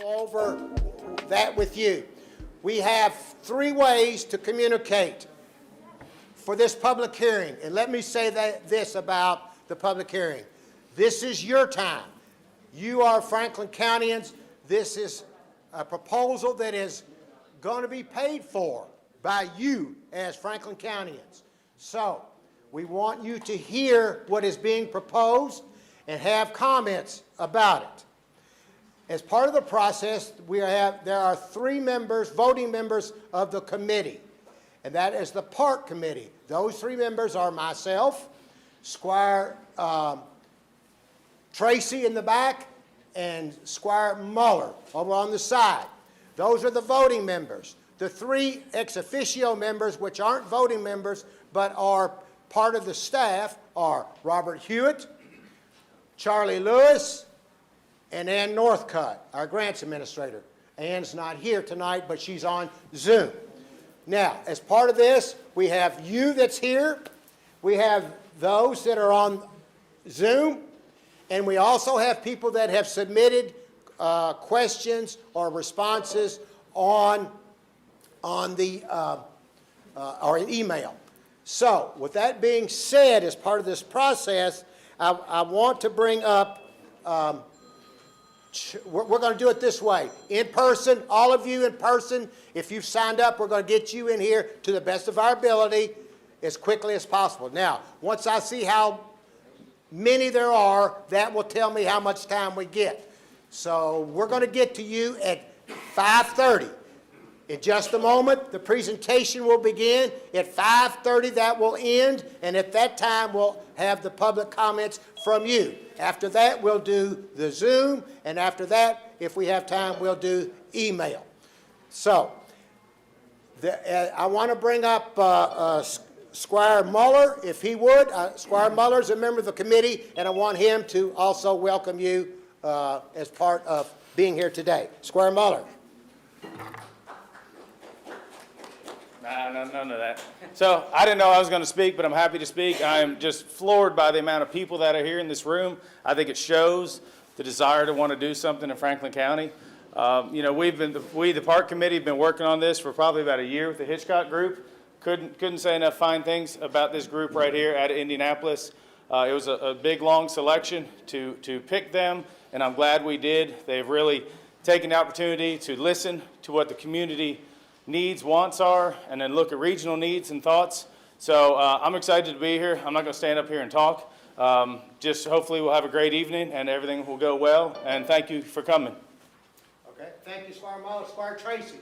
Over that with you. We have 3 ways to communicate for this public hearing. And let me say this about the public hearing. This is your time. You are Franklin Countyans. This is a proposal that is going to be paid for by you as Franklin Countyans. So we want you to hear what is being proposed and have comments about it. As part of the process, there are 3 members, voting members of the committee, and that is the Park Committee. Those 3 members are myself, Squire Tracy in the back, and Squire Muller over on the side. Those are the voting members. The 3 ex officio members, which aren't voting members but are part of the staff, are Robert Hewitt, Charlie Lewis, and Ann Northcutt, our grants administrator. Ann's not here tonight, but she's on Zoom. Now, as part of this, we have you that's here, we have those that are on Zoom, and we also have people that have submitted questions or responses on the or an email. So, with that being said, as part of this process, I want to bring up we're going to do it this way. In person, all of you in person, if you've signed up, we're going to get you in here to the best of our ability as quickly as possible. Now, once I see how many there are, that will tell me how much time we get. So we're going to get to you at 5:30. In just a moment, the presentation will begin. At 5:30, that will end, and at that time, we'll have the public comments from you. After that, we'll do the Zoom, and after that, if we have time, we'll do email. So, I want to bring up Squire Muller, if he would. Squire Muller is a member of the committee, and I want him to also welcome you as part of being here today. Squire Muller. None of that. So I didn't know I was going to speak, but I'm happy to speak. I'm just floored by the amount of people that are here in this room. I think it shows the desire to want to do something in Franklin County. You know, we, the Park Committee, have been working on this for probably about a year with the Hitchcock Group. Couldn't say enough fine things about this group right here out of Indianapolis. It was a big, long selection to pick them, and I'm glad we did. They've really taken the opportunity to listen to what the community needs, wants are, and then look at regional needs and thoughts. So I'm excited to be here. I'm not going to stand up here and talk. Just hopefully we'll have a great evening and everything will go well. And thank you for coming. Okay, thank you, Squire Muller. Squire Tracy.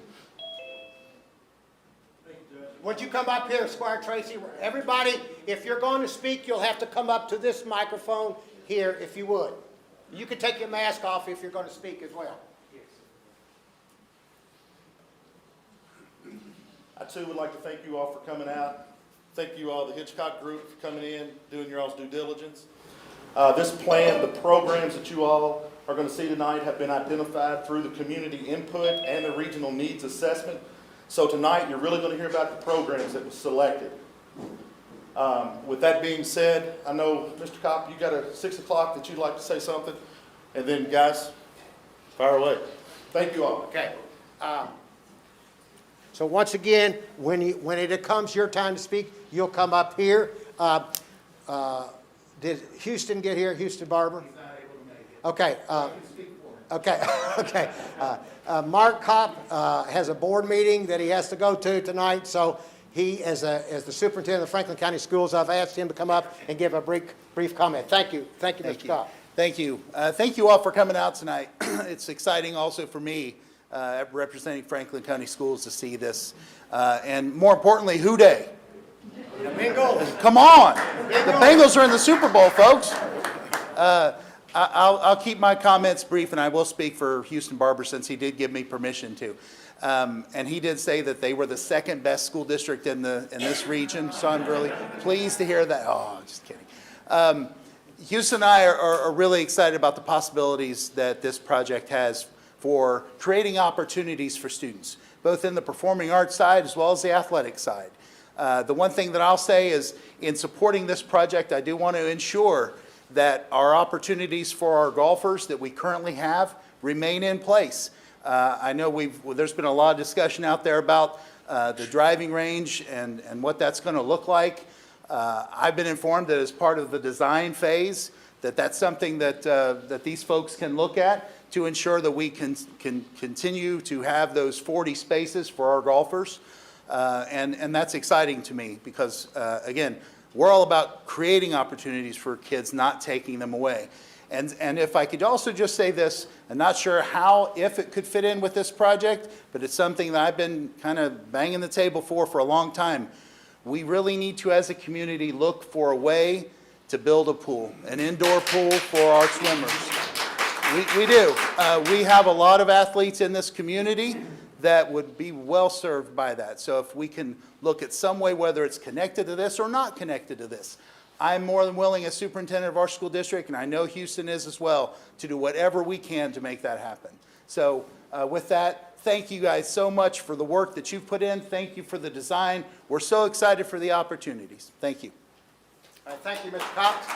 Would you come up here, Squire Tracy? Everybody, if you're going to speak, you'll have to come up to this microphone here, if you would. You can take your mask off if you're going to speak as well. I too would like to thank you all for coming out. Thank you all, the Hitchcock Group, for coming in, doing your all's due diligence. This plan, the programs that you all are going to see tonight have been identified through the community input and the regional needs assessment. So tonight you're really going to hear about the programs that were selected. With that being said, I know, Mr. Kopp, you got a 6 o'clock that you'd like to say something. And then, guys, fire away. Thank you all. Okay. So once again, when it comes your time to speak, you'll come up here. Did Houston get here, Houston Barber? Okay, okay, okay. Mark Kopp has a board meeting that he has to go to tonight, so he, as the superintendent of Franklin County Schools, I've asked him to come up and give a brief comment. Thank you, Mr. Kopp. Thank you. Thank you all for coming out tonight. It's exciting also for me, representing Franklin County Schools, to see this. And more importantly, Who Day? Bengals. Come on. The Bengals are in the Super Bowl, folks. I'll keep my comments brief, and I will speak for Houston Barber since he did give me permission to. And he did say that they were the second best school district in this region, so I'm really pleased to hear that. Oh, I'm just kidding. Houston and I are really excited about the possibilities that this project has for creating opportunities for students, both in the performing arts side as well as the athletic side. The one thing that I'll say is, in supporting this project, I do want to ensure that our opportunities for our golfers that we currently have remain in place. I know there's been a lot of discussion out there about the driving range and what that's going to look like. I've been informed that as part of the design phase, that's something that these folks can look at to ensure that we can continue to have those 40 spaces for our golfers. And that's exciting to me because, again, we're all about creating opportunities for kids, not taking them away. And if I could also just say this, I'm not sure if it could fit in with this project, but it's something that I've been kind of banging the table for a long time. We really need to, as a community, look for a way to build a pool, an indoor pool for our swimmers. We do. We have a lot of athletes in this community that would be well served by that. So if we can look at some way, whether it's connected to this or not connected to this, I'm more than willing, as superintendent of our school district, and I know Houston is as well, to do whatever we can to make that happen. So with that, thank you guys so much for the work that you've put in. Thank you for the design. We're so excited for the opportunities. Thank you. All right, thank you, Mr. Cox.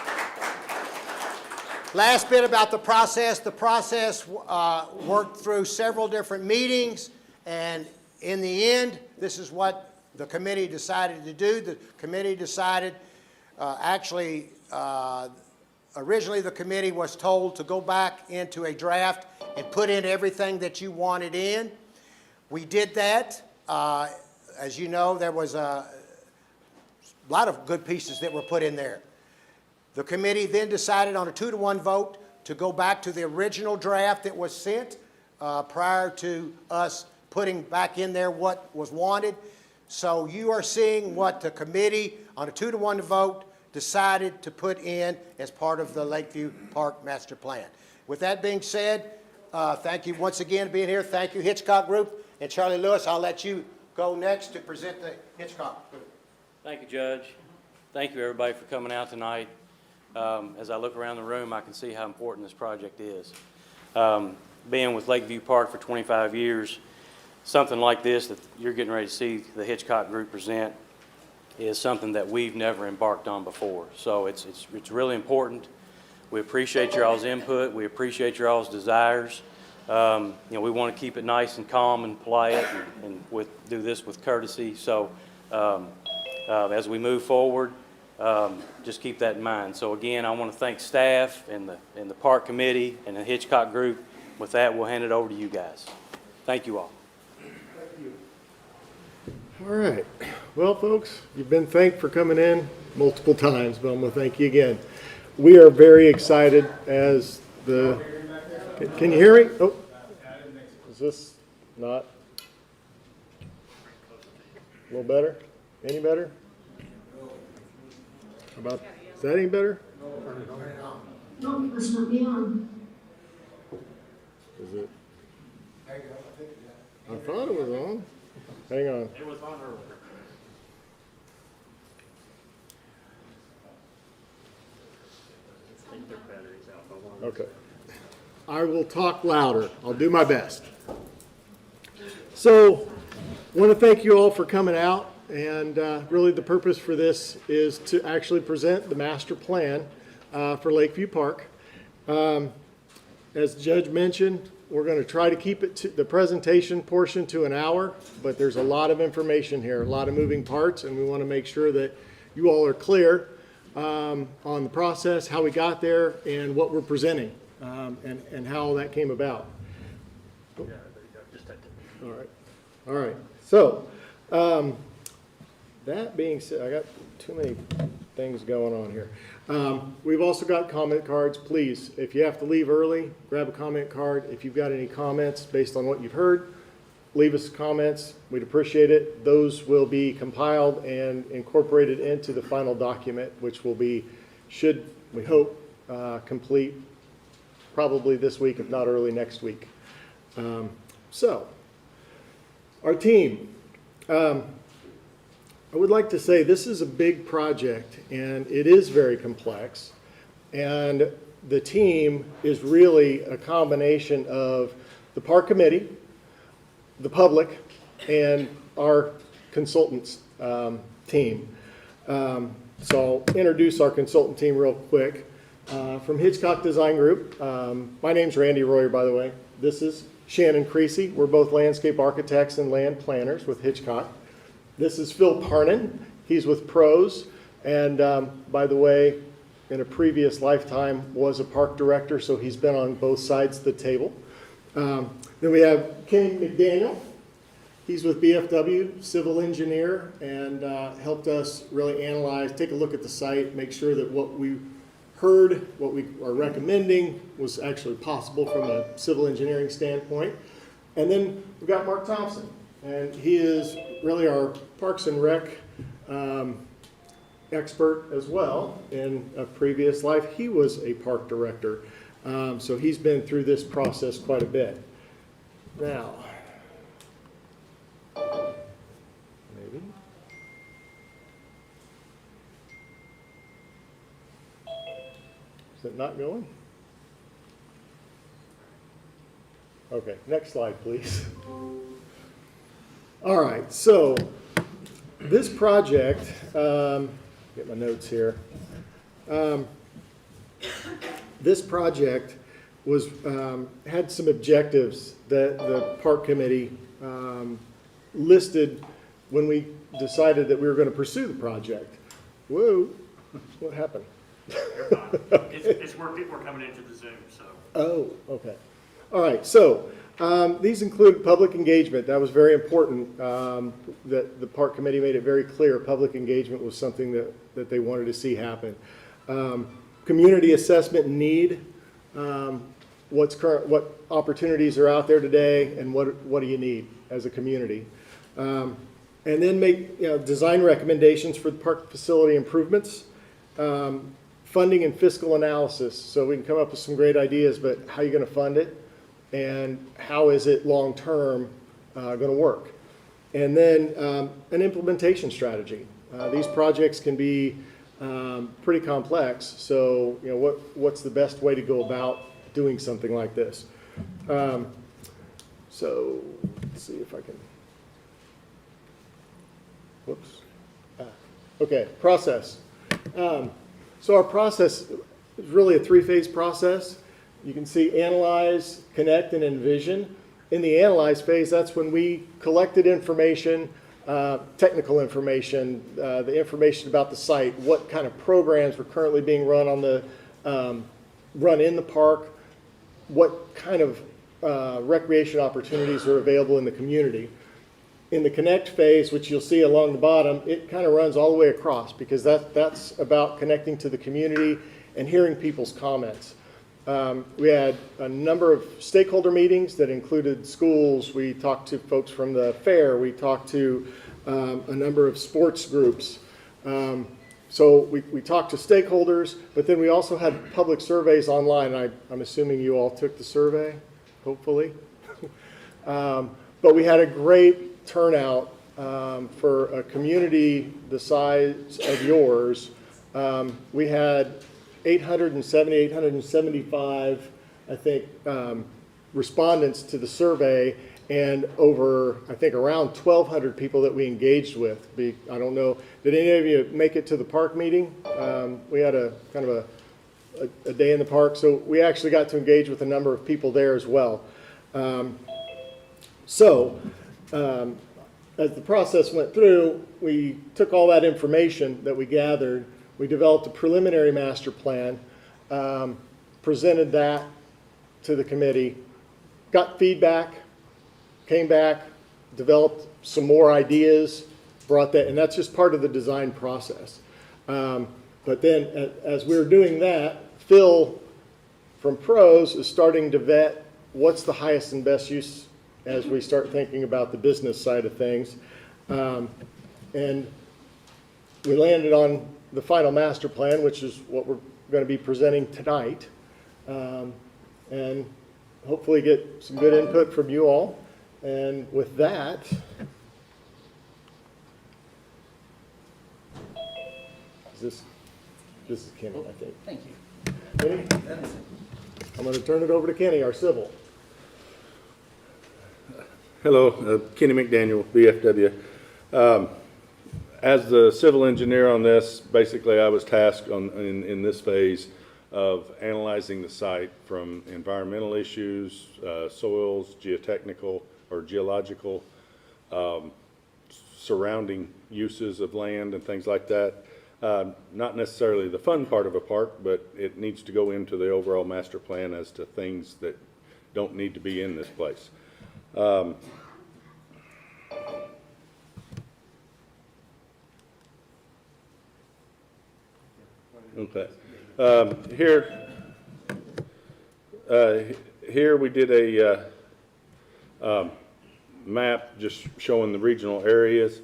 Last bit about the process. The process worked through several different meetings, and in the end, this is what the committee decided to do. The committee decided, originally the committee was told to go back into a draft and put in everything that you wanted in. We did that. As you know, there was a lot of good pieces that were put in there. The committee then decided on a 2-to-1 vote to go back to the original draft that was sent prior to us putting back in there what was wanted. So you are seeing what the committee on a 2-to-1 vote decided to put in as part of the Lakeview Park Master Plan. With that being said, thank you once again for being here. Thank you, Hitchcock Group. And Charlie Lewis, I'll let you go next to present the Hitchcock Group. Thank you, Judge. Thank you, everybody, for coming out tonight. As I look around the room, I can see how important this project is. Being with Lakeview Park for 25 years, something like this that you're getting ready to see the Hitchcock Group present is something that we've never embarked on before. So it's really important. We appreciate your all's input. We appreciate your all's desires. We want to keep it nice and calm and polite and do this with courtesy. So as we move forward, just keep that in mind. So again, I want to thank staff and the park committee and the Hitchcock Group. With that, we'll hand it over to you guys. Thank you all. All right. Well, folks, you've been thanked for coming in multiple times, but I'm going to thank you again. We are very excited as the... Can you hear me? Oh, is this not a little better? Any better? How about, is that any better? No, it must not be on. Is it? I thought it was on. Hang on. It was on earlier. Okay. I will talk louder. I'll do my best. So, I want to thank you all for coming out. And really the purpose for this is to actually present the master plan for Lakeview Park. As the judge mentioned, we're going to try to keep it to the presentation portion to an hour, but there's a lot of information here, a lot of moving parts, and we want to make sure that you all are clear on the process, how we got there, and what we're presenting, and how that came about. All right. All right. So, that being said, I got too many things going on here. We've also got comment cards. Please, if you have to leave early, grab a comment card. If you've got any comments based on what you've heard, leave us comments. We'd appreciate it. Those will be compiled and incorporated into the final document, which will be, should, we hope, complete probably this week, if not early next week. So, our team. I would like to say this is a big project, and it is very complex. And the team is really a combination of the park committee, the public, and our consultants team. So I'll introduce our consultant team real quick. From Hitchcock Design Group, my name's Randy Royer, by the way. This is Shannon Creasy. We're both landscape architects and land planners with Hitchcock. This is Phil Parnan. He's with Pros, and by the way, in a previous lifetime was a park director, so he's been on both sides of the table. Then we have Kenny McDaniel. He's with BFW, civil engineer, and helped us really analyze, take a look at the site, make sure that what we heard, what we are recommending was actually possible from a civil engineering standpoint. And then we've got Mark Thompson, and he is really our Parks and Rec expert as well. In a previous life, he was a park director. So he's been through this process quite a bit. Now, maybe. Is it not going? Okay, next slide, please. All right, so this project, get my notes here. This project was had some objectives that the park committee listed when we decided that we were going to pursue the project. Whoa, what happened? It's where people are coming into the Zoom, so. Oh, okay. All right, so these include public engagement. That was very important. That the park committee made it very clear public engagement was something that they wanted to see happen. Community assessment need. What opportunities are out there today, and what do you need as a community? And then make design recommendations for the park facility improvements. Funding and fiscal analysis, so we can come up with some great ideas, but how are you going to fund it, and how is it long-term going to work? And then an implementation strategy. These projects can be pretty complex, so what's the best way to go about doing something like this? So let's see if I can. Whoops. Okay, process. So our process is really a three-phase process. You can see analyze, connect, and envision. In the analyze phase, that's when we collected information, technical information, the information about the site, what kind of programs were currently being run on the run in the park, what kind of recreation opportunities are available in the community. In the connect phase, which you'll see along the bottom, it kind of runs all the way across because that's about connecting to the community and hearing people's comments. We had a number of stakeholder meetings that included schools. We talked to folks from the fair. We talked to a number of sports groups. So we talked to stakeholders, but then we also had public surveys online. I'm assuming you all took the survey, hopefully. But we had a great turnout for a community the size of yours. We had 875, I think, respondents to the survey, and over, I think, around 1,200 people that we engaged with. I don't know, did any of you make it to the park meeting? We had a kind of a day in the park, so we actually got to engage with a number of people there as well. As the process went through, we took all that information that we gathered, we developed a preliminary master plan, presented that to the committee, got feedback, came back, developed some more ideas, brought that, and that's just part of the design process. But then as we were doing that, Phil from Pros is starting to vet what's the highest and best use as we start thinking about the business side of things. And we landed on the final master plan, which is what we're going to be presenting tonight. And hopefully get some good input from you all. And with that, this is Kenny, I think. Thank you. Kenny? I'm going to turn it over to Kenny, our civil. Hello, Kenny McDaniel, VFW. As the civil engineer on this, basically I was tasked in this phase of analyzing the site from environmental issues, soils, geotechnical or geological, surrounding uses of land and things like that. Not necessarily the fun part of a park, but it needs to go into the overall master plan as to things that don't need to be in this place. Okay. Here we did a map just showing the regional areas,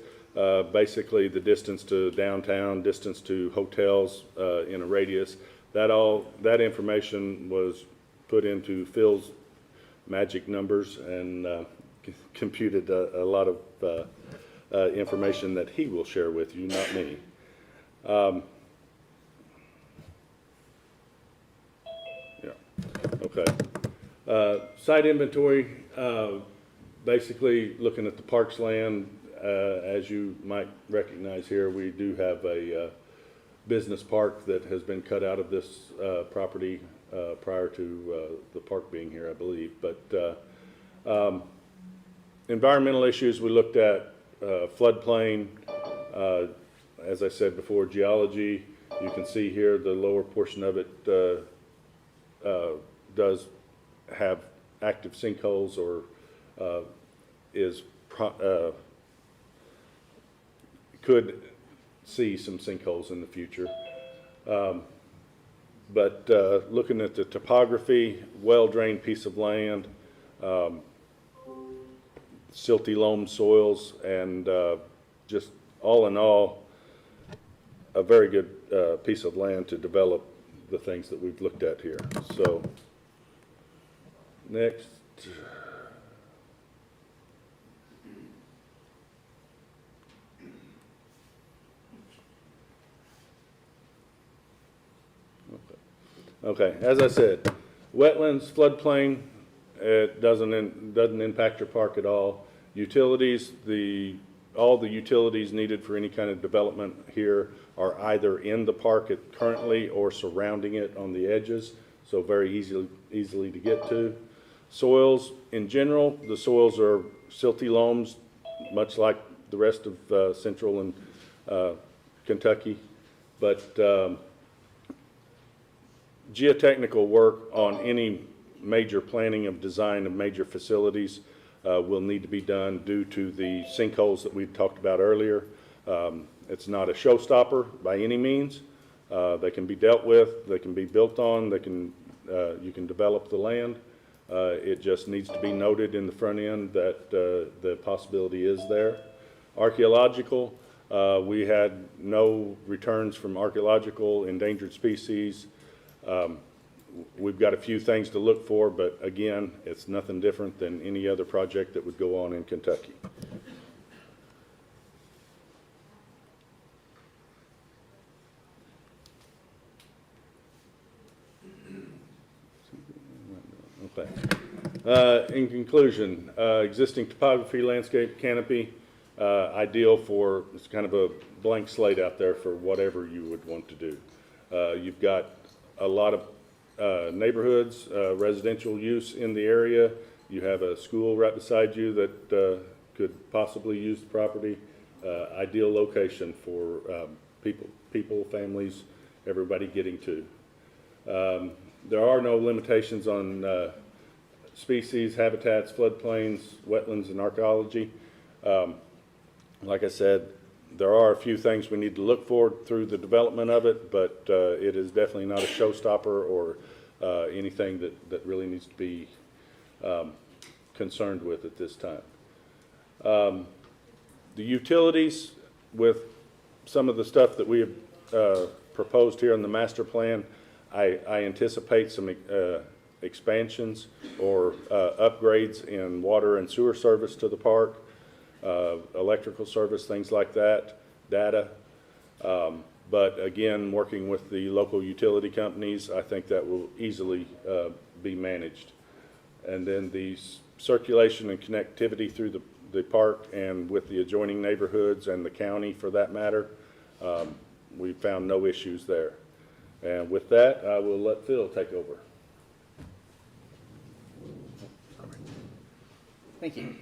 basically the distance to downtown, distance to hotels in a radius. That information was put into Phil's magic numbers and computed a lot of information that he will share with you, not me. Okay. Site inventory, basically looking at the parks land, as you might recognize here, we do have a business park that has been cut out of this property prior to the park being here, I believe. But environmental issues, we looked at floodplain, as I said before, geology. You can see here the lower portion of it does have active sinkholes or could see some sinkholes in the future. But looking at the topography, well-drained piece of land, silty loam soils, and just all in all, a very good piece of land to develop the things that we've looked at here. So next. Okay, as I said, wetlands, floodplain, it doesn't impact your park at all. Utilities, all the utilities needed for any kind of development here are either in the park currently or surrounding it on the edges, so very easily to get to. Soils, in general, the soils are silty loams, much like the rest of central and Kentucky, but geotechnical work on any major planning of design of major facilities will need to be done due to the sinkholes that we talked about earlier. It's not a showstopper by any means. They can be dealt with, they can be built on, you can develop the land. It just needs to be noted in the front end that the possibility is there. Archaeological, we had no returns from archaeological endangered species. We've got a few things to look for, but again, it's nothing different than any other project that would go on in Kentucky. Okay. In conclusion, existing topography, landscape, canopy, ideal for, it's kind of a blank slate out there for whatever you would want to do. You've got a lot of neighborhoods, residential use in the area. You have a school right beside you that could possibly use the property. Ideal location for people people, families, everybody getting to. There are no limitations on species, habitats, floodplains, wetlands, and archaeology. Like I said, there are a few things we need to look for through the development of it, but it is definitely not a showstopper or anything that really needs to be concerned with at this time. The utilities, with some of the stuff that we have proposed here in the master plan, I anticipate some expansions or upgrades in water and sewer service to the park, electrical service, things like that, data. But again, working with the local utility companies, I think that will easily be managed. And then the circulation and connectivity through the park and with the adjoining neighborhoods and the county for that matter, we found no issues there. And with that, I will let Phil take over. Thank you.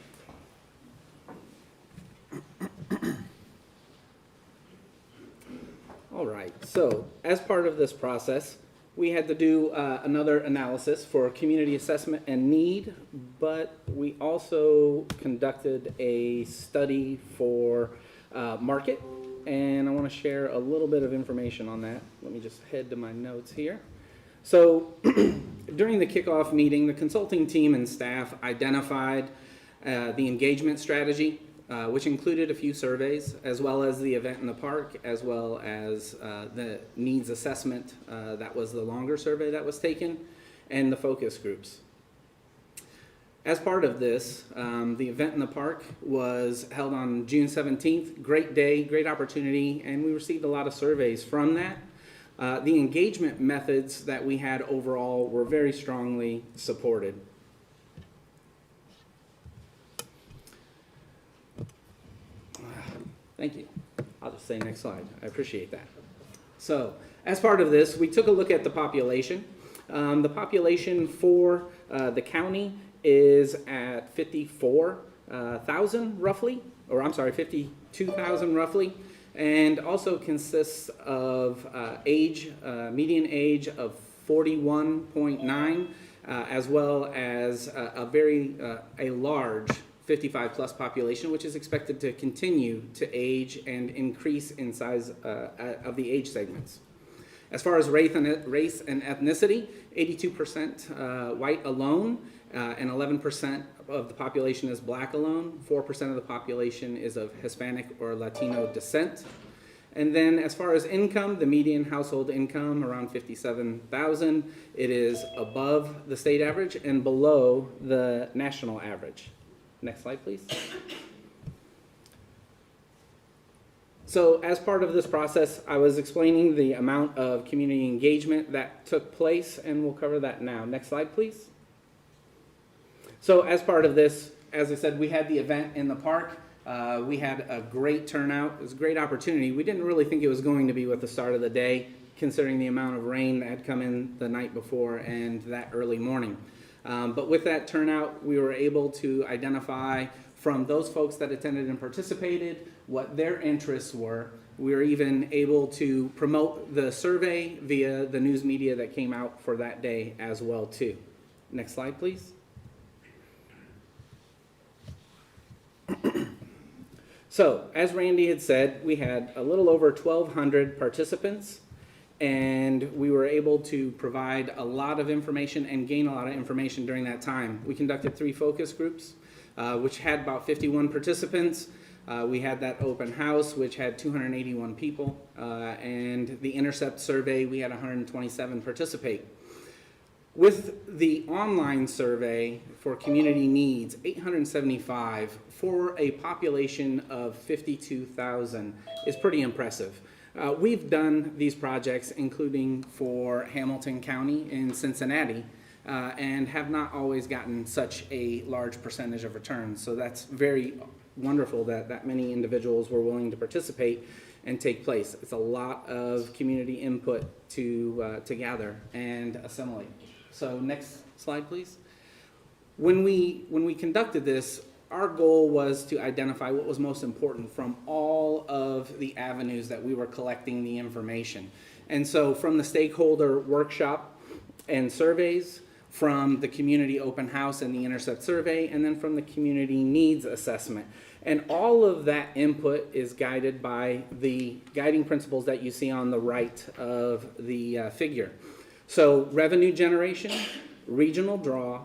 All right, so as part of this process, we had to do another analysis for community assessment and need, but we also conducted a study for market, and I want to share a little bit of information on that. Let me just head to my notes here. So during the kickoff meeting, the consulting team and staff identified the engagement strategy, which included a few surveys, as well as the event in the park, as well as the needs assessment, that was the longer survey that was taken, and the focus groups. As part of this, the event in the park was held on June 17th. Great day, great opportunity, and we received a lot of surveys from that. The engagement methods that we had overall were very strongly supported. Thank you. I'll just say next slide. I appreciate that. So, as part of this, we took a look at the population. The population for the county is at 54,000 roughly, or I'm sorry, 52,000 roughly, and also consists of median age of 41.9, as well as a large 55 plus population, which is expected to continue to age and increase in size of the age segments. As far as race and ethnicity, 82% white alone, and 11% of the population is black alone. 4% of the population is of Hispanic or Latino descent. And then as far as income, the median household income around $57,000. It is above the state average and below the national average. Next slide, please. So as part of this process, I was explaining the amount of community engagement that took place, and we'll cover that now. Next slide, please. So as part of this, as I said, we had the event in the park. We had a great turnout. It was a great opportunity. We didn't really think it was going to be with the start of the day, considering the amount of rain that had come in the night before and that early morning. But with that turnout, we were able to identify from those folks that attended and participated what their interests were. We were even able to promote the survey via the news media that came out for that day as well too. Next slide, please. So, as Randy had said, we had a little over 1,200 participants, and we were able to provide a lot of information and gain a lot of information during that time. We conducted 3 focus groups, which had about 51 participants. We had that open house, which had 281 people, and the intercept survey, we had 127 participate. With the online survey for community needs, 875 for a population of 52,000 is pretty impressive. We've done these projects, including for Hamilton County in Cincinnati, and have not always gotten such a large percentage of returns. So that's very wonderful that that many individuals were willing to participate and take place. It's a lot of community input to gather and assimilate. So next slide, please. When we conducted this, our goal was to identify what was most important from all of the avenues that we were collecting the information. And so from the stakeholder workshop and surveys, from the community open house and the intercept survey, and then from the community needs assessment. And all of that input is guided by the guiding principles that you see on the right of the figure. So revenue generation, regional draw,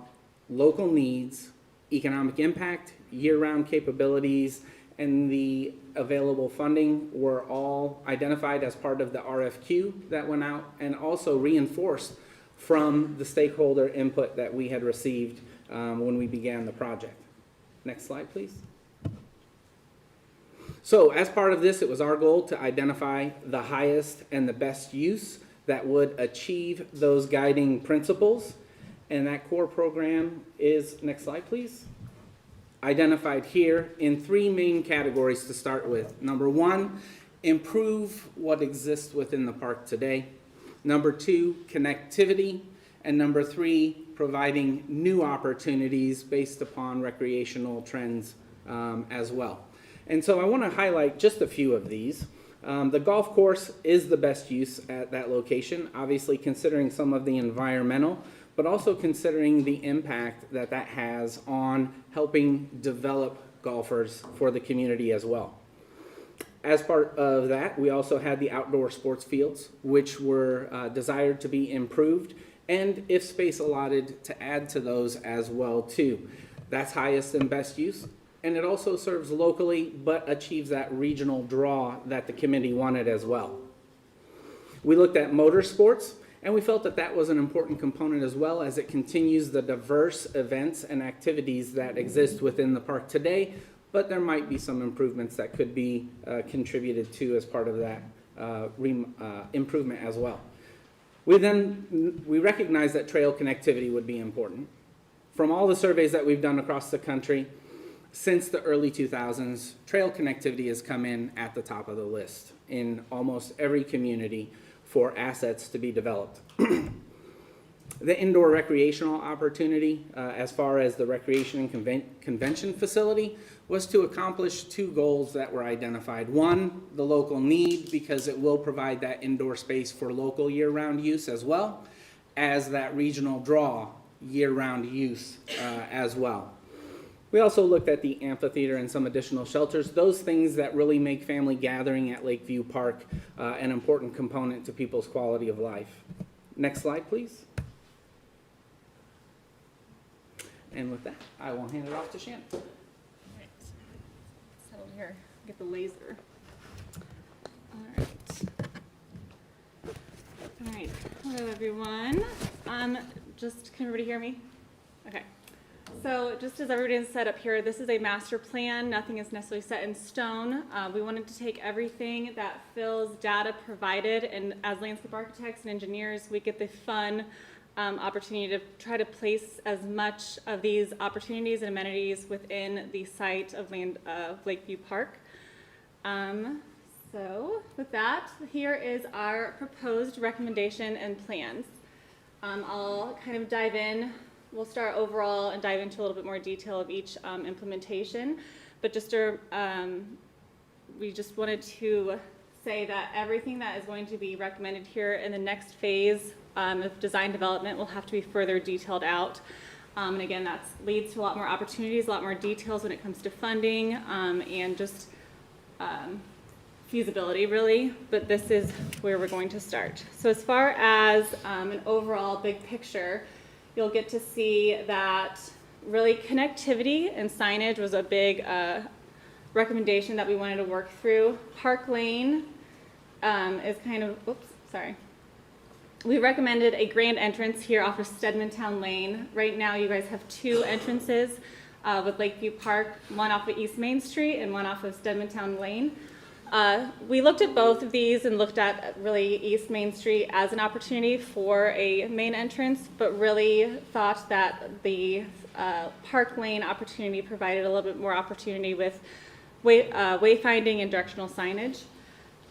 local needs, economic impact, year-round capabilities, and the available funding were all identified as part of the RFQ that went out and also reinforced from the stakeholder input that we had received when we began the project. Next slide, please. So as part of this, it was our goal to identify the highest and the best use that would achieve those guiding principles. And that core program is, next slide, please, identified here in 3 main categories to start with. Number 1, improve what exists within the park today. Number 2, connectivity. And number 3, providing new opportunities based upon recreational trends as well. And so I want to highlight just a few of these. The golf course is the best use at that location, obviously considering some of the environmental, but also considering the impact that that has on helping develop golfers for the community as well. As part of that, we also had the outdoor sports fields, which were desired to be improved, and if space allotted, to add to those as well too. That's highest and best use, and it also serves locally, but achieves that regional draw that the committee wanted as well. We looked at motorsports, and we felt that that was an important component as well, as it continues the diverse events and activities that exist within the park today, but there might be some improvements that could be contributed to as part of that improvement as well. We recognize that trail connectivity would be important. From all the surveys that we've done across the country, since the early 2000s, trail connectivity has come in at the top of the list in almost every community for assets to be developed. The indoor recreational opportunity, as far as the recreation and convention facility, was to accomplish 2 goals that were identified. 1, the local need, because it will provide that indoor space for local year-round use, as well as that regional draw year-round use as well. We also looked at the amphitheater and some additional shelters, those things that really make family gathering at Lakeview Park an important component to people's quality of life. Next slide, please. And with that, I will hand it off to Shannon. All right. Settle here. Get the laser. All right. All right. Hello, everyone. Can everybody hear me? Okay. So just as everybody said up here, this is a master plan. Nothing is necessarily set in stone. We wanted to take everything that Phil's data provided, and as landscape architects and engineers, we get the fun opportunity to try to place as much of these opportunities and amenities within the site of Lakeview Park. So with that, here is our proposed recommendation and plans. I'll kind of dive in. We'll start overall and dive into a little bit more detail of each implementation, but we just wanted to say that everything that is going to be recommended here in the next phase of design development will have to be further detailed out. And again, that leads to a lot more opportunities, a lot more details when it comes to funding and just feasibility, really, but this is where we're going to start. So as far as an overall big picture, you'll get to see that really connectivity and signage was a big recommendation that we wanted to work through. Park Lane is kind of, we recommended a grand entrance here off of Stedmantown Lane. Right now you guys have 2 entrances with Lakeview Park, one off of East Main Street and one off of Stedmantown Lane. We looked at both of these and looked at really East Main Street as an opportunity for a main entrance, but really thought that the Park Lane opportunity provided a little bit more opportunity with wayfinding and directional signage.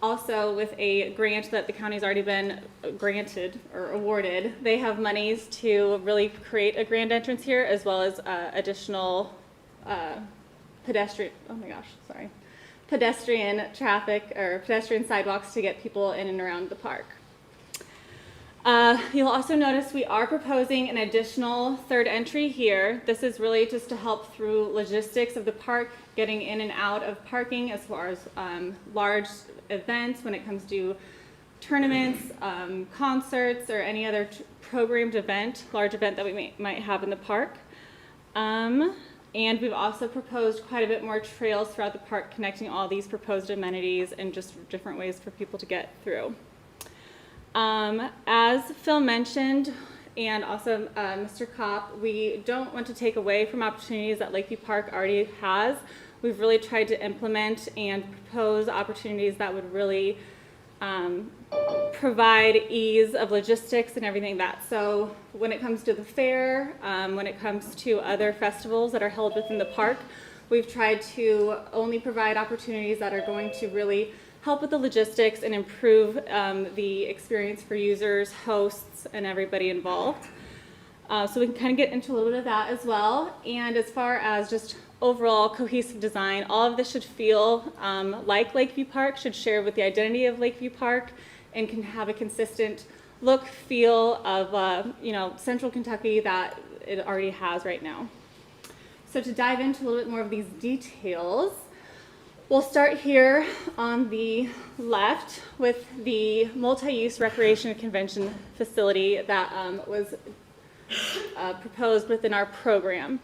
Also, with a grant that the county's already been granted or awarded, they have monies to really create a grand entrance here, as well as additional pedestrian traffic or pedestrian sidewalks to get people in and around the park. You'll also notice we are proposing an additional third entry here. This is really just to help through logistics of the park, getting in and out of parking as far as large events when it comes to tournaments, concerts, or any other programmed event, large event that we might have in the park. And we've also proposed quite a bit more trails throughout the park connecting all these proposed amenities and just different ways for people to get through. As Phil mentioned, and also Mr. Kopp, we don't want to take away from opportunities that Lakeview Park already has. We've really tried to implement and propose opportunities that would really provide ease of logistics and everything that. So when it comes to the fair, when it comes to other festivals that are held within the park, we've tried to only provide opportunities that are going to really help with the logistics and improve the experience for users, hosts, and everybody involved. So we can kind of get into a little bit of that as well. And as far as just overall cohesive design, all of this should feel like Lakeview Park, should share with the identity of Lakeview Park, and can have a consistent look, feel of Central Kentucky that it already has right now. So to dive into a little bit more of these details, we'll start here on the left with the multi-use recreation and convention facility that was proposed within our program.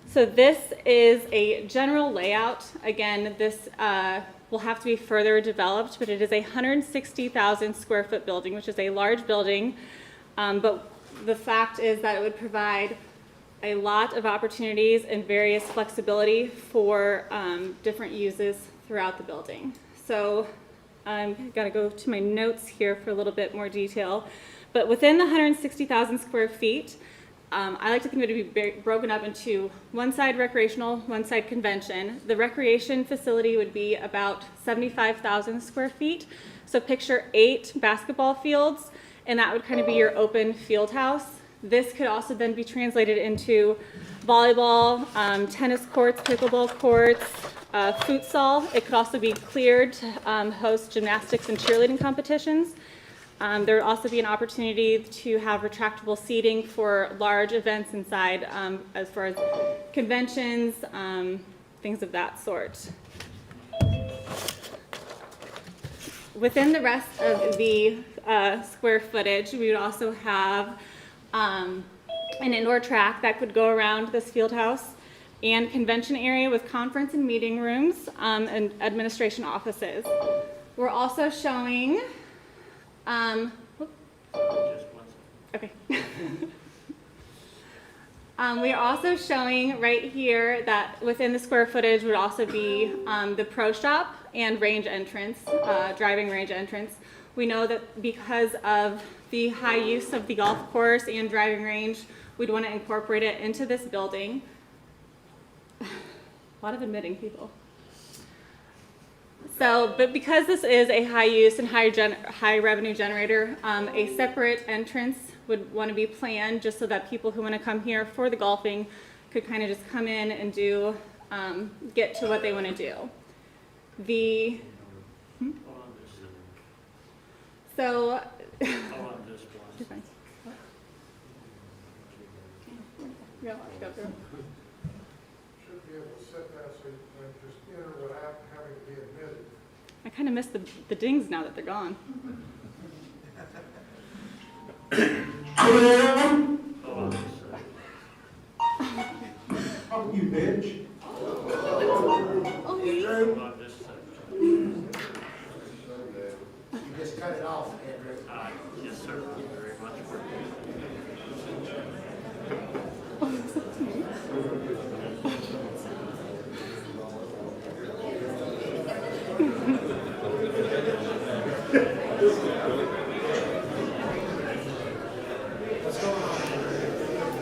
So this is a general layout. Again, this will have to be further developed, but it is a 160,000 square foot building, which is a large building. But the fact is that it would provide a lot of opportunities and various flexibility for different uses throughout the building. So I'm gonna go to my notes here for a little bit more detail. But within the 160,000 square feet, I like to think of it to be broken up into one side recreational, one side convention. The recreation facility would be about 75,000 square feet. So picture 8 basketball fields, and that would kind of be your open field house. This could also then be translated into volleyball, tennis courts, pickleball courts, futsal. It could also be cleared to host gymnastics and cheerleading competitions. There would also be an opportunity to have retractable seating for large events inside, as far as conventions, things of that sort. Within the rest of the square footage, we would also have an indoor track that could go around this field house and convention area with conference and meeting rooms and administration offices. We're also showing okay. We are also showing right here that within the square footage would also be the pro shop and range entrance, driving range entrance. We know that because of the high use of the golf course and driving range, we'd want to incorporate it into this building. A lot of admitting people. So, but because this is a high use and high revenue generator, a separate entrance would want to be planned just so that people who want to come here for the golfing could kind of just come in and do, get to what they want to do. The, so, go through. Should be able to set that so you can just enter without having to be admitted. I kind of miss the dings now that they're gone. Oh, you bitch. You just cut it off, Andrew. Yes, sir. Thank you very much.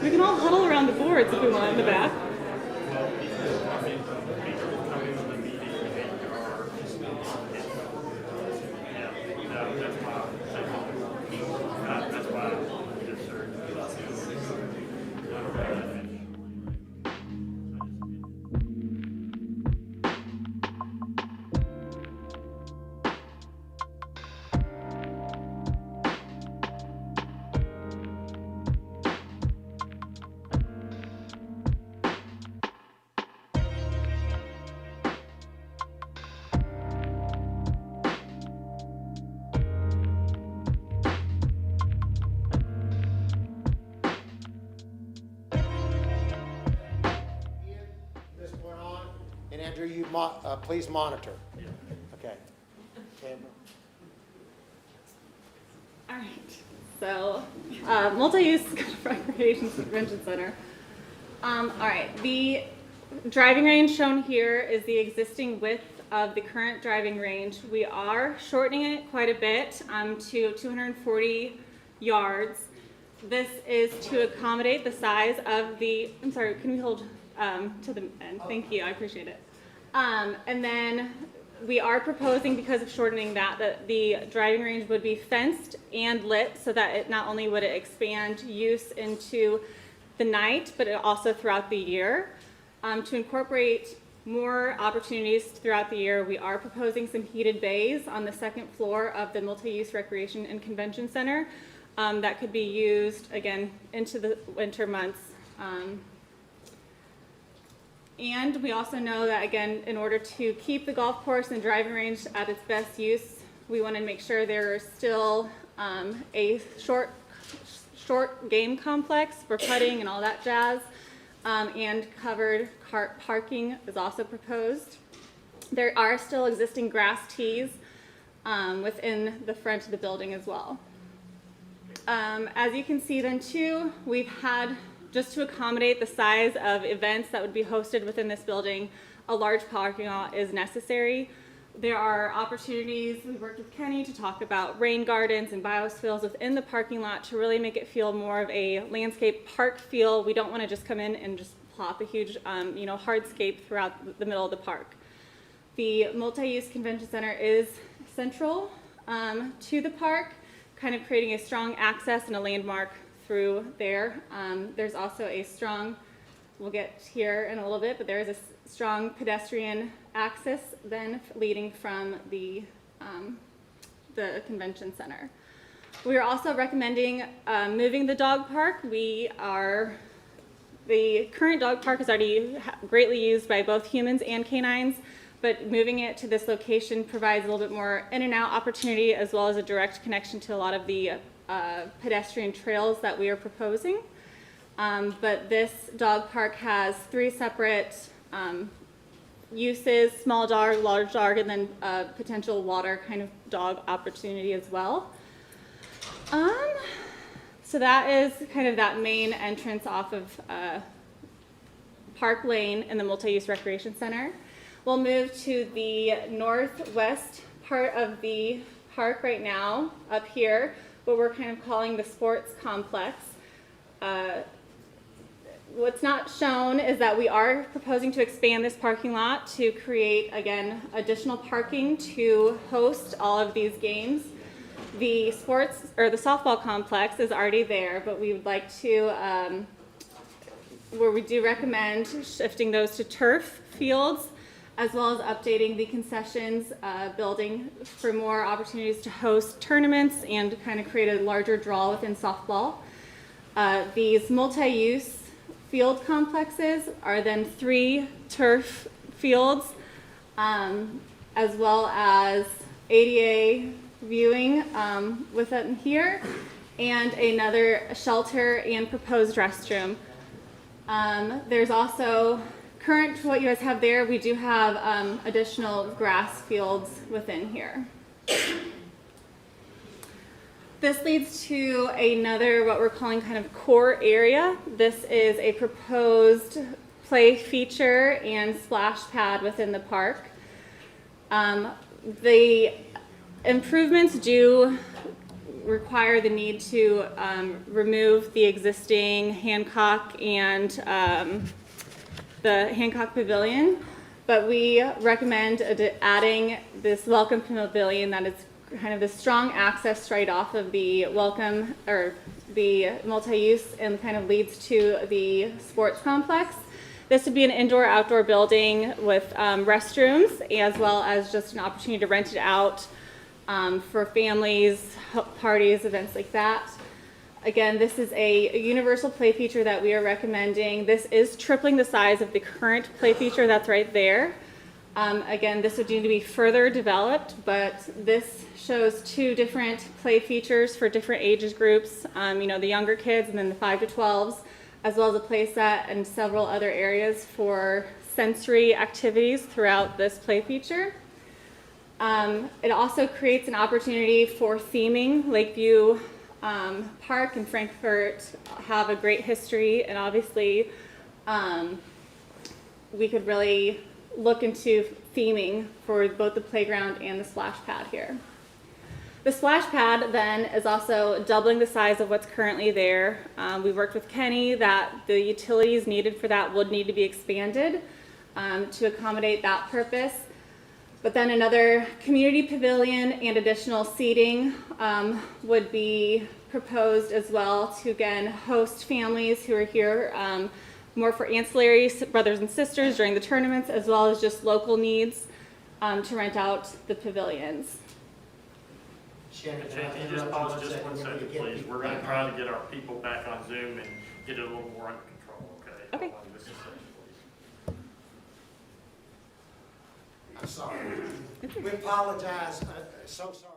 We can all huddle around the boards if we want in the back. Manager, you please monitor. Okay. Camera. All right, so multi-use recreation convention center. All right, the driving range shown here is the existing width of the current driving range. We are shortening it quite a bit to 240 yards. This is to accommodate the size of the, I'm sorry, can we hold to the end? Thank you, I appreciate it. And then we are proposing, because of shortening that the driving range would be fenced and lit so that it not only would it expand use into the night, but also throughout the year. To incorporate more opportunities throughout the year, we are proposing some heated bays on the second floor of the multi-use recreation and convention center that could be used, again, into the winter months. And we also know that, again, in order to keep the golf course and driving range at its best use, we want to make sure there is still a short game complex for putting and all that jazz, and covered cart parking is also proposed. There are still existing grass tees within the front of the building as well. As you can see then too, we've had, just to accommodate the size of events that would be hosted within this building, a large parking lot is necessary. There are opportunities, we worked with Kenny to talk about rain gardens and biospheres within the parking lot to really make it feel more of a landscape park feel. We don't want to just come in and just plop a huge hardscape throughout the middle of the park. The multi-use convention center is central to the park, kind of creating a strong access and a landmark through there. There's also a strong, we'll get here in a little bit, but there is a strong pedestrian access then leading from the convention center. We are also recommending moving the dog park. The current dog park is already greatly used by both humans and canines, but moving it to this location provides a little bit more in and out opportunity, as well as a direct connection to a lot of the pedestrian trails that we are proposing. But this dog park has 3 separate uses: small dog, large dog, and then potential water kind of dog opportunity as well. So that is kind of that main entrance off of Park Lane in the multi-use recreation center. We'll move to the northwest part of the park right now, up here, what we're kind of calling the sports complex. What's not shown is that we are proposing to expand this parking lot to create, again, additional parking to host all of these games. The sports, or the softball complex is already there, but we would like to, where we do recommend shifting those to turf fields, as well as updating the concessions building for more opportunities to host tournaments and kind of create a larger draw within softball. These multi-use field complexes are then 3 turf fields, as well as ADA viewing within here, and another shelter and proposed restroom. There's also current to what you guys have there. We do have additional grass fields within here. This leads to another, what we're calling kind of core area. This is a proposed play feature and splash pad within the park. The improvements do require the need to remove the existing Hancock and the Hancock Pavilion, but we recommend adding this welcome pavilion that is kind of the strong access right off of the welcome, or the multi-use, and kind of leads to the sports complex. This would be an indoor-outdoor building with restrooms, as well as just an opportunity to rent it out for families, parties, events like that. Again, this is a universal play feature that we are recommending. This is tripling the size of the current play feature that's right there. Again, this would need to be further developed, but this shows 2 different play features for different ages groups, the younger kids and then the 5 to 12s, as well as a play set and several other areas for sensory activities throughout this play feature. It also creates an opportunity for theming. Lakeview Park and Frankfurt have a great history, and obviously we could really look into theming for both the playground and the splash pad here. The splash pad then is also doubling the size of what's currently there. We worked with Kenny that the utilities needed for that would need to be expanded to accommodate that purpose. But then another community pavilion and additional seating would be proposed as well to again host families who are here more for ancillary brothers and sisters during the tournaments, as well as just local needs to rent out the pavilions. Can you just pause just 1 second, please? We're going to try to get our people back on Zoom and get it a little more under control, okay? Okay. Hold on just a second, please. I'm sorry. We apologize. So sorry.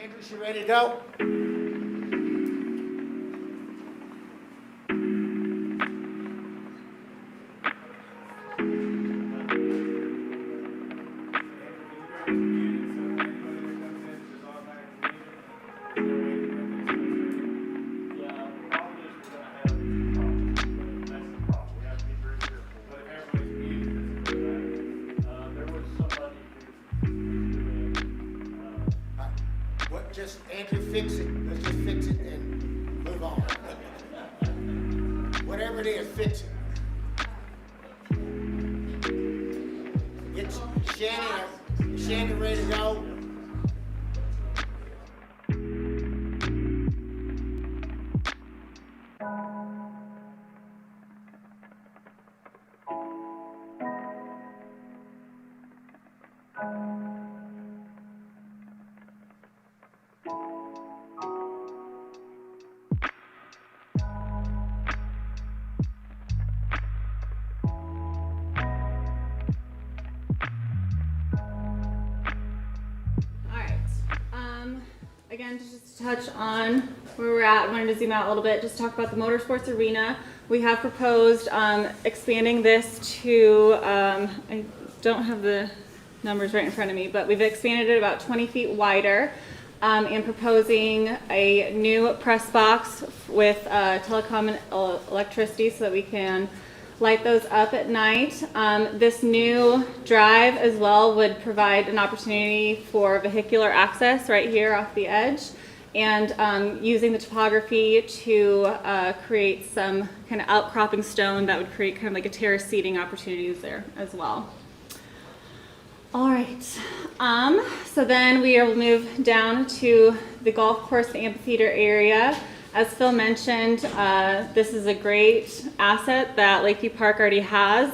Andrews, you ready to go? Just, Andrew, fix it. Let's just fix it and move on. Whatever it is, fix it. Get Shannon ready to go. again, to just touch on where we're at, I wanted to zoom out a little bit, just talk about the motorsports arena. We have proposed expanding this to, I don't have the numbers right in front of me, but we've expanded it about 20 feet wider and proposing a new press box with telecom and electricity so that we can light those up at night. This new drive as well would provide an opportunity for vehicular access right here off the edge, and using the topography to create some kind of outcropping stone that would create kind of like a terrace seating opportunities there as well. All right, so then we will move down to the golf course, the amphitheater area. As Phil mentioned, this is a great asset that Lakeview Park already has.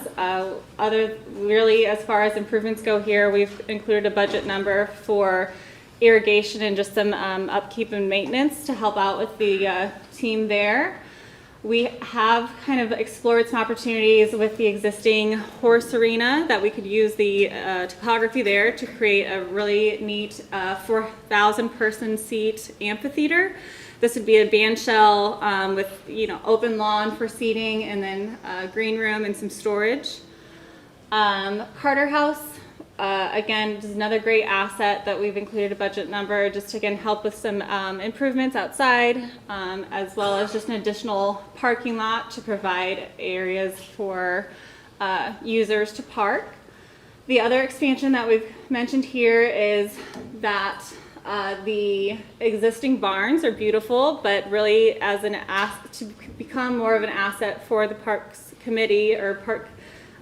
Really, as far as improvements go here, we've included a budget number for irrigation and just some upkeep and maintenance to help out with the team there. We have kind of explored some opportunities with the existing horse arena that we could use the topography there to create a really neat 4,000 person seat amphitheater. This would be a band shell with, open lawn for seating, and then a green room and some storage. Carter House, again, is another great asset that we've included a budget number just to, again, help with some improvements outside, as well as just an additional parking lot to provide areas for users to park. The other expansion that we've mentioned here is that the existing barns are beautiful, but really as an to become more of an asset for the Parks Committee or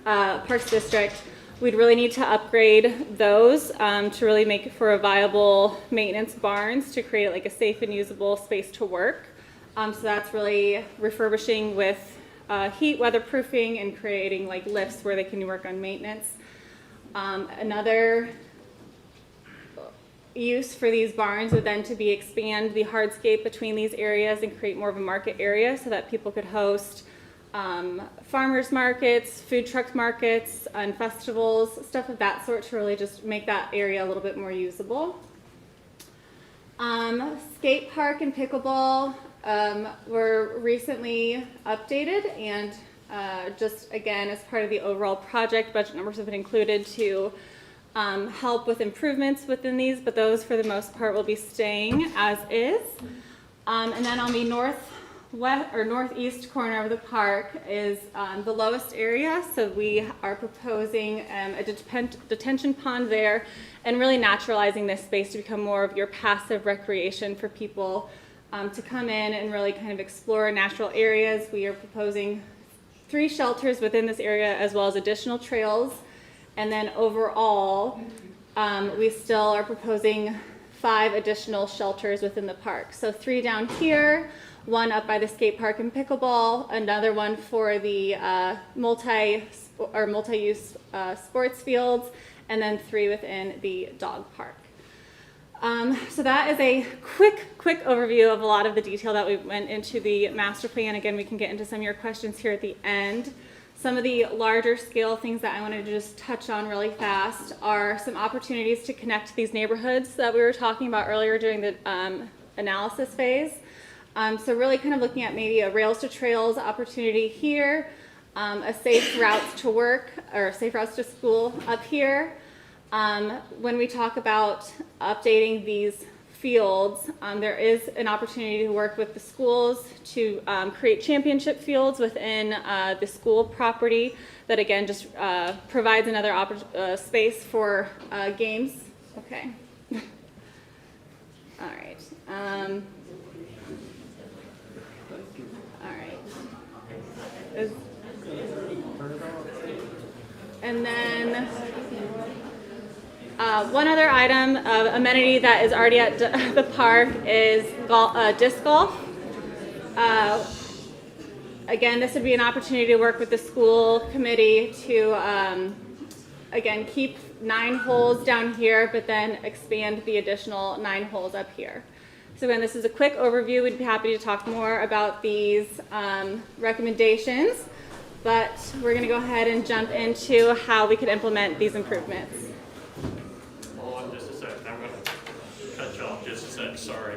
Parks District, we'd really need to upgrade those to really make it for a viable maintenance barns to create like a safe and usable space to work. So that's really refurbishing with heat weatherproofing and creating like lifts where they can work on maintenance. Another use for these barns would then to be expand the hardscape between these areas and create more of a market area so that people could host farmers markets, food truck markets, and festivals, stuff of that sort to really just make that area a little bit more usable. Skate park and pickleball were recently updated, and just again as part of the overall project, budget numbers have been included to help with improvements within these, but those for the most part will be staying as is. And then on the northeast corner of the park is the lowest area, so we are proposing a detention pond there and really naturalizing this space to become more of your passive recreation for people to come in and really kind of explore natural areas. We are proposing 3 shelters within this area as well as additional trails. And then overall, we still are proposing 5 additional shelters within the park. So 3 down here, 1 up by the skate park and pickleball, another one for the multi-use sports fields, and then 3 within the dog park. So that is a quick overview of a lot of the detail that we went into the master plan. Again, we can get into some of your questions here at the end. Some of the larger scale things that I wanted to just touch on really fast are some opportunities to connect these neighborhoods that we were talking about earlier during the analysis phase. So really kind of looking at maybe a rails to trails opportunity here, a safe routes to work or safe routes to school up here. When we talk about updating these fields, there is an opportunity to work with the schools to create championship fields within the school property that again just provides another space for games. Okay. All right. And then one other item of amenity that is already at the park is disc golf. Again, this would be an opportunity to work with the school committee to, again, keep 9 holes down here, but then expand the additional 9 holes up here. So again, this is a quick overview. We'd be happy to talk more about these recommendations, but we're going to go ahead and jump into how we could implement these improvements. Hold on just a second. I'm going to cut you off just a second. Sorry.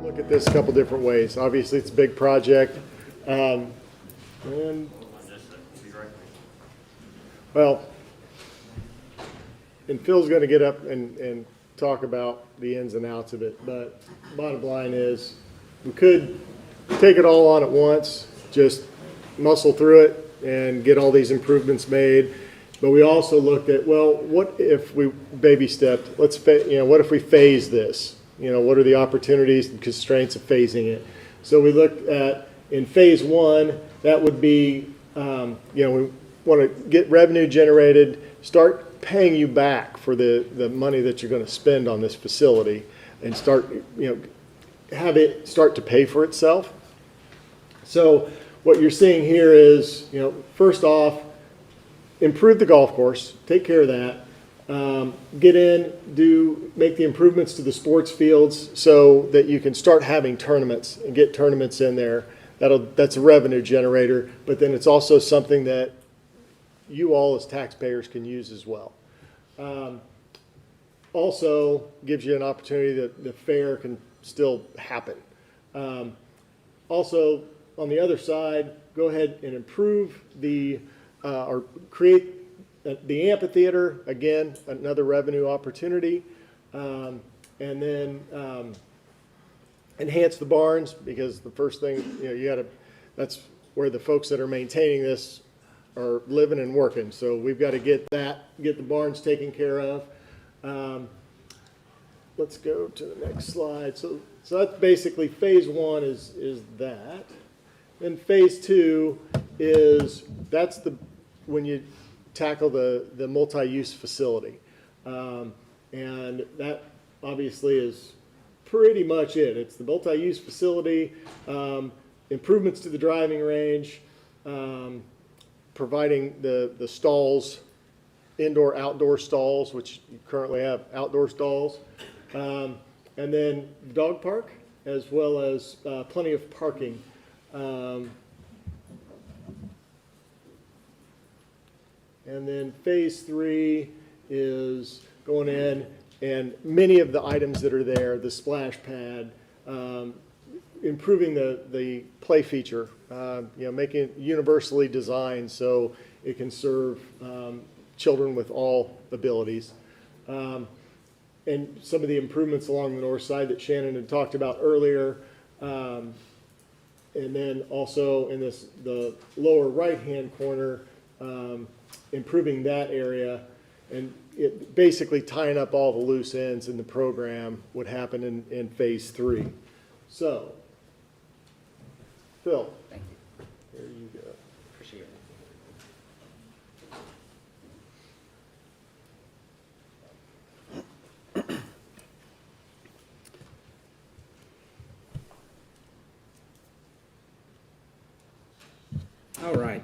look at this a couple different ways. Obviously, it's a big project. And, well, and Phil's going to get up and talk about the ins and outs of it, but bottom line is, we could take it all on at once, just muscle through it and get all these improvements made. But we also looked at, well, what if we baby stepped? What if we phase this? What are the opportunities and constraints of phasing it? So we looked at, in phase one, that would be, we want to get revenue generated, start paying you back for the money that you're going to spend on this facility, and start, have it start to pay for itself. So what you're seeing here is, first off, improve the golf course, take care of that. Get in, make the improvements to the sports fields so that you can start having tournaments and get tournaments in there. That's a revenue generator, but then it's also something that you all as taxpayers can use as well. Also gives you an opportunity that the fair can still happen. Also, on the other side, go ahead and improve or create the amphitheater, again, another revenue opportunity. And then enhance the barns, because the first thing, that's where the folks that are maintaining this are living and working. So we've got to get the barns taken care of. Let's go to the next slide. So that's basically phase one is that. Then phase two is, when you tackle the multi-use facility. And that obviously is pretty much it. It's the multi-use facility, improvements to the driving range, providing the stalls, indoor, outdoor stalls, which you currently have outdoor stalls, and then dog park, as well as plenty of parking. And then phase three is going in, and many of the items that are there, the splash pad, improving the play feature, making it universally designed so it can serve children with all abilities. And some of the improvements along the north side that Shannon had talked about earlier. And then also in the lower right-hand corner, improving that area, and it basically tying up all the loose ends in the program would happen in phase three. So, Phil. Thank you. There you go. Appreciate it. All right.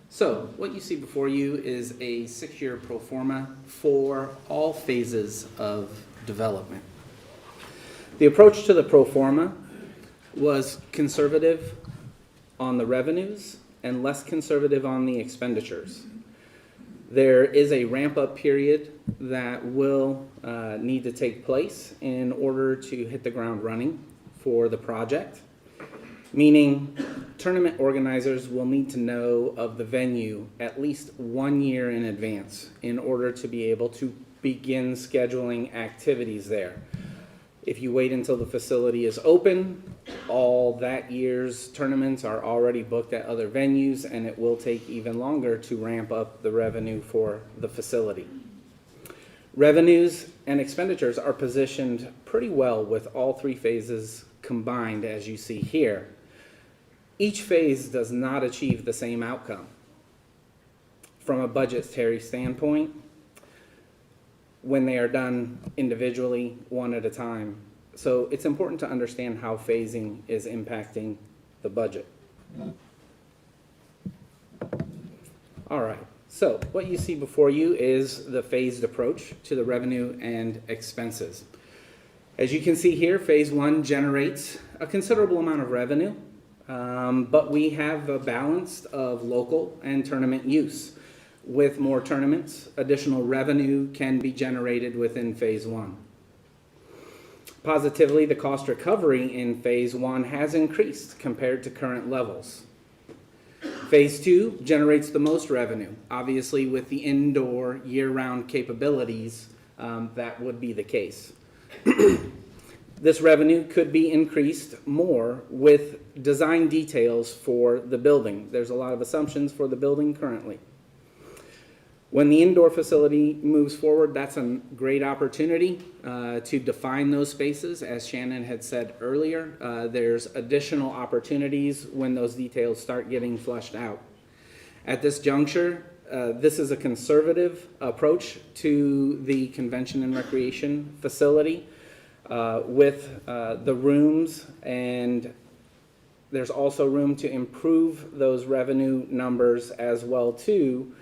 So what you see before you is a 6-year pro forma for all phases of development. The approach to the pro forma was conservative on the revenues and less conservative on the expenditures. There is a ramp-up period that will need to take place in order to hit the ground running for the project, meaning tournament organizers will need to know of the venue at least 1 year in advance in order to be able to begin scheduling activities there. If you wait until the facility is open, all that year's tournaments are already booked at other venues, and it will take even longer to ramp up the revenue for the facility. Revenues and expenditures are positioned pretty well with all 3 phases combined, as you see here. Each phase does not achieve the same outcome. From a budgetary standpoint, when they are done individually, one at a time. So it's important to understand how phasing is impacting the budget. All right, so what you see before you is the phased approach to the revenue and expenses. As you can see here, phase 1 generates a considerable amount of revenue, but we have a balance of local and tournament use. With more tournaments, additional revenue can be generated within phase 1. Positively, the cost recovery in Phase 1 has increased compared to current levels. Phase 2 generates the most revenue. Obviously, with the indoor year-round capabilities, that would be the case. This revenue could be increased more with design details for the building. There's a lot of assumptions for the building currently. When the indoor facility moves forward, that's a great opportunity to define those spaces. As Shannon had said earlier, there's additional opportunities when those details start getting fleshed out. At this juncture, this is a conservative approach to the convention and recreation facility with the rooms, and there's also room to improve those revenue numbers as well too,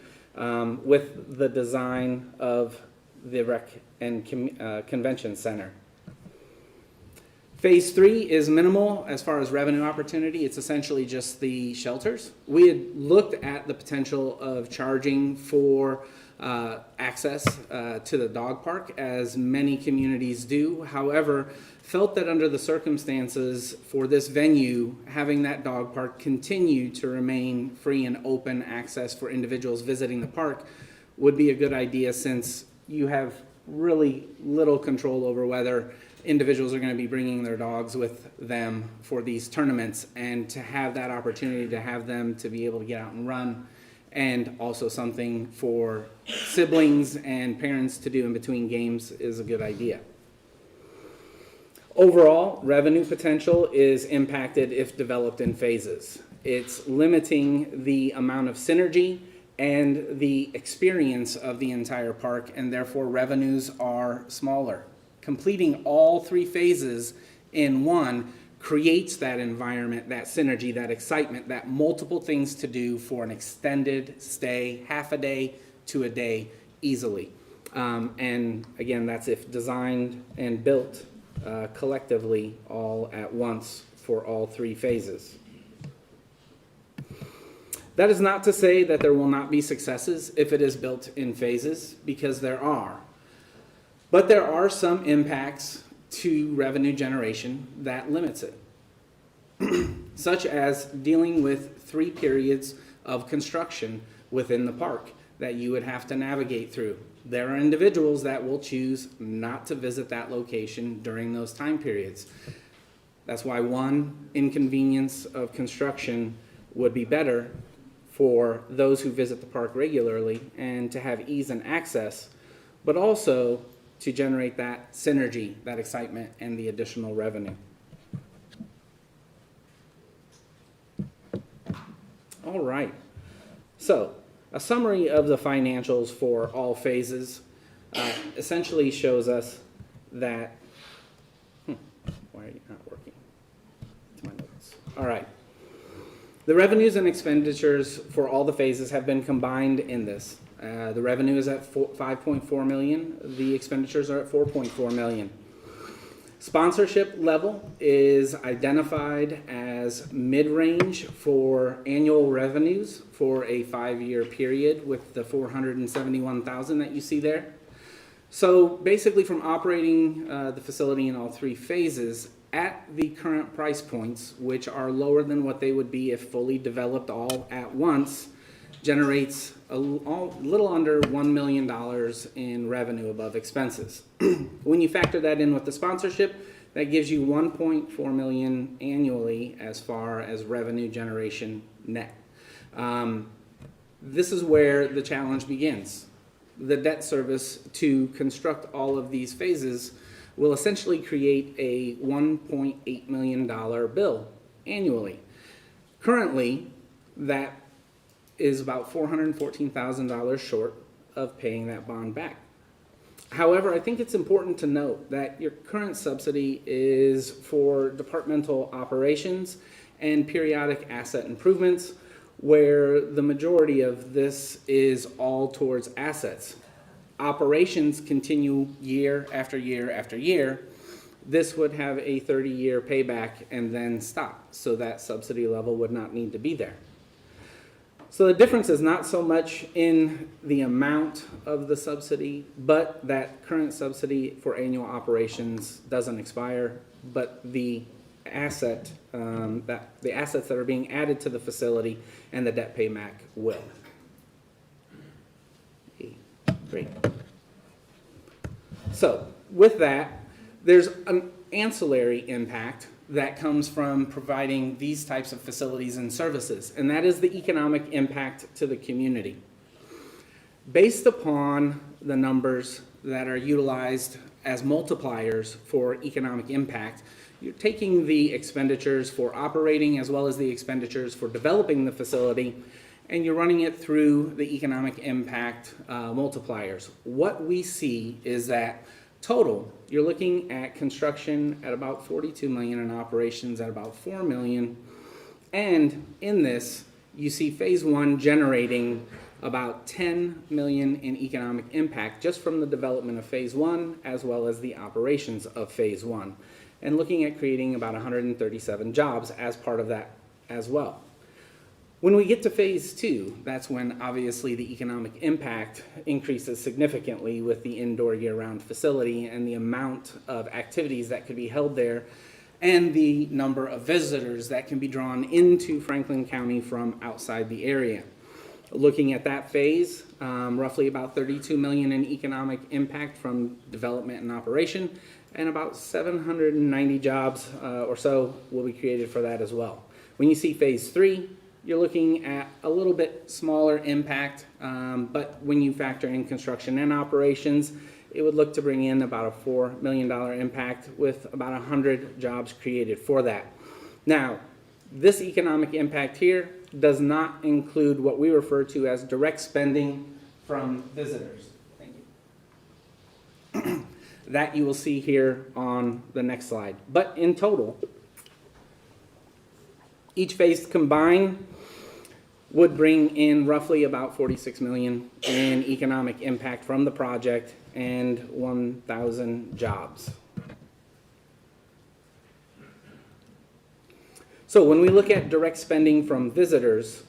with the design of the rec and convention center. Phase 3 is minimal as far as revenue opportunity. It's essentially just the shelters. We had looked at the potential of charging for access to the dog park, as many communities do. However, felt that under the circumstances for this venue, having that dog park continue to remain free and open access for individuals visiting the park would be a good idea, since you have really little control over whether individuals are going to be bringing their dogs with them for these tournaments, and to have that opportunity to have them to be able to get out and run, and also something for siblings and parents to do in between games is a good idea. Overall, revenue potential is impacted if developed in phases. It's limiting the amount of synergy and the experience of the entire park, and therefore revenues are smaller. Completing all 3 phases in one creates that environment, that synergy, that excitement, that multiple things to do for an extended stay, half a day to a day easily. And again, that's if designed and built collectively all at once for all 3 phases. That is not to say that there will not be successes if it is built in phases, because there are. But there are some impacts to revenue generation that limits it, such as dealing with 3 periods of construction within the park that you would have to navigate through. There are individuals that will choose not to visit that location during those time periods. That's why one inconvenience of construction would be better for those who visit the park regularly and to have ease and access, but also to generate that synergy, that excitement, and the additional revenue. All right, so a summary of the financials for all phases essentially shows us that, why are you not working? To my notes. All right, the revenues and expenditures for all the phases have been combined in this. The revenue is at 5.4 million. The expenditures are at 4.4 million. Sponsorship level is identified as mid-range for annual revenues for a 5-year period, with the 471,000 that you see there. So basically, from operating the facility in all 3 phases at the current price points, which are lower than what they would be if fully developed all at once, generates a little under $1 million in revenue above expenses. When you factor that in with the sponsorship, that gives you 1.4 million annually as far as revenue generation net. This is where the challenge begins. The debt service to construct all of these phases will essentially create a $1.8 million bill annually. Currently, that is about $414,000 short of paying that bond back. However, I think it's important to note that your current subsidy is for departmental operations and periodic asset improvements, where the majority of this is all towards assets. Operations continue year after year after year. This would have a 30-year payback and then stop, so that subsidy level would not need to be there. So the difference is not so much in the amount of the subsidy, but that current subsidy for annual operations doesn't expire, but the assets that are being added to the facility and the debt payback will. Great. So with that, there's an ancillary impact that comes from providing these types of facilities and services, and that is the economic impact to the community. Based upon the numbers that are utilized as multipliers for economic impact, you're taking the expenditures for operating as well as the expenditures for developing the facility, and you're running it through the economic impact multipliers. What we see is that total, you're looking at construction at about 42 million and operations at about 4 million. And in this, you see phase one generating about 10 million in economic impact just from the development of phase one as well as the operations of phase one. And looking at creating about 137 jobs as part of that as well. When we get to phase two, that's when obviously the economic impact increases significantly with the indoor year-round facility and the amount of activities that could be held there and the number of visitors that can be drawn into Franklin County from outside the area. Looking at that phase, roughly about 32 million in economic impact from development and operation, and about 790 jobs or so will be created for that as well. When you see phase three, you're looking at a little bit smaller impact, but when you factor in construction and operations, it would look to bring in about a $4 million impact with about 100 jobs created for that. Now, this economic impact here does not include what we refer to as direct spending from visitors. Thank you. That you will see here on the next slide. But in total, each phase combined would bring in roughly about 46 million in economic impact from the project and 1,000 jobs. So when we look at direct spending from visitors,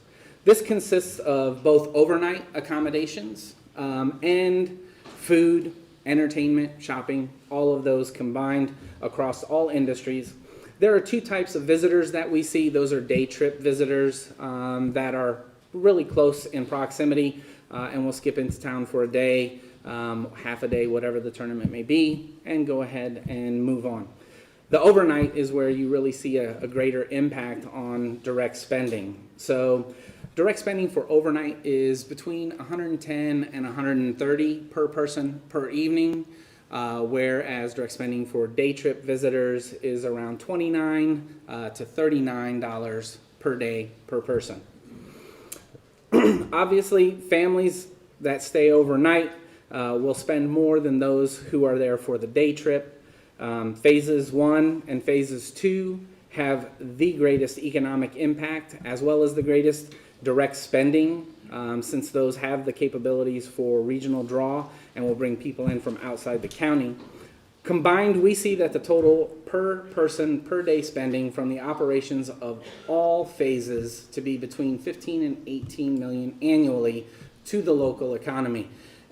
this consists of both overnight accommodations and food, entertainment, shopping, all of those combined across all industries. There are two types of visitors that we see. Those are day trip visitors that are really close in proximity and will skip into town for a day, half a day, whatever the tournament may be, and go ahead and move on. The overnight is where you really see a greater impact on direct spending. So direct spending for overnight is between 110 and 130 per person per evening. Whereas direct spending for day trip visitors is around $29 to $39 per day per person. Obviously, families that stay overnight will spend more than those who are there for the day trip. Phases 1 and phases 2 have the greatest economic impact as well as the greatest direct spending since those have the capabilities for regional draw and will bring people in from outside the county. Combined, we see that the total per person per day spending from the operations of all phases to be between 15 and 18 million annually to the local economy.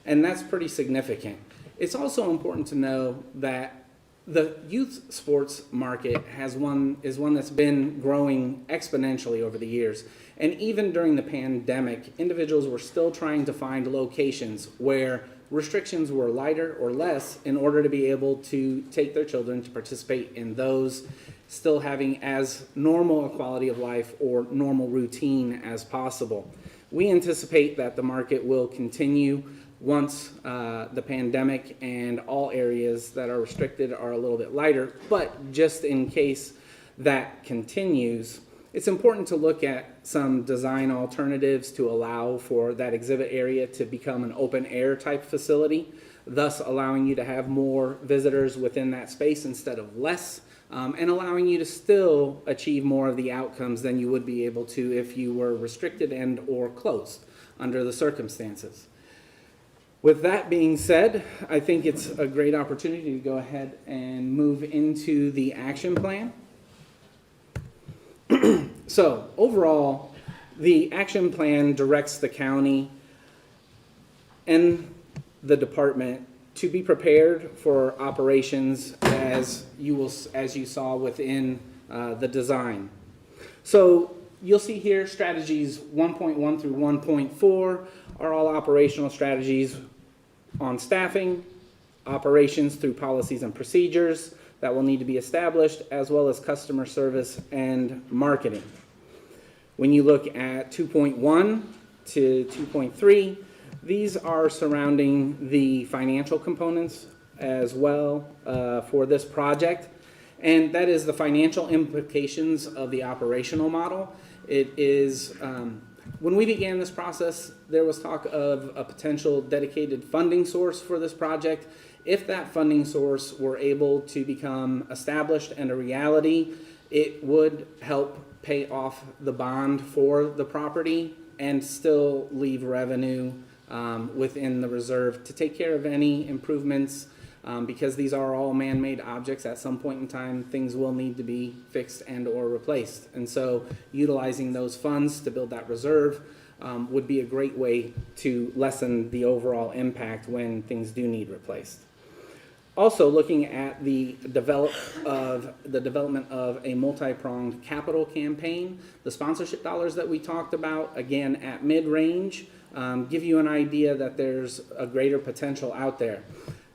And that's pretty significant. It's also important to know that the youth sports market is one that's been growing exponentially over the years. And even during the pandemic, individuals were still trying to find locations where restrictions were lighter or less in order to be able to take their children to participate in those, still having as normal a quality of life or normal routine as possible. We anticipate that the market will continue once the pandemic and all areas that are restricted are a little bit lighter, but just in case that continues, it's important to look at some design alternatives to allow for that exhibit area to become an open air type facility, thus allowing you to have more visitors within that space instead of less, and allowing you to still achieve more of the outcomes than you would be able to if you were restricted and or closed under the circumstances. With that being said, I think it's a great opportunity to go ahead and move into the action plan. So overall, The action plan directs the county and the department to be prepared for operations as you saw within the design. So you'll see here strategies 1.1 through 1.4 are all operational strategies on staffing, operations through policies and procedures that will need to be established, as well as customer service and marketing. When you look at 2.1 to 2.3, these are surrounding the financial components as well for this project. And that is the financial implications of the operational model. It is, when we began this process, there was talk of a potential dedicated funding source for this project. If that funding source were able to become established and a reality, it would help pay off the bond for the property and still leave revenue within the reserve to take care of any improvements. Because these are all man-made objects, at some point in time, things will need to be fixed and or replaced. And so utilizing those funds to build that reserve would be a great way to lessen the overall impact when things do need replaced. Also, looking at the development of a multi-pronged capital campaign, the sponsorship dollars that we talked about, again, at mid-range, give you an idea that there's a greater potential out there.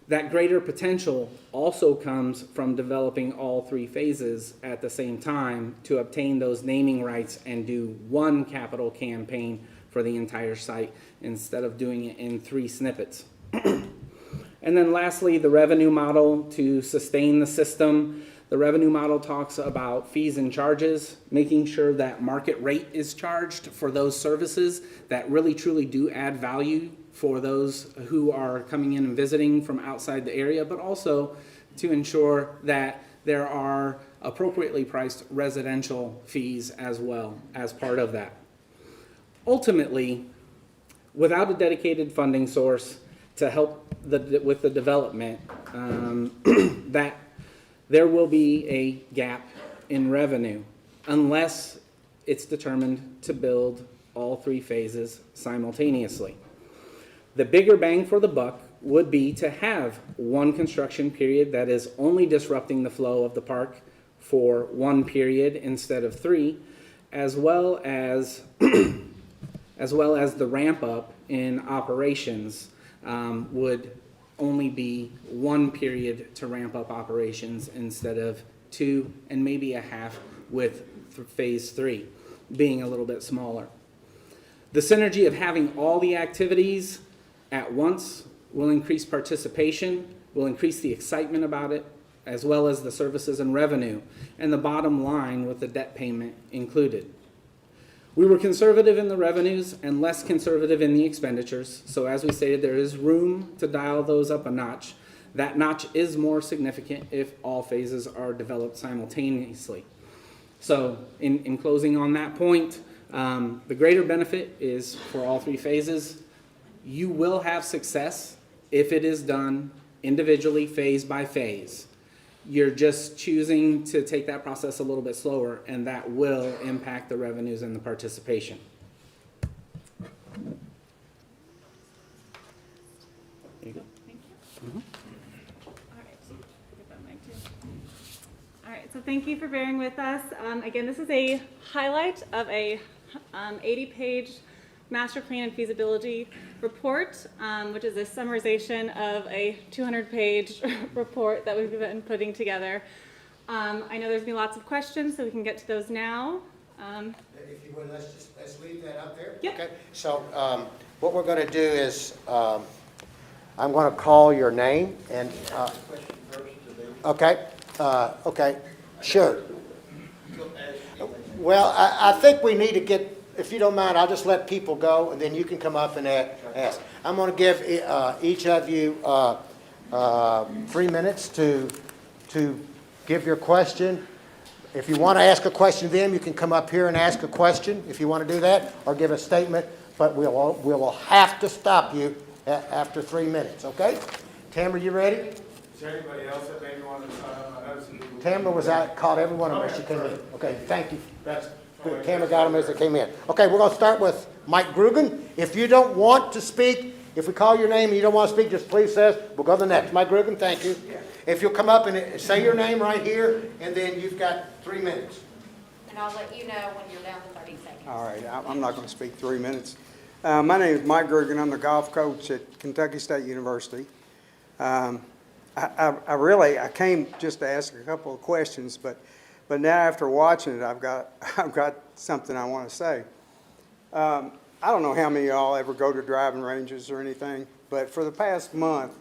That greater potential also comes from developing all three phases at the same time to obtain those naming rights and do one capital campaign for the entire site instead of doing it in 3 snippets. And then lastly, the revenue model to sustain the system. The revenue model talks about fees and charges, making sure that market rate is charged for those services that really truly do add value for those who are coming in and visiting from outside the area, but also to ensure that there are appropriately priced residential fees as well as part of that. Ultimately, without a dedicated funding source to help with the development, that there will be a gap in revenue unless it's determined to build all 3 phases simultaneously. The bigger bang for the buck would be to have one construction period that is only disrupting the flow of the park for 1 period instead of 3, as well as the ramp up in operations would only be 1 period to ramp up operations instead of 2 and maybe a half with phase 3 being a little bit smaller. The synergy of having all the activities at once will increase participation, will increase the excitement about it, as well as the services and revenue, and the bottom line with the debt payment included. We were conservative in the revenues and less conservative in the expenditures, so as we stated, there is room to dial those up a notch. That notch is more significant if all phases are developed simultaneously. So in closing on that point, the greater benefit is for all 3 phases. You will have success if it is done individually, phase by phase. You're just choosing to take that process a little bit slower, and that will impact the revenues and the participation. Thank you. Mm-hmm. All right, get that mic too. All right, so thank you for bearing with us. Again, this is a highlight of a 80-page master plan and feasibility report, which is a summarization of a 200-page report that we've been putting together. I know there's been lots of questions, so we can get to those now. If you would, let's leave that up there. Yep. Okay. So what we're going to do is I'm going to call your name and. Okay. Okay. Sure. Well, I think we need to get. If you don't mind, I'll just let people go, and then you can come up and ask. I'm going to give each of you 3 minutes to give your question. If you want to ask a question to them, you can come up here and ask a question if you want to do that, or give a statement, but we will have to stop you after 3 minutes, okay? Tamara, you ready? Is there anybody else that maybe wanted to sign up? I know some people. Tamara was out, called every one of them as she came in. Okay, thank you. Good, camera got them as they came in. Okay, we're gonna start with Mike Grugan. If you don't want to speak, if we call your name and you don't want to speak, just please say it. We'll go to the next. Mike Grugan, thank you. If you'll come up and say your name right here, and then you've got 3 minutes. And I'll let you know when you're down to 30 seconds. All right, I'm not going to speak 3 minutes. My name is Mike Grugan. I'm the golf coach at Kentucky State University. I came just to ask a couple of questions, but now after watching it, I've got something I want to say. I don't know how many of y'all ever go to driving ranges or anything, but for the past month,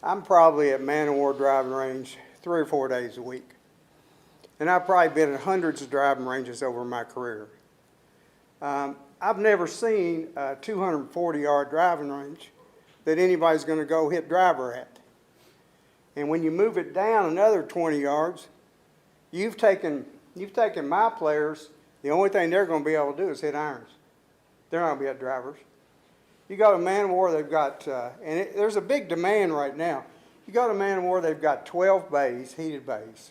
I'm probably at Man o' War driving range 3 or 4 days a week. And I've probably been at hundreds of driving ranges over my career. I've never seen a 240-yard driving range that anybody's going to go hit driver at. And when you move it down another 20 yards, you've taken my players, the only thing they're going to be able to do is hit irons. They're not going to be at drivers. You go to Man o' War, they've got, there's a big demand right now. You go to Man o' War, they've got 12 bays, heated bays.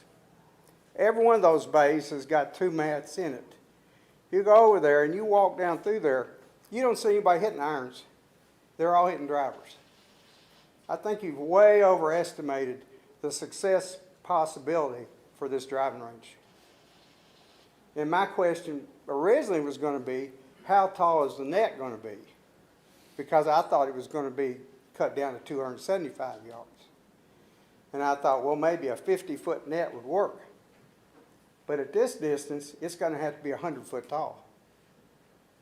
Every one of those bays has got 2 mats in it. You go over there and you walk down through there, you don't see anybody hitting irons. They're all hitting drivers. I think you've way overestimated the success possibility for this driving range. And my question originally was going to be, how tall is the net going to be? Because I thought it was going to be cut down to 275 yards. And I thought, well, maybe a 50-foot net would work. But at this distance, it's going to have to be 100 foot tall.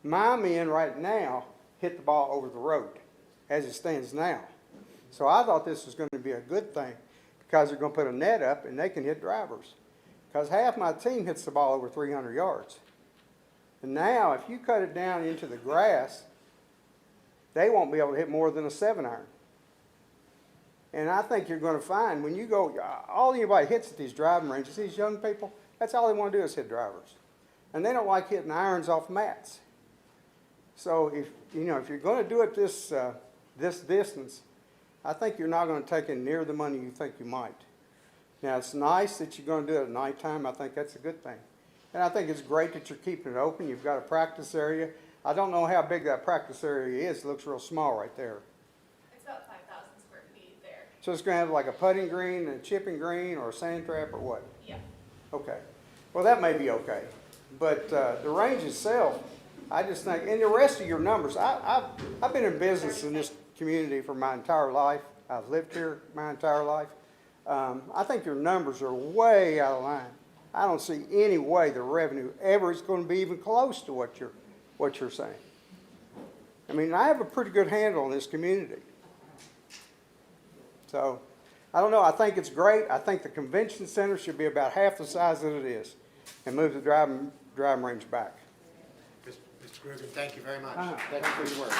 My men right now hit the ball over the road as it stands now. So I thought this was going to be a good thing because they're going to put a net up and they can hit drivers. Because half my team hits the ball over 300 yards. And now, if you cut it down into the grass, they won't be able to hit more than a 7-iron. And I think you're going to find when you go, all anybody hits at these driving ranges, these young people, that's all they want to do is hit drivers. And they don't like hitting irons off mats. So if you're going to do it this distance, I think you're not going to take in near the money you think you might. Now, it's nice that you're going to do it at nighttime. I think that's a good thing. And I think it's great that you're keeping it open. You've got a practice area. I don't know how big that practice area is. It looks real small right there. It's about 5,000 square feet there. So it's going to have like a putting green and a chipping green or a sand trap or what? Yeah. Okay. Well, that may be okay. But the range itself, I just think, and the rest of your numbers, I've been in business in this community for my entire life. I've lived here my entire life. I think your numbers are way out of line. I don't see any way the revenue ever is going to be even close to what you're saying. I mean, I have a pretty good handle on this community. So, I don't know. I think it's great. I think the convention center should be about half the size that it is and move the driving range back. Mr. Grugan, thank you very much. Thank you for your work.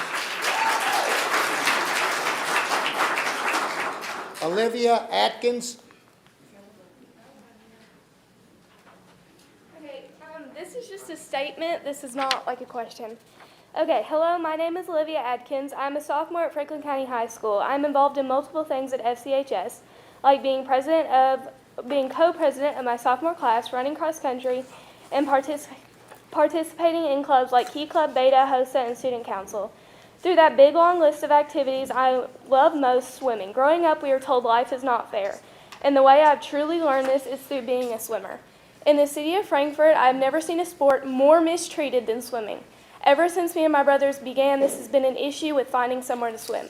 Olivia Atkins. Okay, this is just a statement. This is not like a question. Okay, hello, my name is Olivia Adkins. I'm a sophomore at Franklin County High School. I'm involved in multiple things at FCHS, like being co-president of my sophomore class, running cross country, and participating in clubs like Key Club, Beta, HOSA, and Student Council. Through that big long list of activities, I love most swimming. Growing up, we were told life is not fair, and the way I've truly learned this is through being a swimmer. In the city of Frankfort, I've never seen a sport more mistreated than swimming. Ever since me and my brothers began, this has been an issue with finding somewhere to swim.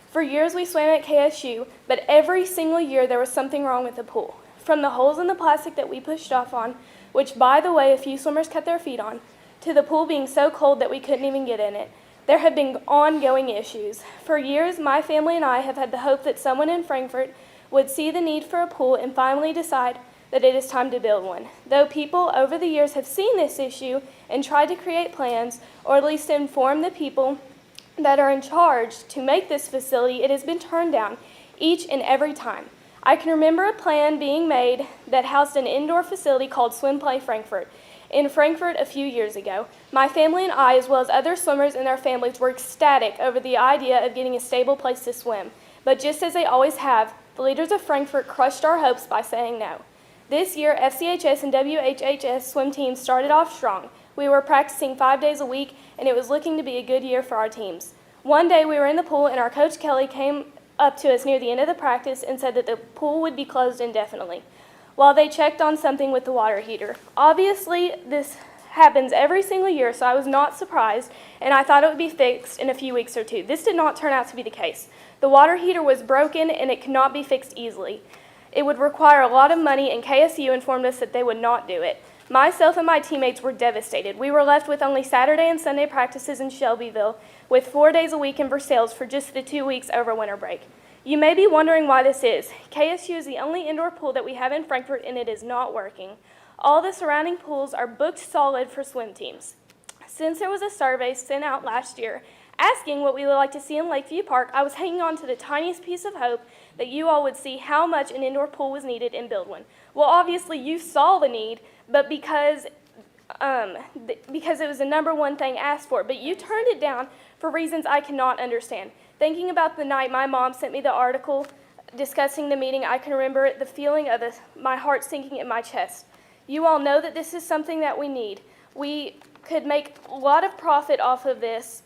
For years we swam at KSU, but every single year there was something wrong with the pool. From the holes in the plastic that we pushed off on, which by the way a few swimmers cut their feet on, to the pool being so cold that we couldn't even get in it. There have been ongoing issues. For years, my family and I have had the hope that someone in Frankfort would see the need for a pool and finally decide that it is time to build one. Though people over the years have seen this issue and tried to create plans, or at least inform the people that are in charge to make this facility, it has been turned down each and every time. I can remember a plan being made that housed an indoor facility called Swim Play Frankfort in Frankfort a few years ago. My family and I, as well as other swimmers and their families, were ecstatic over the idea of getting a stable place to swim. But just as they always have, the leaders of Frankfort crushed our hopes by saying no. This year, FCHS and WHHS swim teams started off strong. We were practicing 5 days a week, and it was looking to be a good year for our teams. One day we were in the pool, and our coach Kelly came up to us near the end of the practice and said that the pool would be closed indefinitely while they checked on something with the water heater. Obviously, this happens every single year, so I was not surprised, and I thought it would be fixed in a few weeks or two. This did not turn out to be the case. The water heater was broken, and it could not be fixed easily. It would require a lot of money, and KSU informed us that they would not do it. Myself and my teammates were devastated. We were left with only Saturday and Sunday practices in Shelbyville, with 4 days a week in Versailles for just the 2 weeks over winter break. You may be wondering why this is. KSU is the only indoor pool that we have in Frankfort, and it is not working. All the surrounding pools are booked solid for swim teams. Since there was a survey sent out last year asking what we would like to see in Lakeview Park, I was hanging on to the tiniest piece of hope that you all would see how much an indoor pool was needed and build one. Well, obviously you saw the need, but because it was the number one thing asked for, but you turned it down for reasons I cannot understand. Thinking about the night my mom sent me the article discussing the meeting, I can remember the feeling of my heart sinking in my chest. You all know that this is something that we need. We could make a lot of profit off of this,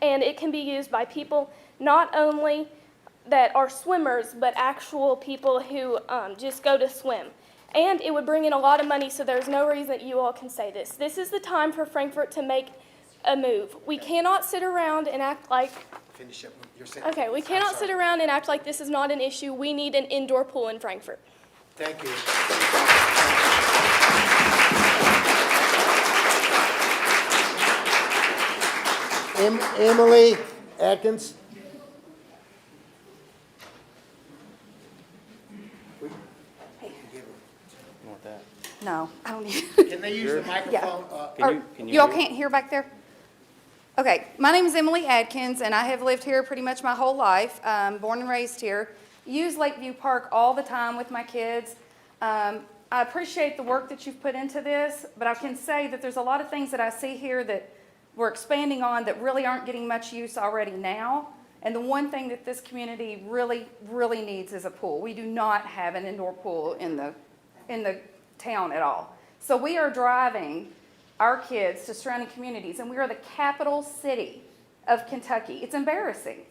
and it can be used by people not only that are swimmers, but actual people who just go to swim. And it would bring in a lot of money, so there's no reason that you all can say this. This is the time for Frankfort to make a move. We cannot sit around and act like... Finish up your sentence. Okay, we cannot sit around and act like this is not an issue. We need an indoor pool in Frankfort. Thank you. Emily Atkins. No, I don't need. Can they use the microphone? You all can't hear back there? Okay, my name is Emily Adkins, and I have lived here pretty much my whole life, born and raised here. Use Lakeview Park all the time with my kids. I appreciate the work that you've put into this, but I can say that there's a lot of things that I see here that we're expanding on that really aren't getting much use already now. And the one thing that this community really, really needs is a pool. We do not have an indoor pool in the town at all. So we are driving our kids to surrounding communities, and we are the capital city of Kentucky. It's embarrassing.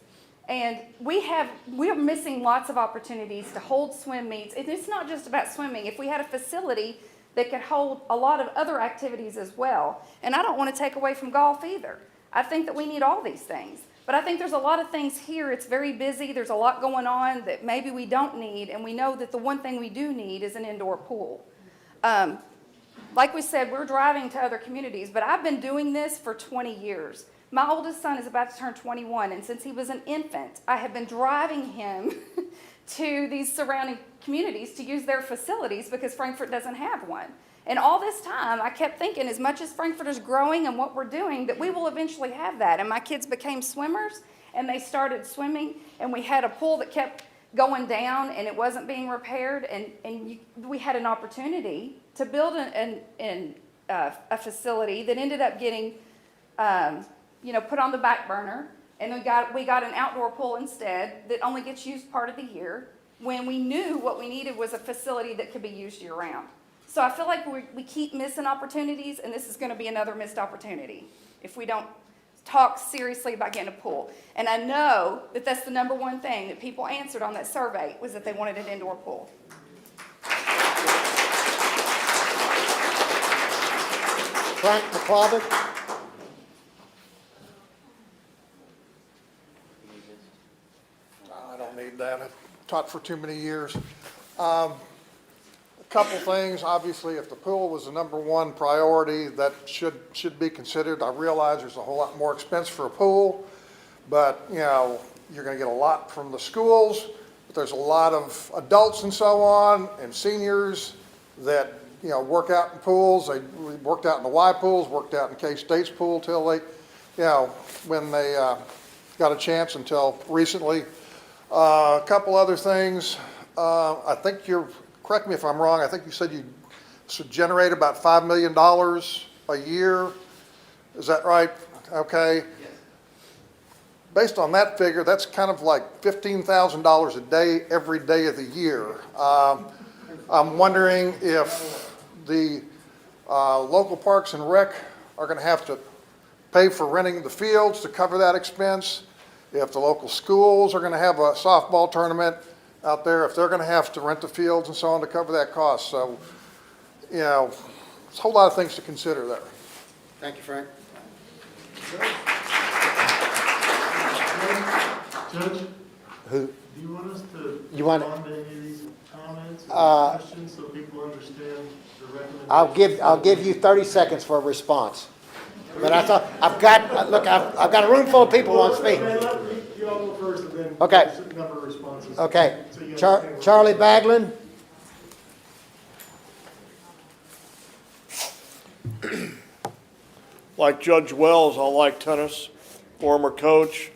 And we're missing lots of opportunities to hold swim meets. And it's not just about swimming. If we had a facility that could hold a lot of other activities as well, and I don't want to take away from golf either. I think that we need all these things. But I think there's a lot of things here. It's very busy. There's a lot going on that maybe we don't need, and we know that the one thing we do need is an indoor pool. Like we said, we're driving to other communities, but I've been doing this for 20 years. My oldest son is about to turn 21, and since he was an infant, I have been driving him to these surrounding communities to use their facilities because Frankfort doesn't have one. And all this time, I kept thinking, as much as Frankfort is growing and what we're doing, that we will eventually have that. And my kids became swimmers, and they started swimming, and we had a pool that kept going down, and it wasn't being repaired, and we had an opportunity to build a facility that ended up getting put on the back burner, and we got an outdoor pool instead that only gets used part of the year when we knew what we needed was a facility that could be used year-round. So I feel like we keep missing opportunities, and this is going to be another missed opportunity if we don't talk seriously about getting a pool. And I know that that's the number one thing that people answered on that survey was that they wanted an indoor pool. Frank McClovic. I don't need that. I've taught for too many years. A couple things. Obviously, if the pool was the number one priority, that should be considered. I realize there's a whole lot more expense for a pool, but you're going to get a lot from the schools. But there's a lot of adults and so on, and seniors that work out in pools. They worked out in the Y pools, worked out in K-State's pool till they, when they got a chance until recently. A couple other things. I think correct me if I'm wrong, I think you said you should generate about $5 million a year. Is that right? Okay. Yes. Based on that figure, that's kind of like $15,000 a day every day of the year. I'm wondering if the Local Parks and Rec are going to have to pay for renting the fields to cover that expense. If the local schools are going to have a softball tournament out there, if they're going to have to rent the fields and so on to cover that cost. So, you know, there's a whole lot of things to consider there. Thank you, Frank. Judge, Who? do you want us to You want- respond to any of these comments or questions so people understand the recommendation? I'll give you 30 seconds for a response. But I thought, I've got a room full of people who want to speak. Okay, you all go first and then Okay. there's a number of responses. Okay, So you understand what- Charlie Baglin? Like Judge Wells, I like tennis, former coach.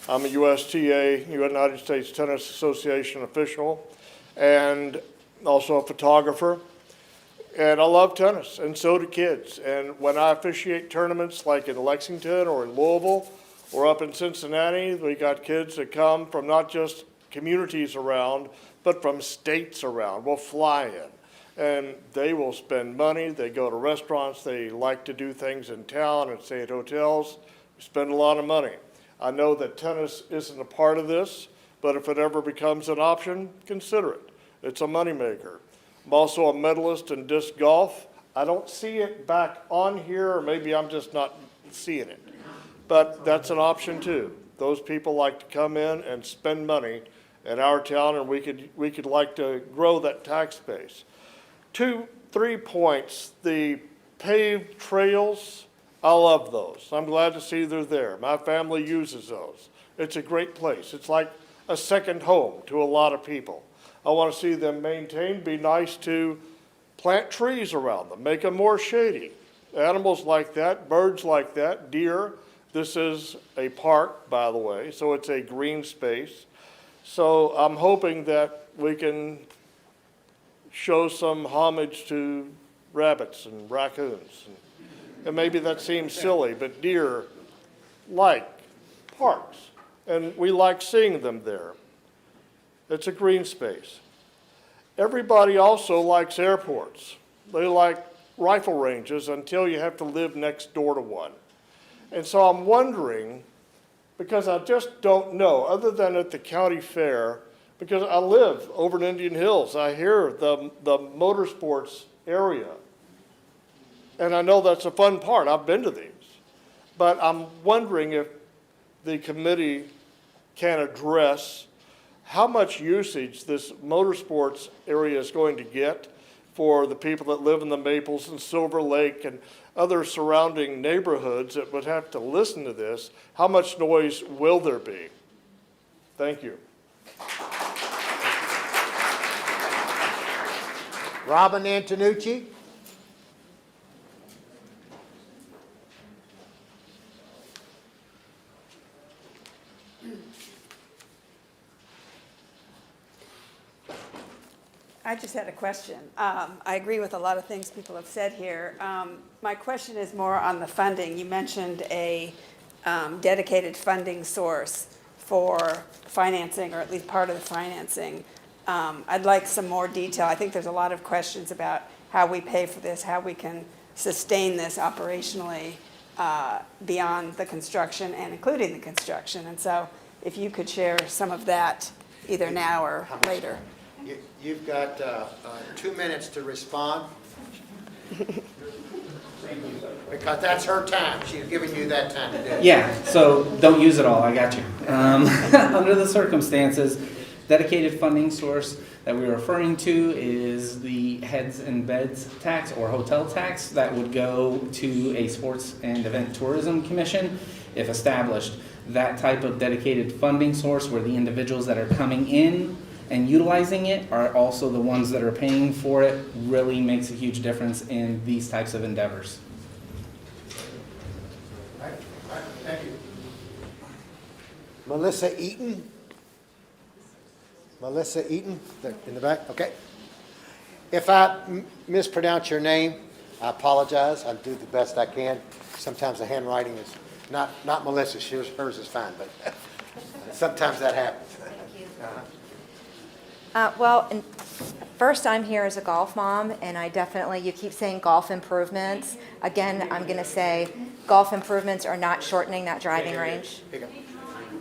I'm a USTA, United States Tennis Association official, and also a photographer. And I love tennis, and so do kids. And when I officiate tournaments like in Lexington or in Louisville or up in Cincinnati, we got kids that come from not just communities around, but from states around. We'll fly in, and they will spend money. They go to restaurants. They like to do things in town and stay at hotels. We spend a lot of money. I know that tennis isn't a part of this, but if it ever becomes an option, consider it. It's a moneymaker. I'm also a medalist in disc golf. I don't see it back on here, or maybe I'm just not seeing it. But that's an option too. Those people like to come in and spend money in our town, and we could like to grow that tax base. 3 points. The paved trails, I love those. I'm glad to see they're there. My family uses those. It's a great place. It's like a second home to a lot of people. I want to see them maintained, be nice to plant trees around them, make them more shady. Animals like that, birds like that, deer. This is a park, by the way, so it's a green space. So I'm hoping that we can show some homage to rabbits and raccoons. And maybe that seems silly, but deer like parks, and we like seeing them there. It's a green space. Everybody also likes airports. They like rifle ranges until you have to live next door to one. And so I'm wondering, because I just don't know, other than at the county fair, because I live over in Indian Hills, I hear the motorsports area. And I know that's a fun part. I've been to these. But I'm wondering if the committee can address how much usage this motorsports area is going to get for the people that live in the Maples and Silver Lake and other surrounding neighborhoods that would have to listen to this. How much noise will there be? Thank you. Robin Antonucci? I just had a question. I agree with a lot of things people have said here. My question is more on the funding. You mentioned a dedicated funding source for financing, or at least part of the financing. I'd like some more detail. I think there's a lot of questions about how we pay for this, how we can sustain this operationally beyond the construction and including the construction. And so if you could share some of that either now or later. You've got 2 minutes to respond. Because that's her time. She's giving you that time to do it. Yeah, so don't use it all, I got you. Under the circumstances, dedicated funding source that we're referring to is the heads and beds tax or hotel tax that would go to a sports and event tourism commission if established. That type of dedicated funding source where the individuals that are coming in and utilizing it are also the ones that are paying for it really makes a huge difference in these types of endeavors. All right, thank you. Melissa Eaton? Melissa Eaton, in the back, okay. If I mispronounce your name, I apologize. I'll do the best I can. Sometimes the handwriting is not Melissa's, hers is fine, but sometimes that happens. Well, first, I'm here as a golf mom, and I definitely, you keep saying golf improvements. Again, I'm going to say golf improvements are not shortening that driving range. Oh,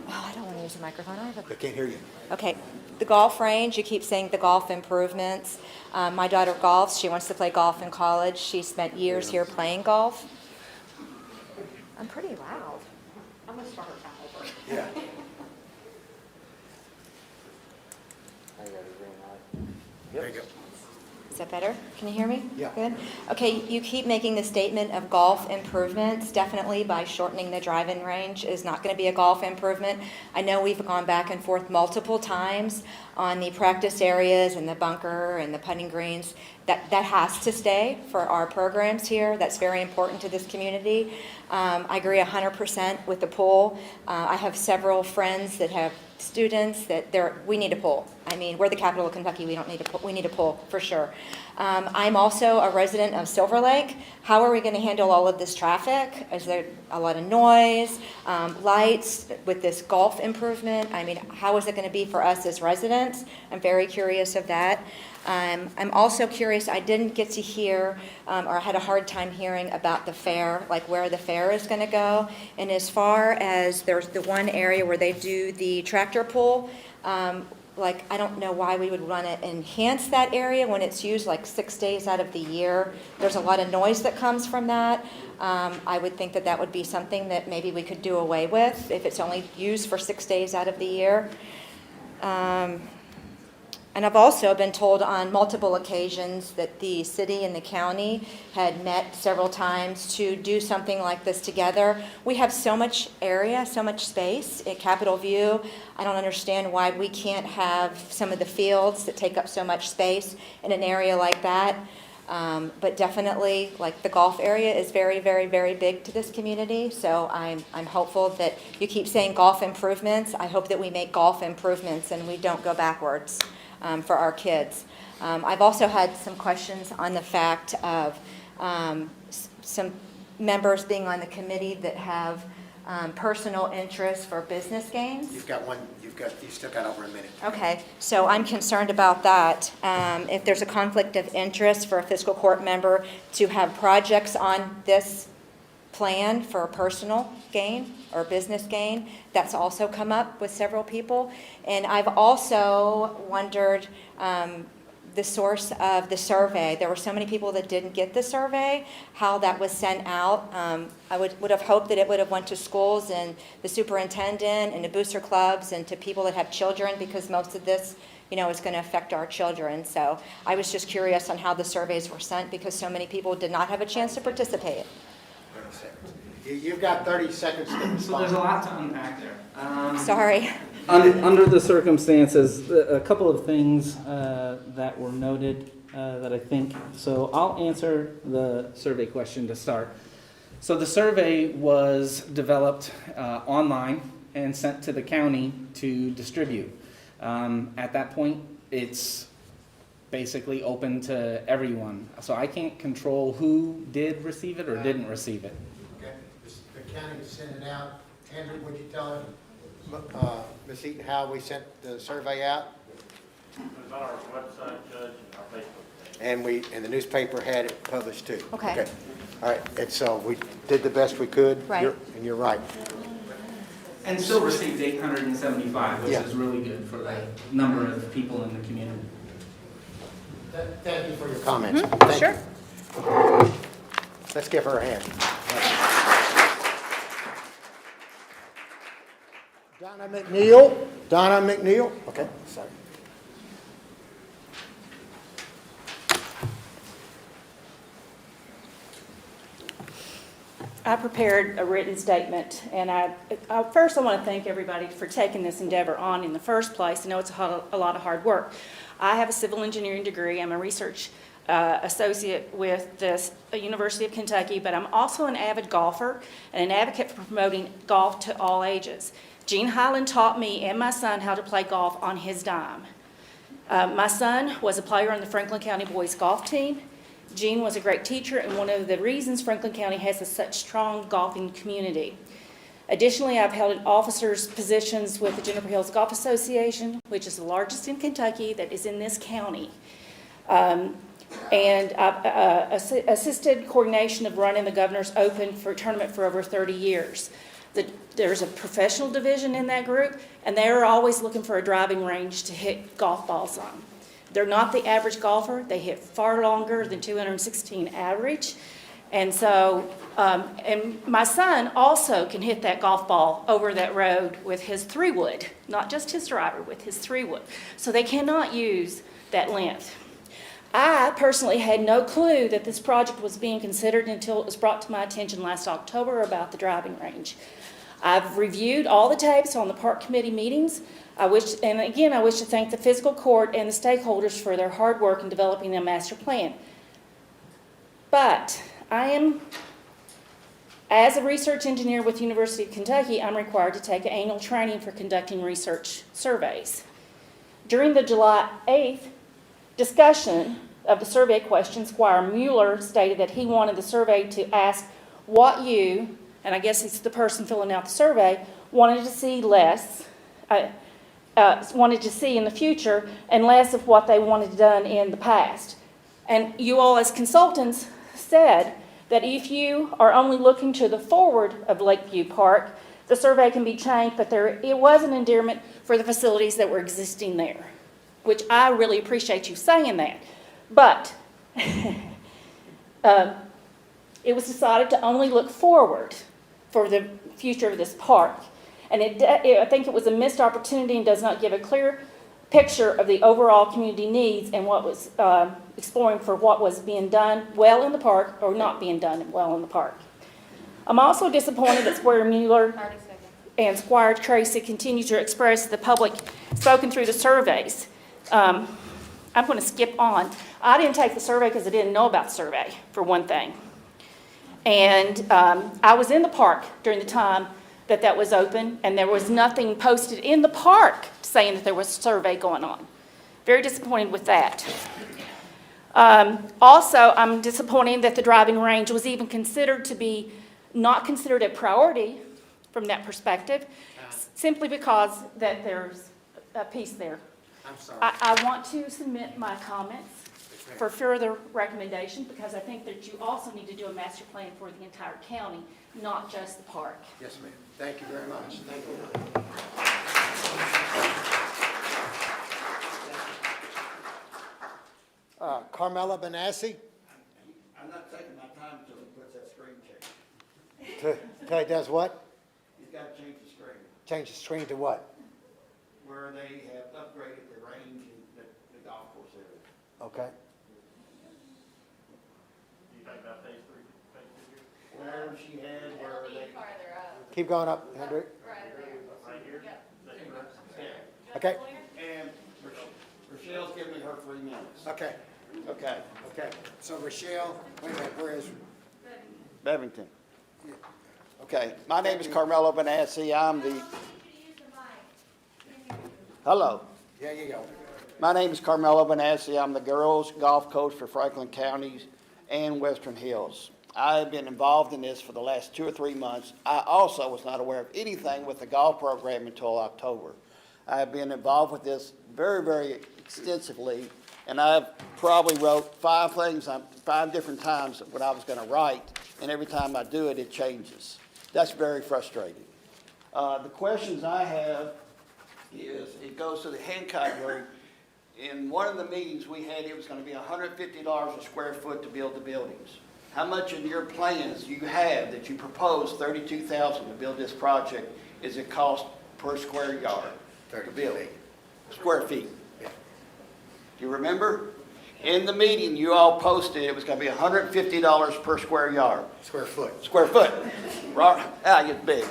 I don't want to use the microphone. I can't hear you. Okay, the golf range, you keep saying the golf improvements. My daughter golfs. She wants to play golf in college. She spent years here playing golf. I'm pretty loud. I'm going to start over. Yeah. There you go. Is that better? Can you hear me? Yeah. Good? Okay, you keep making the statement of golf improvements. Definitely by shortening the driving range is not going to be a golf improvement. I know we've gone back and forth multiple times on the practice areas and the bunker and the putting greens. That has to stay for our programs here. That's very important to this community. I agree 100% with the pool. I have several friends that have students that we need a pool. I mean, we're the capital of Kentucky. We don't need a pool. We need a pool for sure. I'm also a resident of Silver Lake. How are we going to handle all of this traffic? Is there a lot of noise, lights with this golf improvement? I mean, how is it going to be for us as residents? I'm very curious of that. I'm also curious, I didn't get to hear, or I had a hard time hearing about the fair, like where the fair is going to go. And as far as there's the one area where they do the tractor pull, like I don't know why we would want to enhance that area when it's used like 6 days out of the year. There's a lot of noise that comes from that. I would think that that would be something that maybe we could do away with if it's only used for 6 days out of the year. And I've also been told on multiple occasions that the city and the county had met several times to do something like this together. We have so much area, so much space at Capitol View. I don't understand why we can't have some of the fields that take up so much space in an area like that. But definitely, like the golf area is very, very, very big to this community. So I'm hopeful that you keep saying golf improvements. I hope that we make golf improvements and we don't go backwards. For our kids. I've also had some questions on the fact of some members being on the committee that have personal interests for business gains. You've still got over a minute. Okay, so I'm concerned about that. If there's a conflict of interest for a fiscal court member to have projects on this plan for personal gain or business gain, that's also come up with several people. And I've also wondered the source of the survey. There were so many people that didn't get the survey, how that was sent out. I would have hoped that it would have went to schools and the superintendent and the booster clubs and to people that have children, because most of this is going to affect our children. So I was just curious on how the surveys were sent because so many people did not have a chance to participate. 30 seconds. You've got 30 seconds to respond. So there's a lot to unpack there. Sorry. Under the circumstances, a couple of things that were noted that I think, so I'll answer the survey question to start. So the survey was developed online and sent to the county to distribute. At that point, it's basically open to everyone. So I can't control who did receive it or didn't receive it. Okay, the county sent it out. Andrew, would you tell him, Ms. Eaton, how we sent the survey out? It was on our website, Judge, and our Facebook page. And the newspaper had it published too. Okay. All right, and so we did the best we could. Right. And you're right. And still received 875, which Yeah. is really good for the number of people in the community. Thank you for your comments. Mm-hmm. Thank Sure. you. Let's give her a hand. Donna McNeil. Okay, sorry. I prepared a written statement, and first I want to thank everybody for taking this endeavor on in the first place. I know it's a lot of hard work. I have a civil engineering degree. I'm a research associate with the University of Kentucky, but I'm also an avid golfer and an advocate for promoting golf to all ages. Gene Highland taught me and my son how to play golf on his dime. My son was a player on the Franklin County boys golf team. Gene was a great teacher and one of the reasons Franklin County has such strong golfing community. Additionally, I've held officers' positions with the Juniper Hills Golf Association, which is the largest in Kentucky that is in this county. And I've assisted coordination of running the Governor's Open tournament for over 30 years. There's a professional division in that group, and they're always looking for a driving range to hit golf balls on. They're not the average golfer. They hit far longer than 216 average. And so, and my son also can hit that golf ball over that road with his 3-wood, not just his driver, with his 3-wood. So they cannot use that length. I personally had no clue that this project was being considered until it was brought to my attention last October about the driving range. I've reviewed all the tapes on the park committee meetings. I wish to thank the fiscal court and the stakeholders for their hard work in developing a master plan. But as a research engineer with the University of Kentucky, I'm required to take annual training for conducting research surveys. During the July 8th discussion of the survey questions, Squire Mueller stated that he wanted the survey to ask what you, and I guess it's the person filling out the survey, wanted to see in the future and less of what they wanted done in the past. And you all as consultants said that if you are only looking to the forward of Lakeview Park, the survey can be changed, but it was an endearment for the facilities that were existing there, which I really appreciate you saying that. But it was decided to only look forward for the future of this park. And I think it was a missed opportunity and does not give a clear picture of the overall community needs and what was exploring for what was being done well in the park or not being done well in the park. I'm also disappointed that Squire Mueller and Squire Tracy continue to express to the public spoken through the surveys. I'm going to skip on. I didn't take the survey because I didn't know about the survey, for one thing. And I was in the park during the time that was open, and there was nothing posted in the park saying that there was a survey going on. Very disappointed with that. Also, I'm disappointed that the driving range was even considered to be not considered a priority from that perspective, simply because that there's a piece there. I'm sorry. I want to submit my comments for further recommendation because I think that you also need to do a master plan for the entire county, not just the park. Yes, ma'am. Thank you very much. Thank you. Carmela Benassi. I'm not taking my time until he puts that screen change. Till he does what? He's got to change the screen. Change the screen to what? Where they have upgraded the range in the golf course area. Okay. Do you think about phase 3? Where she had, where they. Keep going up, Hendrick. Right here? Okay. And Rochelle's giving me her 3 minutes. Okay. Okay. Okay. So Rochelle, wait a minute, where is? Bevington. Okay, my name is Carmelo Benassi. I'm the. Hello. There you go. My name is Carmelo Benassi. I'm the girls golf coach for Franklin County and Western Hills. I've been involved in this for the last 2 or 3 months. I also was not aware of anything with the golf program until October. I've been involved with this very, very extensively, and I've probably wrote 5 things 5 different times when I was going to write, and every time I do it, it changes. That's very frustrating. The questions I have is, it goes to the Hancock group. In one of the meetings we had, it was going to be $150 a square foot to build the buildings. How much in your plans you have that you propose $32,000 to build this project is it cost per square yard to build? Square feet. Yeah. Do you remember? In the meeting, you all posted it was going to be $150 per square yard. Square foot. Square foot. I get big.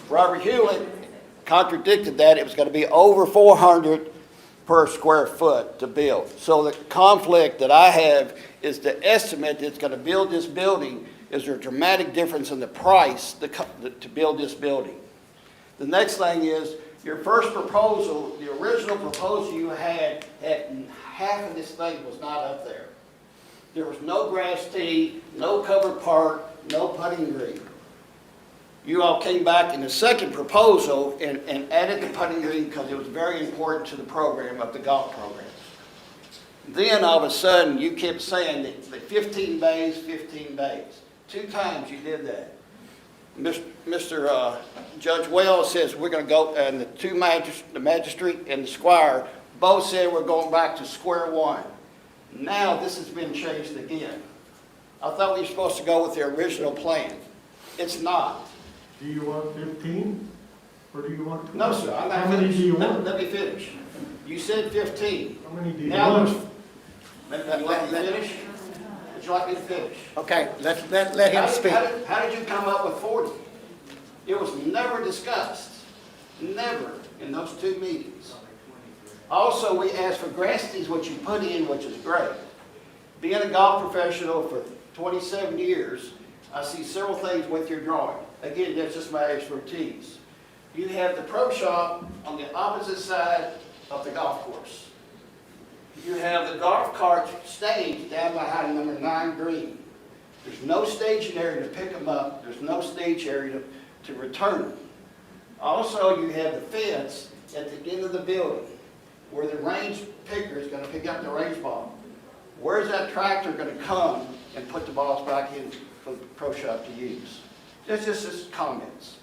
Robert Hewlett contradicted that. It was going to be over $400 per square foot to build. So the conflict that I have is the estimate that's going to build this building. Is there a dramatic difference in the price to build this building? The next thing is your first proposal, the original proposal you had half of this thing was not up there. There was no grass tee, no covered park, no putting green. You all came back in the second proposal and added the putting green because it was very important to the program of the golf program. Then all of a sudden, you kept saying that 15 bays, 15 bays. 2 times you did that. Mr. Judge Wells says we're going to go, and the magistrate and the squire both said we're going back to square one. Now this has been changed again. I thought we were supposed to go with the original plan. It's not. Do you want 15? Or do you want 20? No, sir, I'm not How many finished. do you want? Let me finish. You said 15. How many do you Now want? there's- Let me finish? Would you like me to finish? Okay, let him speak. How did you come up with 40? It was never discussed, never in those 2 meetings. Also, we asked for grass tees, which you put in, which is great. Being a golf professional for 27 years, I see several things with your drawing. Again, that's just my expertise. You have the pro shop on the opposite side of the golf course. You have the golf cart stage down behind number 9 green. There's no staging area to pick them up. There's no stage area to return them. Also, you have the fence at the end of the building where the range picker is going to pick up the range ball. Where's that tractor going to come and put the balls back in for the pro shop to use? That's just comments.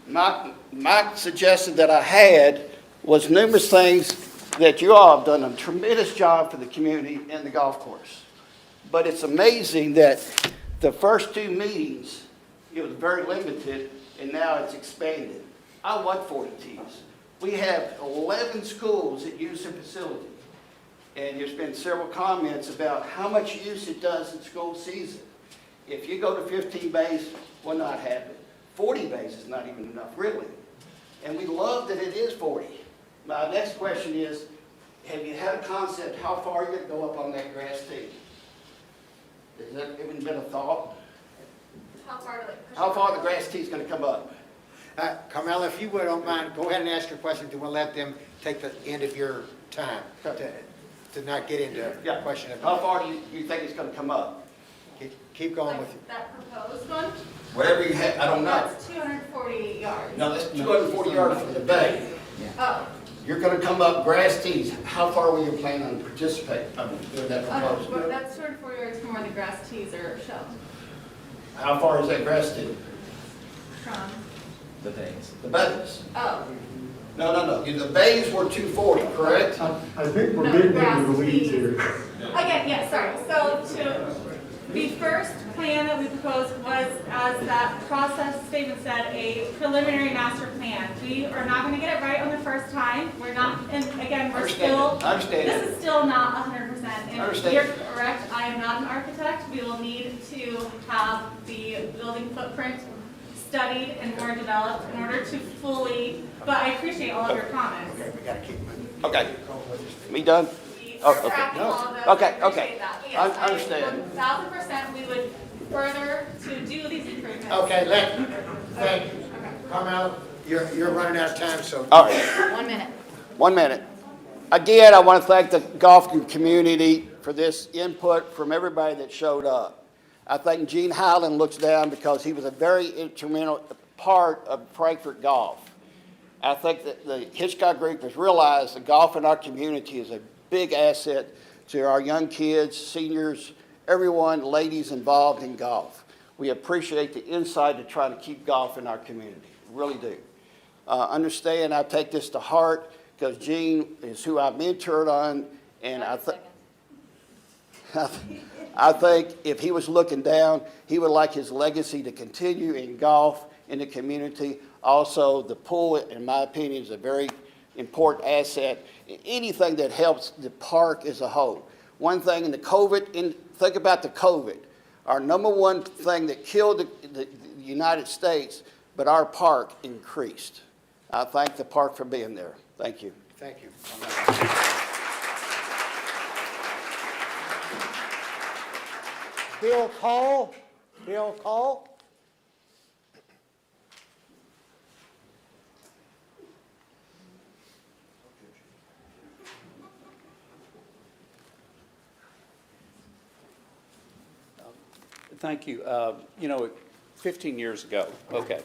My suggestion that I had was numerous things that you all have done a tremendous job for the community and the golf course. But it's amazing that the first 2 meetings, it was very limited, and now it's expanded. I want 40 tees. We have 11 schools that use the facility. And there's been several comments about how much use it does in school season. If you go to 15 bays, we'll not have it. 40 bays is not even enough, really. And we love that it is 40. My next question is, have you had a concept how far you're going to go up on that grass tee? Has that even been a thought? How far the grass tee is going to come up? Carmela, if you would, don't mind, go ahead and ask your question, then we'll let them take the end of your time to not get into a question of. How far do you think it's going to come up? Keep going with Like that proposed one? Whatever you have, I don't know. That's 240 yards. No, that's 240 yards from the bay. Oh. You're going to come up grass tees. How far were you planning on participating? Doing that proposal? But that's 240 yards from where the grass tees are shown. How far is that grass tee? From? The bays. The bays. Oh. No. The bays were 240, correct? I think we're No, getting grass into the weeds tees. here. Again, yeah, sorry. So the first plan that we proposed was, as that process statement said, a preliminary master plan. We are not going to get it right on the first time. We're not, and again, we're still, this is still not 100%. And you're correct, I am not an architect. We will need to have the building footprint studied and more developed in order to fully, but I appreciate all of your comments. Okay, we got to keep moving. Okay. Me done? Okay. I understand. 1,000% we would further to do these improvements. Okay, thank you. Carmel, you're running out of time, so. All right. 1 minute. 1 minute. Again, I want to thank the golf community for this input from everybody that showed up. I think Gene Highland looks down because he was a very instrumental part of Frankfurt golf. I think that the Hitchcock Group has realized that golf in our community is a big asset to our young kids, seniors, everyone, ladies involved in golf. We appreciate the insight to try to keep golf in our community. Really do. Understand, I take this to heart because Gene is who I mentored on, and I think if he was looking down, he would like his legacy to continue in golf in the community. Also, the pool, in my opinion, is a very important asset. Anything that helps the park as a whole. One thing in the COVID, think about the COVID. Our number one thing that killed the United States, but our park increased. I thank the park for being there. Thank you. Thank you. Bill Cole. Bill Cole. Thank you. 15 years ago, okay,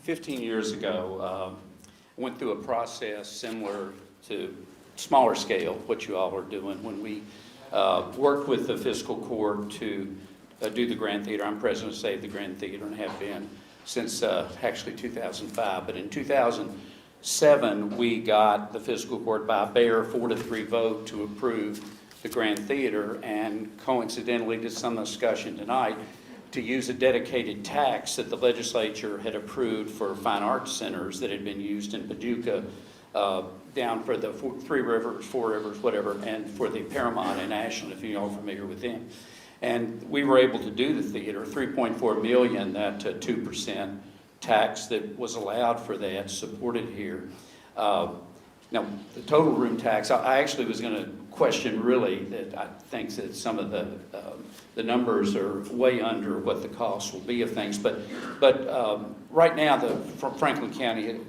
15 years ago, went through a process similar to smaller scale, what you all are doing, when we worked with the fiscal court to do the Grand Theater. I'm president of Save the Grand Theater and have been since actually 2005. But in 2007, we got the fiscal court by a bare 4-3 vote to approve the Grand Theater, and coincidentally, to some discussion tonight, to use a dedicated tax that the legislature had approved for fine arts centers that had been used in Paducah, down for the Four Rivers, whatever, and for the Paramount and Ashland, if you're all familiar with them. And we were able to do the theater, $3.4 million, that 2% tax that was allowed for that, supported here. Now, the total room tax, I actually was going to question really that I think that some of the numbers are way under what the cost will be of things. But right now, Franklin County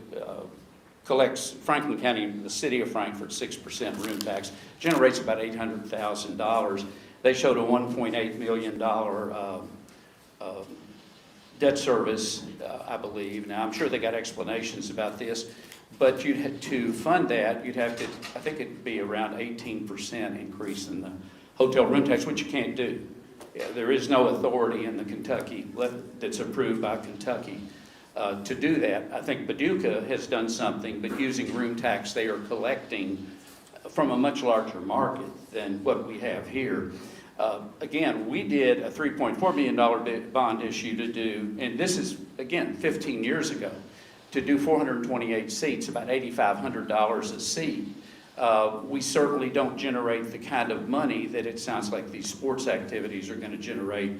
collects, Franklin County, the city of Frankfort, 6% room tax, generates about $800,000. They showed a $1.8 million debt service, I believe. Now, I'm sure they got explanations about this, but to fund that, you'd have to, I think it'd be around 18% increase in the hotel room tax, which you can't do. There is no authority in the Kentucky that's approved by Kentucky to do that. I think Paducah has done something, but using room tax, they are collecting from a much larger market than what we have here. Again, we did a $3.4 million bond issue to do, and this is, again, 15 years ago, to do 428 seats, about $8,500 a seat. We certainly don't generate the kind of money that it sounds like these sports activities are going to generate.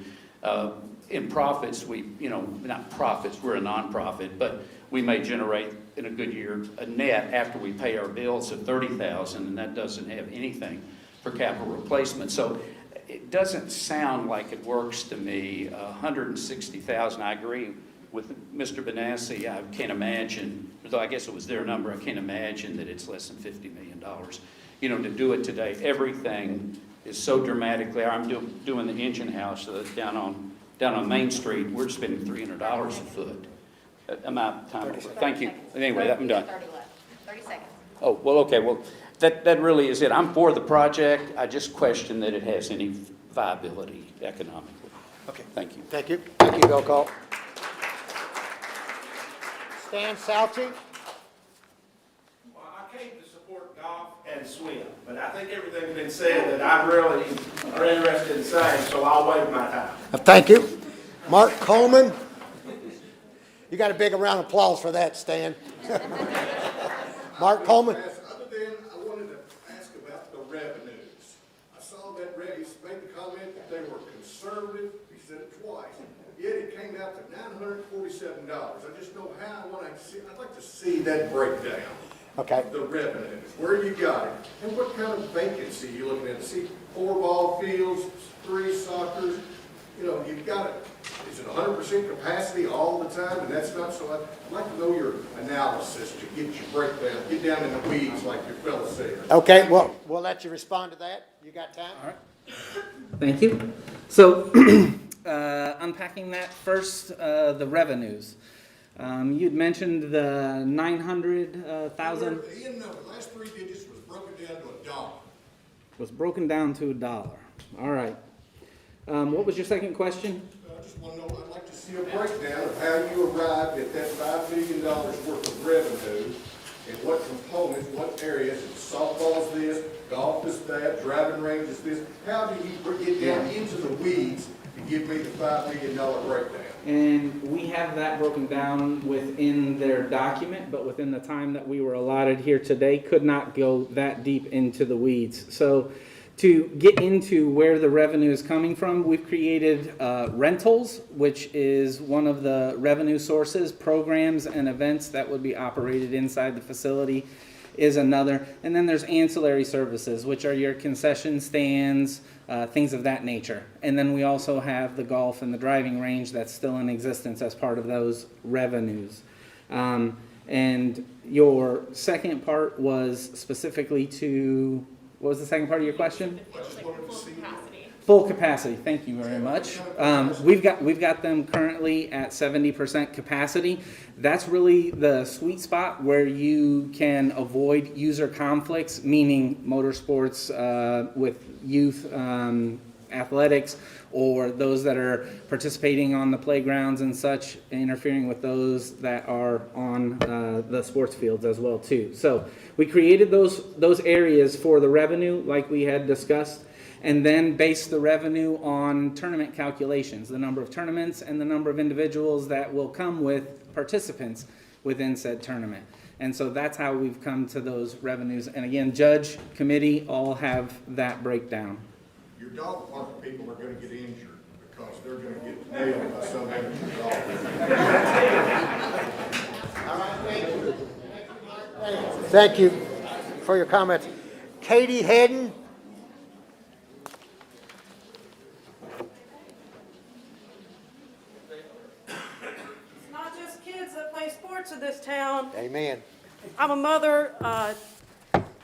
In profits, not profits, we're a nonprofit, but we may generate in a good year a net after we pay our bills of $30,000, and that doesn't have anything for capital replacement. So it doesn't sound like it works to me. $160,000, I agree with Mr. Benassi. I can't imagine, although I guess it was their number, I can't imagine that it's less than $50 million. To do it today, everything is so dramatically. I'm doing the engine house down on Main Street. We're spending $300 a foot. Am I time over? Thank you. Anyway, I'm done. 30 seconds. Oh, well, okay. Well, that really is it. I'm for the project. I just question that it has any viability economically. Okay. Thank you. Thank you. Thank you, Bill Call. Stan Salchi. Well, I came to support golf and swim, but I think everything's been said that I really are interested in saying, so I'll waive my time. Thank you. Mark Coleman. You got a big round of applause for that, Stan. Mark Coleman. Other than I wanted to ask about the revenues. I saw that he made the comment that they were conservative. He said it twice. Yet it came out to $947. I just know how I'd like to see that breakdown. Okay. The revenues, where you got it, and what kind of vacancy you're looking at. See, 4 ball fields, 3 soccers. You've got it. Is it 100% capacity all the time? And that's not so. I'd like to know your analysis to get your breakdown. Get down in the weeds, like your fellow said. Okay. Well, we'll let you respond to that. You got time? All right. Thank you. So, unpacking that first, the revenues. You'd mentioned the 900,000. Ian, no, the last 3 digits was broken down to $1. Was broken down to $1. All right. What was your second question? I just want to know, I'd like to see a breakdown of how you arrived at that $5 million worth of revenue and what components, what areas, softball is this, golf is that, driving range is this. How do you get down into the weeds to give me the $5 million breakdown? And we have that broken down within their document, but within the time that we were allotted here today, could not go that deep into the weeds. So to get into where the revenue is coming from, we've created rentals, which is one of the revenue sources. Programs and events that would be operated inside the facility is another. And then there's ancillary services, which are your concession stands, things of that nature. And then we also have the golf and the driving range that's still in existence as part of those revenues. And your second part was specifically to, what was the second part of your question? I just wanted to see Full capacity, thank you very much. We've got them currently at 70% capacity. That's really the sweet spot where you can avoid user conflicts, meaning motorsports with youth athletics, or those that are participating on the playgrounds and such, interfering with those that are on the sports fields as well too. So we created those areas for the revenue like we had discussed, and then base the revenue on tournament calculations, the number of tournaments and the number of individuals that will come with participants within said tournament. And so that's how we've come to those revenues. And again, judge, committee, all have that breakdown. Your dog park people are gonna get injured because they're gonna get nailed by some amateur dog. Thank you for your comments. Katie Hedden? It's not just kids that play sports in this town. Amen. I'm a mother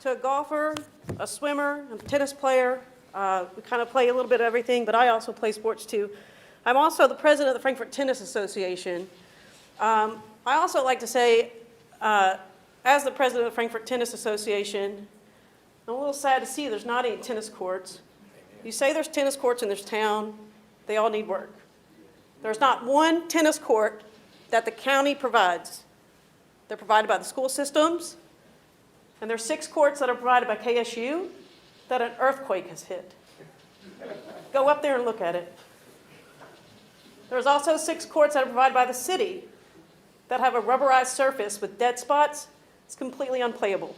to a golfer, a swimmer, a tennis player. We kind of play a little bit of everything, but I also play sports too. I'm also the president of the Frankfurt Tennis Association. I also like to say, as the president of the Frankfurt Tennis Association, I'm a little sad to see there's not any tennis courts. You say there's tennis courts in this town, they all need work. There's not one tennis court that the county provides. They're provided by the school systems, and there's 6 courts that are provided by KSU that an earthquake has hit. Go up there and look at it. There's also 6 courts that are provided by the city that have a rubberized surface with dead spots. It's completely unplayable.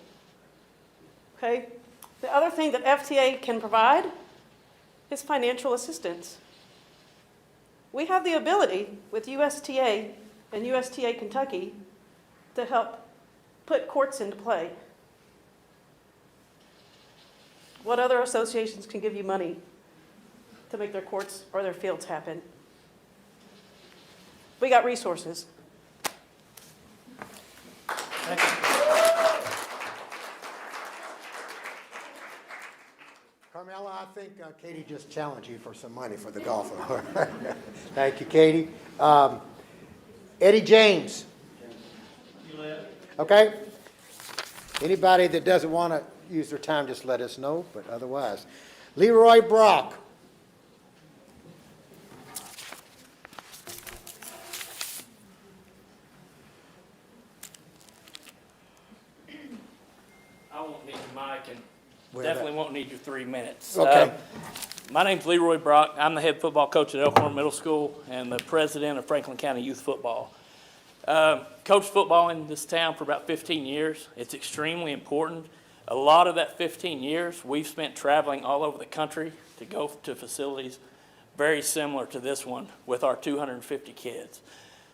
Okay? The other thing that FTA can provide is financial assistance. We have the ability with USTA and USTA Kentucky to help put courts into play. What other associations can give you money to make their courts or their fields happen? We got resources. Carmela, I think Katie just challenged you for some money for the golf. Thank you, Katie. Eddie James. Okay. Anybody that doesn't want to use their time, just let us know, but otherwise. Leroy Brock. I won't need your mic and Where definitely that? won't need your 3 minutes. Okay. My name's Leroy Brock. I'm the head football coach at Elkhorn Middle School and the president of Franklin County Youth Football. Coached football in this town for about 15 years. It's extremely important. A lot of that 15 years we've spent traveling all over the country to go to facilities very similar to this one with our 250 kids.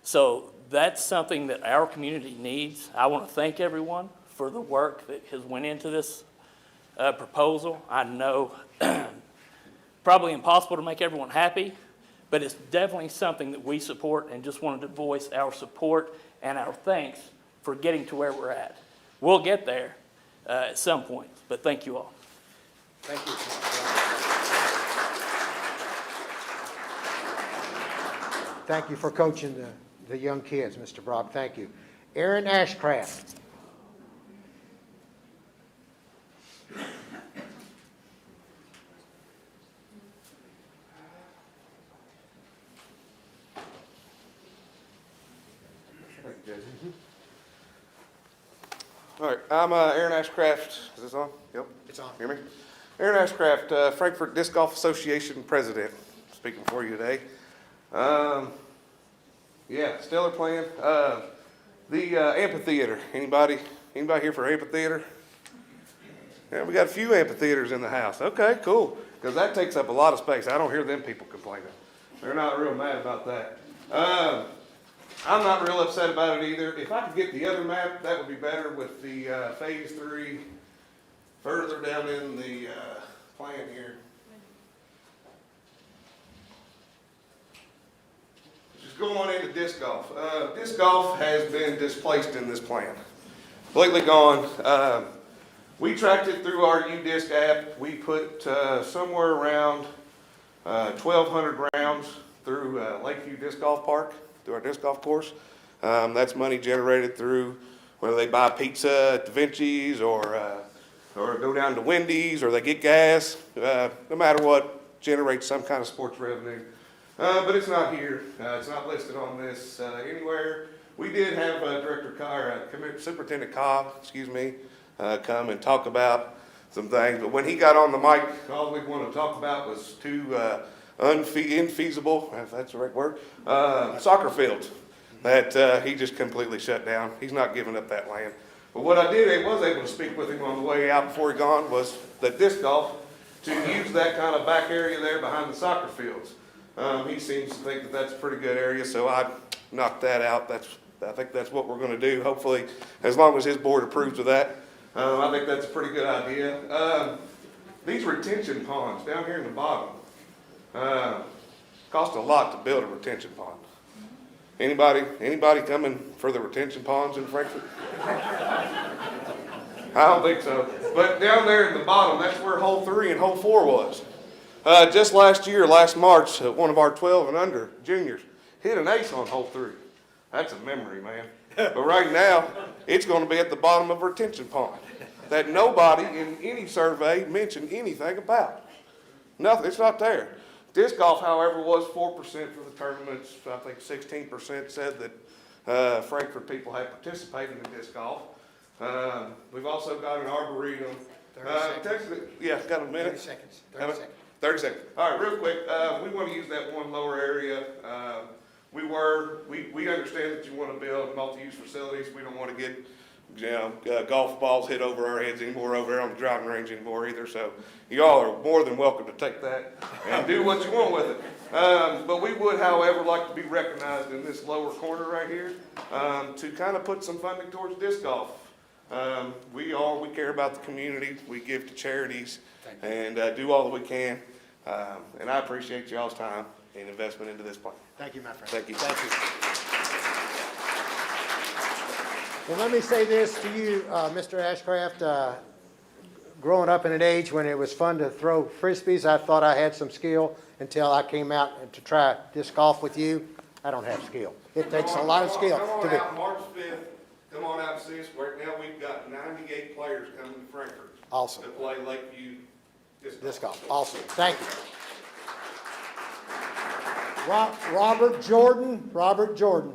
So that's something that our community needs. I want to thank everyone for the work that has went into this proposal. I know probably impossible to make everyone happy, but it's definitely something that we support and just wanted to voice our support and our thanks for getting to where we're at. We'll get there at some point, but thank you all. Thank you. Thank you for coaching the young kids, Mr. Brock. Thank you. Aaron Ashcraft. All right, I'm Aaron Ashcraft. Is this on? Yep. It's on. Hear me? Aaron Ashcraft, Frankfurt Disc Golf Association president, speaking for you today. Yeah, stellar plan. The amphitheater. Anybody here for amphitheater? Yeah, we got a few amphitheaters in the house. Okay, cool. Because that takes up a lot of space. I don't hear them people complaining. They're not real mad about that. I'm not real upset about it either. If I could get the other map, that would be better with the phase 3 further down in the plan here. Just going on into disc golf. Disc golf has been displaced in this plan. Completely gone. We tracked it through our UDisc app. We put somewhere around 1,200 rounds through Lakeview Disc Golf Park, through our disc golf course. That's money generated through whether they buy pizza at Da Vinci's or go down to Wendy's or they get gas. No matter what, generates some kind of sports revenue. But it's not here. It's not listed on this anywhere. We did have Superintendent Cobb, come and talk about some things. But when he got on the mic, all we wanted to talk about was two infeasible, if that's the right word, soccer fields that he just completely shut down. He's not giving up that land. But what I was able to speak with him on the way out before he gone was that disc golf, to use that kind of back area there behind the soccer fields. He seems to think that that's a pretty good area, so I knocked that out. I think that's what we're going to do, hopefully, as long as his board approves of that. I think that's a pretty good idea. These retention ponds down here in the bottom cost a lot to build a retention pond. Anybody coming for the retention ponds in Frankfort? I don't think so. But down there at the bottom, that's where hole 3 and hole 4 was. Just last March, one of our 12 and under juniors hit an ace on hole 3. That's a memory, man. But right now, it's going to be at the bottom of a retention pond that nobody in any survey mentioned anything about. Nothing, it's not there. Disc golf, however, was 4% for the tournaments. I think 16% said that Frankfort people had participated in disc golf. We've also got an arboretum. 30 seconds. Yeah, got a minute? 30 seconds. 30 seconds. All right, real quick. We want to use that one lower area. We understand that you want to build multi-use facilities. We don't want to get golf balls hit over our heads anymore over there on the driving range anymore either. So you all are more than welcome to take that and do what you want with it. But we would, however, like to be recognized in this lower corner right here to kind of put some funding towards disc golf. We care about the community. We give to charities and do all that we can. And I appreciate y'all's time and investment into this plan. Thank you, my friend. Thank you. Thank you. Well, let me say this to you, Mr. Ashcraft. Growing up in an age when it was fun to throw frisbees, I thought I had some skill until I came out to try disc golf with you. I don't have skill. It takes a lot of skill Come to on be. out March 5th. Come on out and see us. Right now we've got 98 players coming to Frankfort. Awesome. To play Lakeview Disc golf. Awesome. Thank you. Robert Jordan. Robert Jordan.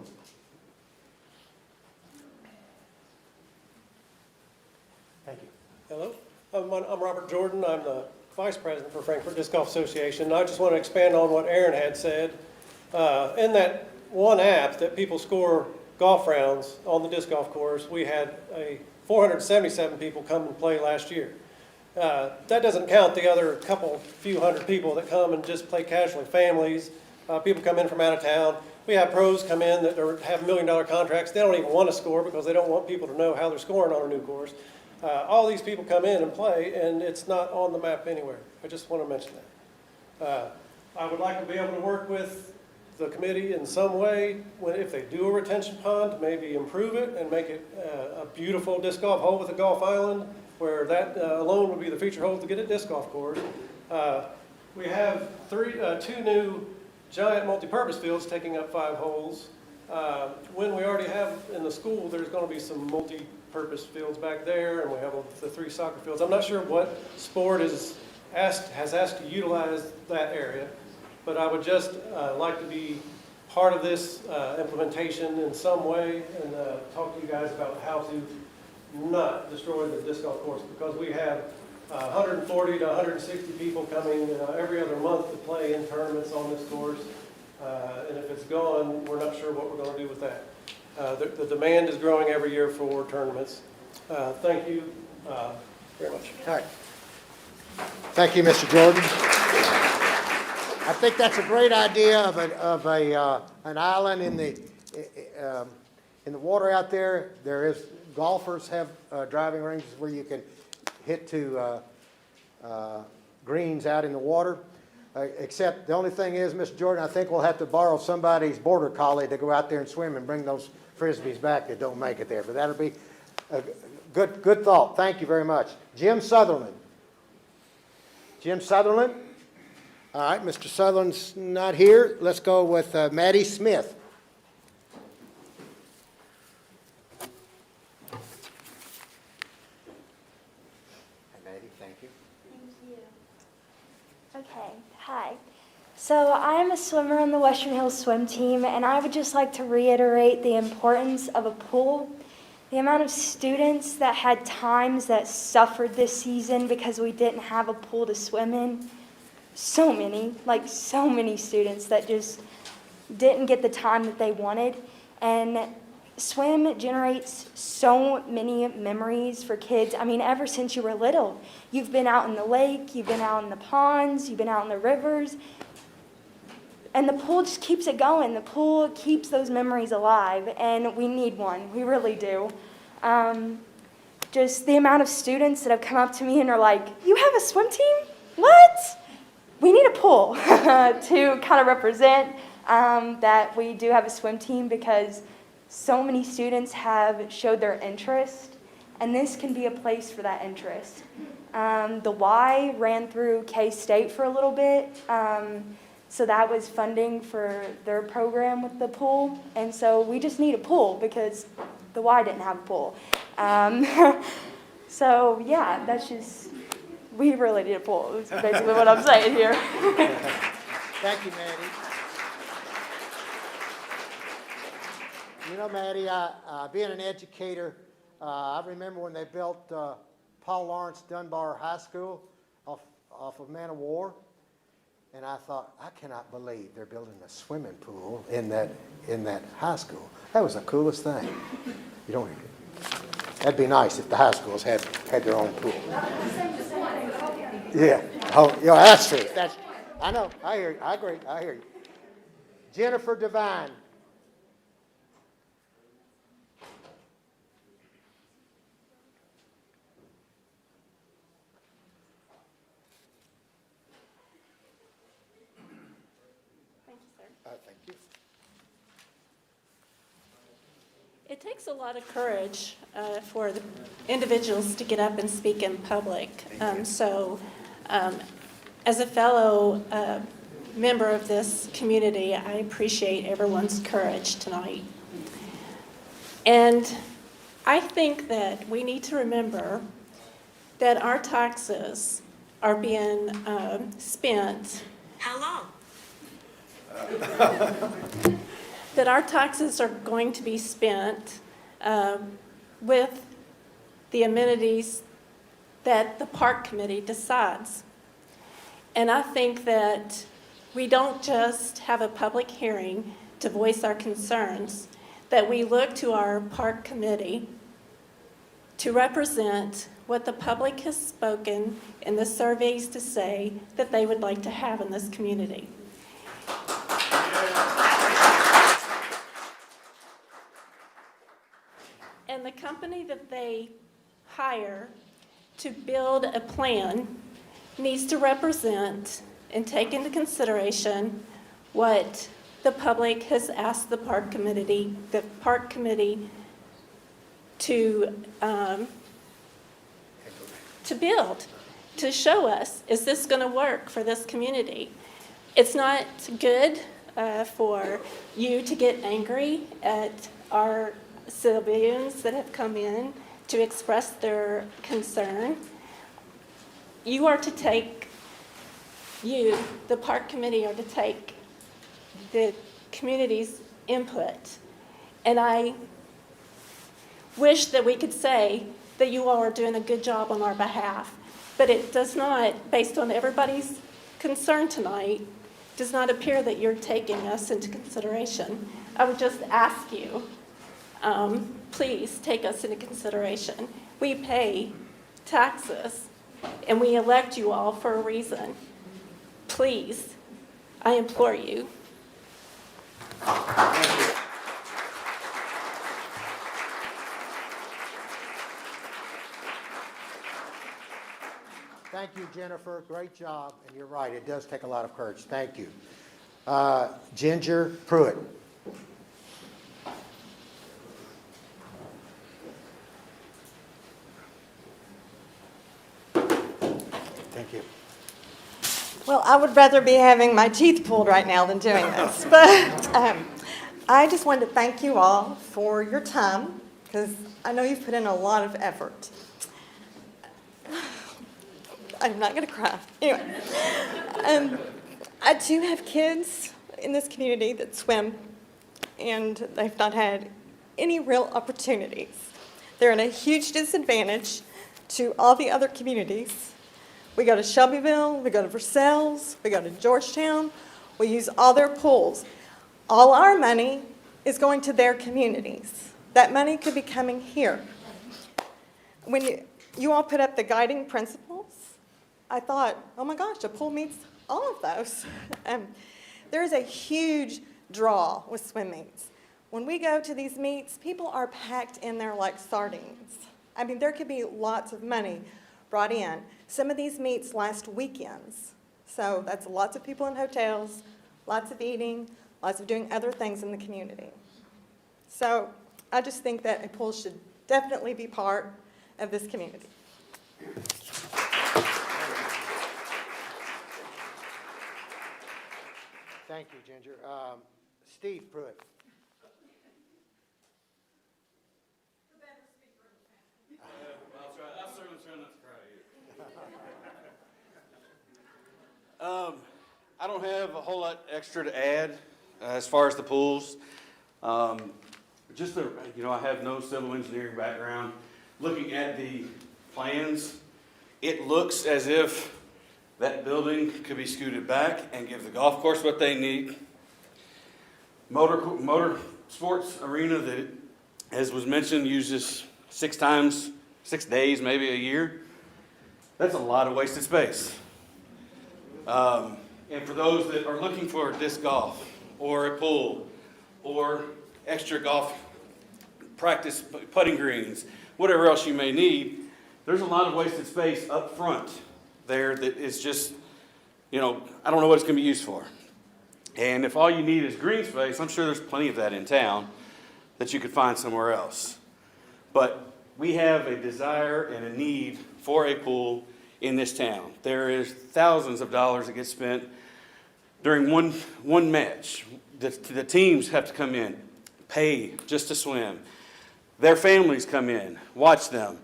Thank you. Hello, I'm Robert Jordan. I'm the Vice President for Frankfort Disc Golf Association. I just want to expand on what Aaron had said. In that one app that people score golf rounds on the disc golf course, we had 477 people come and play last year. That doesn't count the other few hundred people that come and just play casually, families, people come in from out of town. We have pros come in that have $1 million contracts. They don't even want to score because they don't want people to know how they're scoring on a new course. All these people come in and play, and it's not on the map anywhere. I just want to mention that. I would like to be able to work with the committee in some way, if they do a retention pond, maybe improve it and make it a beautiful disc golf hole with a golf island, where that alone would be the feature hole to get a disc golf course. We have two new giant multi-purpose fields taking up 5 holes. When we already have in the school, there's going to be some multi-purpose fields back there, and we have the 3 soccer fields. I'm not sure what sport has asked to utilize that area, but I would just like to be part of this implementation in some way and talk to you guys about how to not destroy the disc golf course, because we have 140 to 160 people coming every other month to play in tournaments on this course. And if it's gone, we're not sure what we're going to do with that. The demand is growing every year for tournaments. Thank you very much. All right. Thank you, Mr. Jordan. I think that's a great idea of an island in the water out there. Golfers have driving ranges where you can hit to greens out in the water. Except the only thing is, Mr. Jordan, I think we'll have to borrow somebody's border collie to go out there and swim and bring those frisbees back that don't make it there. But that'll be a good thought. Thank you very much. Jim Sutherland. Jim Sutherland. All right, Mr. Sutherland's not here. Let's go with Maddie Smith. Maddie, thank you. Thank you. Okay, hi. So I am a swimmer on the Western Hills swim team, and I would just like to reiterate the importance of a pool. The amount of students that had times that suffered this season because we didn't have a pool to swim in. So many students that just didn't get the time that they wanted. And swim generates so many memories for kids. I mean, ever since you were little, you've been out in the lake, you've been out in the ponds, you've been out in the rivers. And the pool just keeps it going. The pool keeps those memories alive, and we need one. We really do. Just the amount of students that have come up to me and are like, "You have a swim team? What?" We need a pool to kind of represent that we do have a swim team, because so many students have showed their interest, and this can be a place for that interest. The Y ran through K-State for a little bit. So that was funding for their program with the pool. And so we just need a pool because the Y didn't have a pool. So yeah, that's just, we really need a pool. That's basically what I'm saying here. Thank you, Maddie. You know, Maddie, being an educator, I remember when they built Paul Lawrence Dunbar High School off of Man of War. And I thought, I cannot believe they're building a swimming pool in that high school. That was the coolest thing. You don't. That'd be nice if the high schools had their own pool. Yeah. Oh, yeah. That's true. I know. I hear you. I agree. I hear you. Jennifer Devine. Thank you. It takes a lot of courage for the individuals to get up and speak in public. As a fellow member of this community, I appreciate everyone's courage tonight. And I think that we need to remember that our taxes are being spent. How long? That our taxes are going to be spent with the amenities that the park committee decides. And I think that we don't just have a public hearing to voice our concerns, that we look to our park committee to represent what the public has spoken in the surveys to say that they would like to have in this community. And the company that they hire to build a plan needs to represent and take into consideration what the public has asked the park committee to build, to show us, is this going to work for this community? It's not good for you to get angry at our civilians that have come in to express their concern. You are to take, the park committee, are to take the community's input. And I wish that we could say that you all are doing a good job on our behalf, but it does not, based on everybody's concern tonight, does not appear that you're taking us into consideration. I would just ask you, please take us into consideration. We pay taxes, and we elect you all for a reason. Please, I implore you. Thank you, Jennifer. Great job. And you're right, it does take a lot of courage. Thank you. Ginger Pruitt. Thank you. Well, I would rather be having my teeth pulled right now than doing this. But I just wanted to thank you all for your time, because I know you've put in a lot of effort. I'm not going to cry. Anyway, I do have kids in this community that swim, and they've not had any real opportunities. They're at a huge disadvantage to all the other communities. We go to Shelbyville, we go to Versailles, we go to Georgetown, we use all their pools. All our money is going to their communities. That money could be coming here. When you all put up the guiding principles, I thought, oh my gosh, a pool meets all of those. There is a huge draw with swim meets. When we go to these meets, people are packed in there like sardines. I mean, there could be lots of money brought in. Some of these meets last weekends. So that's lots of people in hotels, lots of eating, lots of doing other things in the community. So I just think that a pool should definitely be part of this community. Thank you, Ginger. Steve Pruitt. I'll certainly try not to cry here. I don't have a whole lot extra to add as far as the pools. I have no civil engineering background. Looking at the plans, it looks as if that building could be scooted back and give the golf course what they need. Motor sports arena that, as was mentioned, uses 6 days, maybe a year. That's a lot of wasted space. And for those that are looking for disc golf or a pool or extra golf practice putting greens, whatever else you may need, there's a lot of wasted space up front there that is just, I don't know what it's going to be used for. And if all you need is green space, I'm sure there's plenty of that in town that you could find somewhere else. But we have a desire and a need for a pool in this town. There is thousands of dollars that get spent during one match. The teams have to come in, pay just to swim. Their families come in, watch them.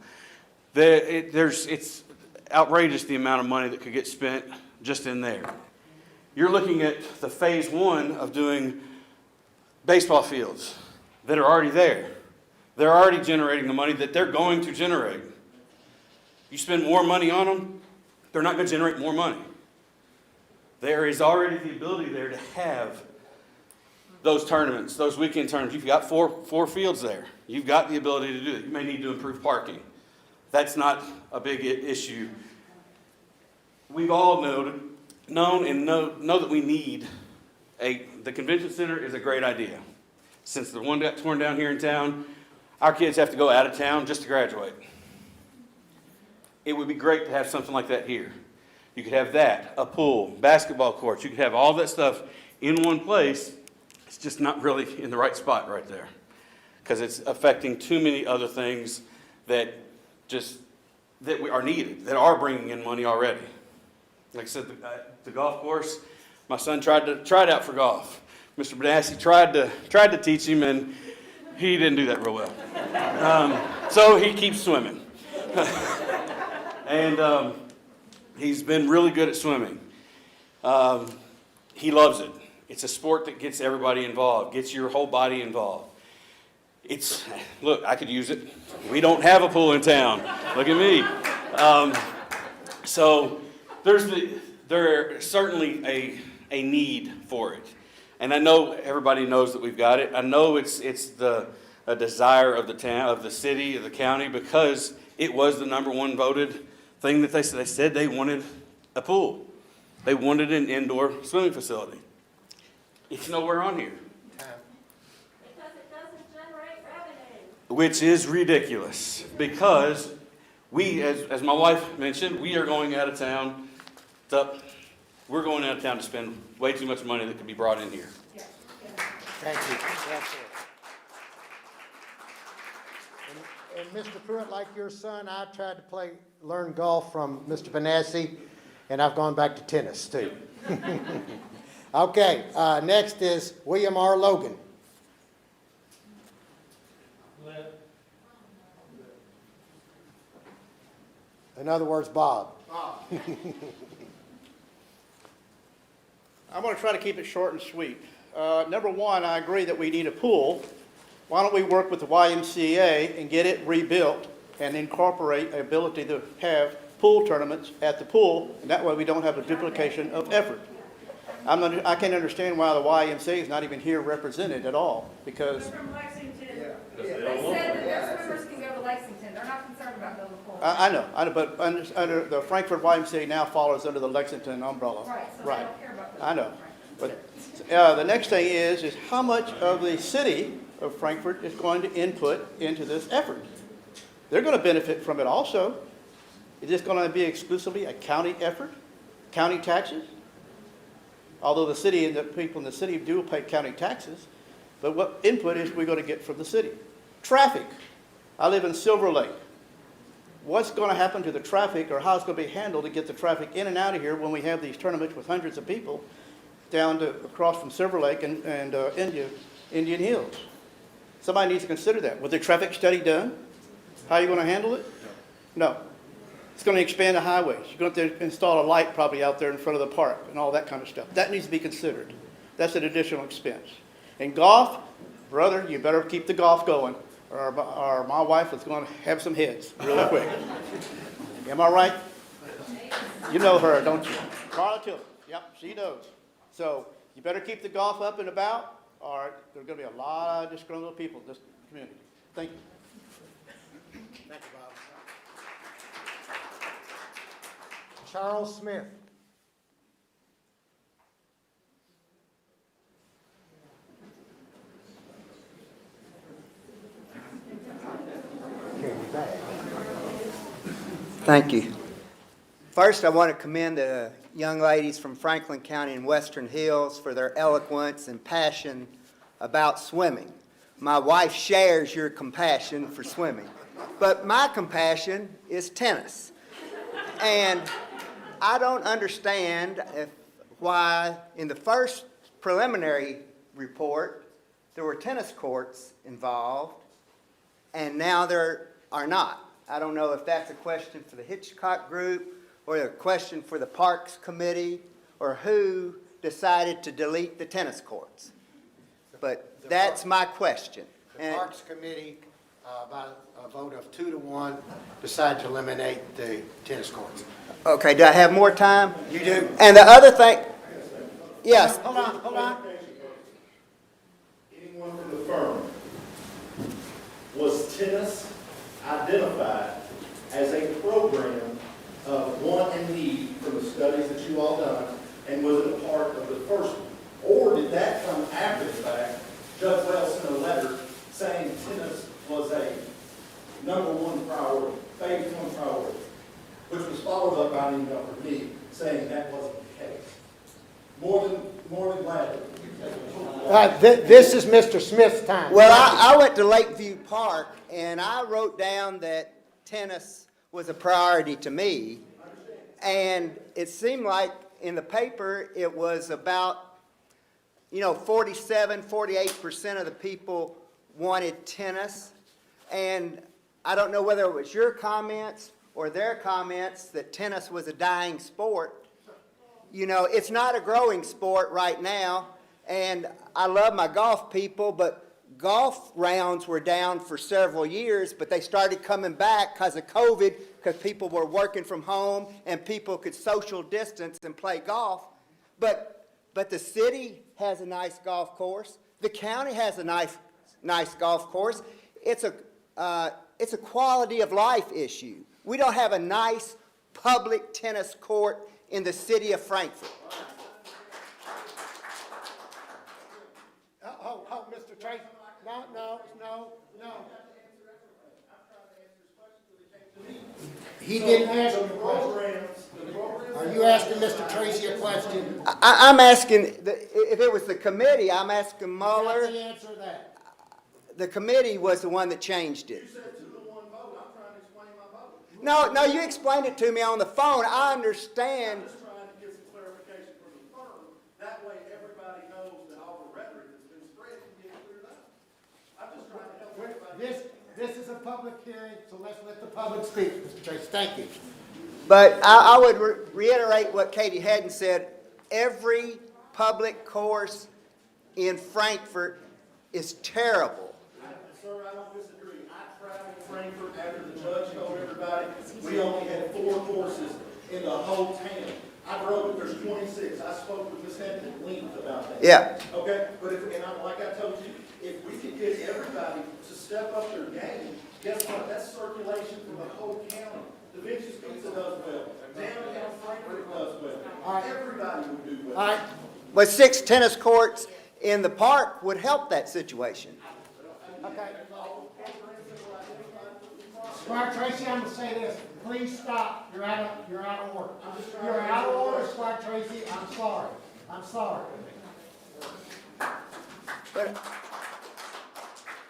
It's outrageous the amount of money that could get spent just in there. You're looking at the phase 1 of doing baseball fields that are already there. They're already generating the money that they're going to generate. You spend more money on them, they're not going to generate more money. There is already the ability there to have those tournaments, those weekend tournaments. You've got four fields there. You've got the ability to do it. You may need to improve parking. That's not a big issue. We've all known and know that we need the convention center is a great idea. Since the one got torn down here in town, our kids have to go out of town just to graduate. It would be great to have something like that here. You could have that, a pool, basketball courts. You could have all that stuff in one place. It's just not really in the right spot right there because it's affecting too many other things that are needed, that are bringing in money already. Like I said, the golf course, my son tried out for golf. Mr. Benassi tried to teach him, and he didn't do that real well. So he keeps swimming. And he's been really good at swimming. He loves it. It's a sport that gets everybody involved, gets your whole body involved. Look, I could use it. We don't have a pool in town. Look at me. So there is certainly a need for it. And I know everybody knows that we've got it. I know it's a desire of the town, of the city, of the county, because it was the #1 voted thing that they said they wanted a pool. They wanted an indoor swimming facility. It's nowhere on here. Because it doesn't generate revenue. Which is ridiculous, because we, as my wife mentioned, we are going out of town. We're going out of town to spend way too much money that could be brought in here. Thank you. That's it. And Mr. Pruitt, like your son, I tried to learn golf from Mr. Benassi, And I've gone back to tennis, too. Okay, next is William R. Logan. In other words, Bob. I'm going to try to keep it short and sweet. Number one, I agree that we need a pool. Why don't we work with the YMCA and get it rebuilt and incorporate the ability to have pool tournaments at the pool, and that way we don't have a duplication of effort. I can't understand why the YMCA is not even here represented at all, because They're from Lexington. They said that their swimmers can go to Lexington. They're not concerned about building a pool. I know, but under the Frankfurt YMCA now follows under the Lexington umbrella. Right, so they Right. don't care about building. I know. But the next thing is how much of the city of Frankfurt is going to input into this effort? They're going to benefit from it also. Is this going to be exclusively a county effort? County taxes? Although the city and the people in the city do pay county taxes, but what input is we going to get from the city? Traffic. I live in Silver Lake. What's going to happen to the traffic, or how it's going to be handled to get the traffic in and out of here when we have these tournaments with hundreds of people down to across from Silver Lake and Indian Hills? Somebody needs to consider that. Was a traffic study done? How are you going to handle it? No. It's going to expand the highways. You're going to have to install a light probably out there in front of the park and all that kind of stuff. That needs to be considered. That's an additional expense. And golf, brother, you better keep the golf going, or my wife is going to have some heads really quick. Am I right? You know her, don't you? Carla Tiller. Yep, she knows. So you better keep the golf up and about, or there's going to be a lot of disgruntled people in this community. Thank you. Thank you, Bob. Charles Smith. Thank you. First, I want to commend the young ladies from Franklin County and Western Hills for their eloquence and passion about swimming. My wife shares your compassion for swimming, but my compassion is tennis. And I don't understand why in the first preliminary report there were tennis courts involved and now there are not. I don't know if that's a question for the Hitchcock Group or a question for the Parks Committee or who decided to delete the tennis courts. But that's my question. The Parks Committee, by a vote of 2-1, decided to eliminate the tennis courts. Okay, do I have more time? You do. And the other thing, yes. Hold on. Anyone from the firm, was tennis identified as a program of want and need from the studies that you all done, and was it a part of the first one? Or did that come after the fact? Judge Wells sent a letter saying tennis was a #1 priority, phase 1 priority, which was followed up by an email from me saying that wasn't the case. More than gladly. This is Mr. Smith's time. Well, I went to Lakeview Park and I wrote down that tennis was a priority to me. And it seemed like in the paper it was about, 47, 48% of the people wanted tennis. And I don't know whether it was your comments or their comments that tennis was a dying sport. It's not a growing sport right now. And I love my golf people, but golf rounds were down for several years, but they started coming back because of COVID, because people were working from home and people could social distance and play golf. But the city has a nice golf course. The county has a nice golf course. It's a quality of life issue. We don't have a nice public tennis court in the city of Frankfurt. Mr. Tracy. No. He didn't answer your question. Are you asking Mr. Tracy a question? I'm asking, if it was the committee, I'm asking Mueller. You have to answer that. The committee was the one that changed it. No, you explained it to me on the phone. I understand. This is a public hearing, so let's let the public speak, Mr. Tracy. Thank you. But I would reiterate what Katie Hadden said. Every public course in Frankfort is terrible. Sir, I don't disagree. I traveled to Frankfurt after the judge told everybody we only had 4 courses in the whole town. I wrote that there's 26. I spoke with Ms. Hampton at length about that. Yeah. Okay, but like I told you, if we could get everybody to step up their game, guess what? That's circulation for the whole county. Da Vinci's Pizza does well. Downtown Frankfurt does well. Everybody would do well. All right. But 6 tennis courts in the park would help that situation. Okay. Squire Tracy, I'm gonna say this. Please stop. You're out of order. You're out of order, Squire Tracy. I'm sorry. I'm sorry. But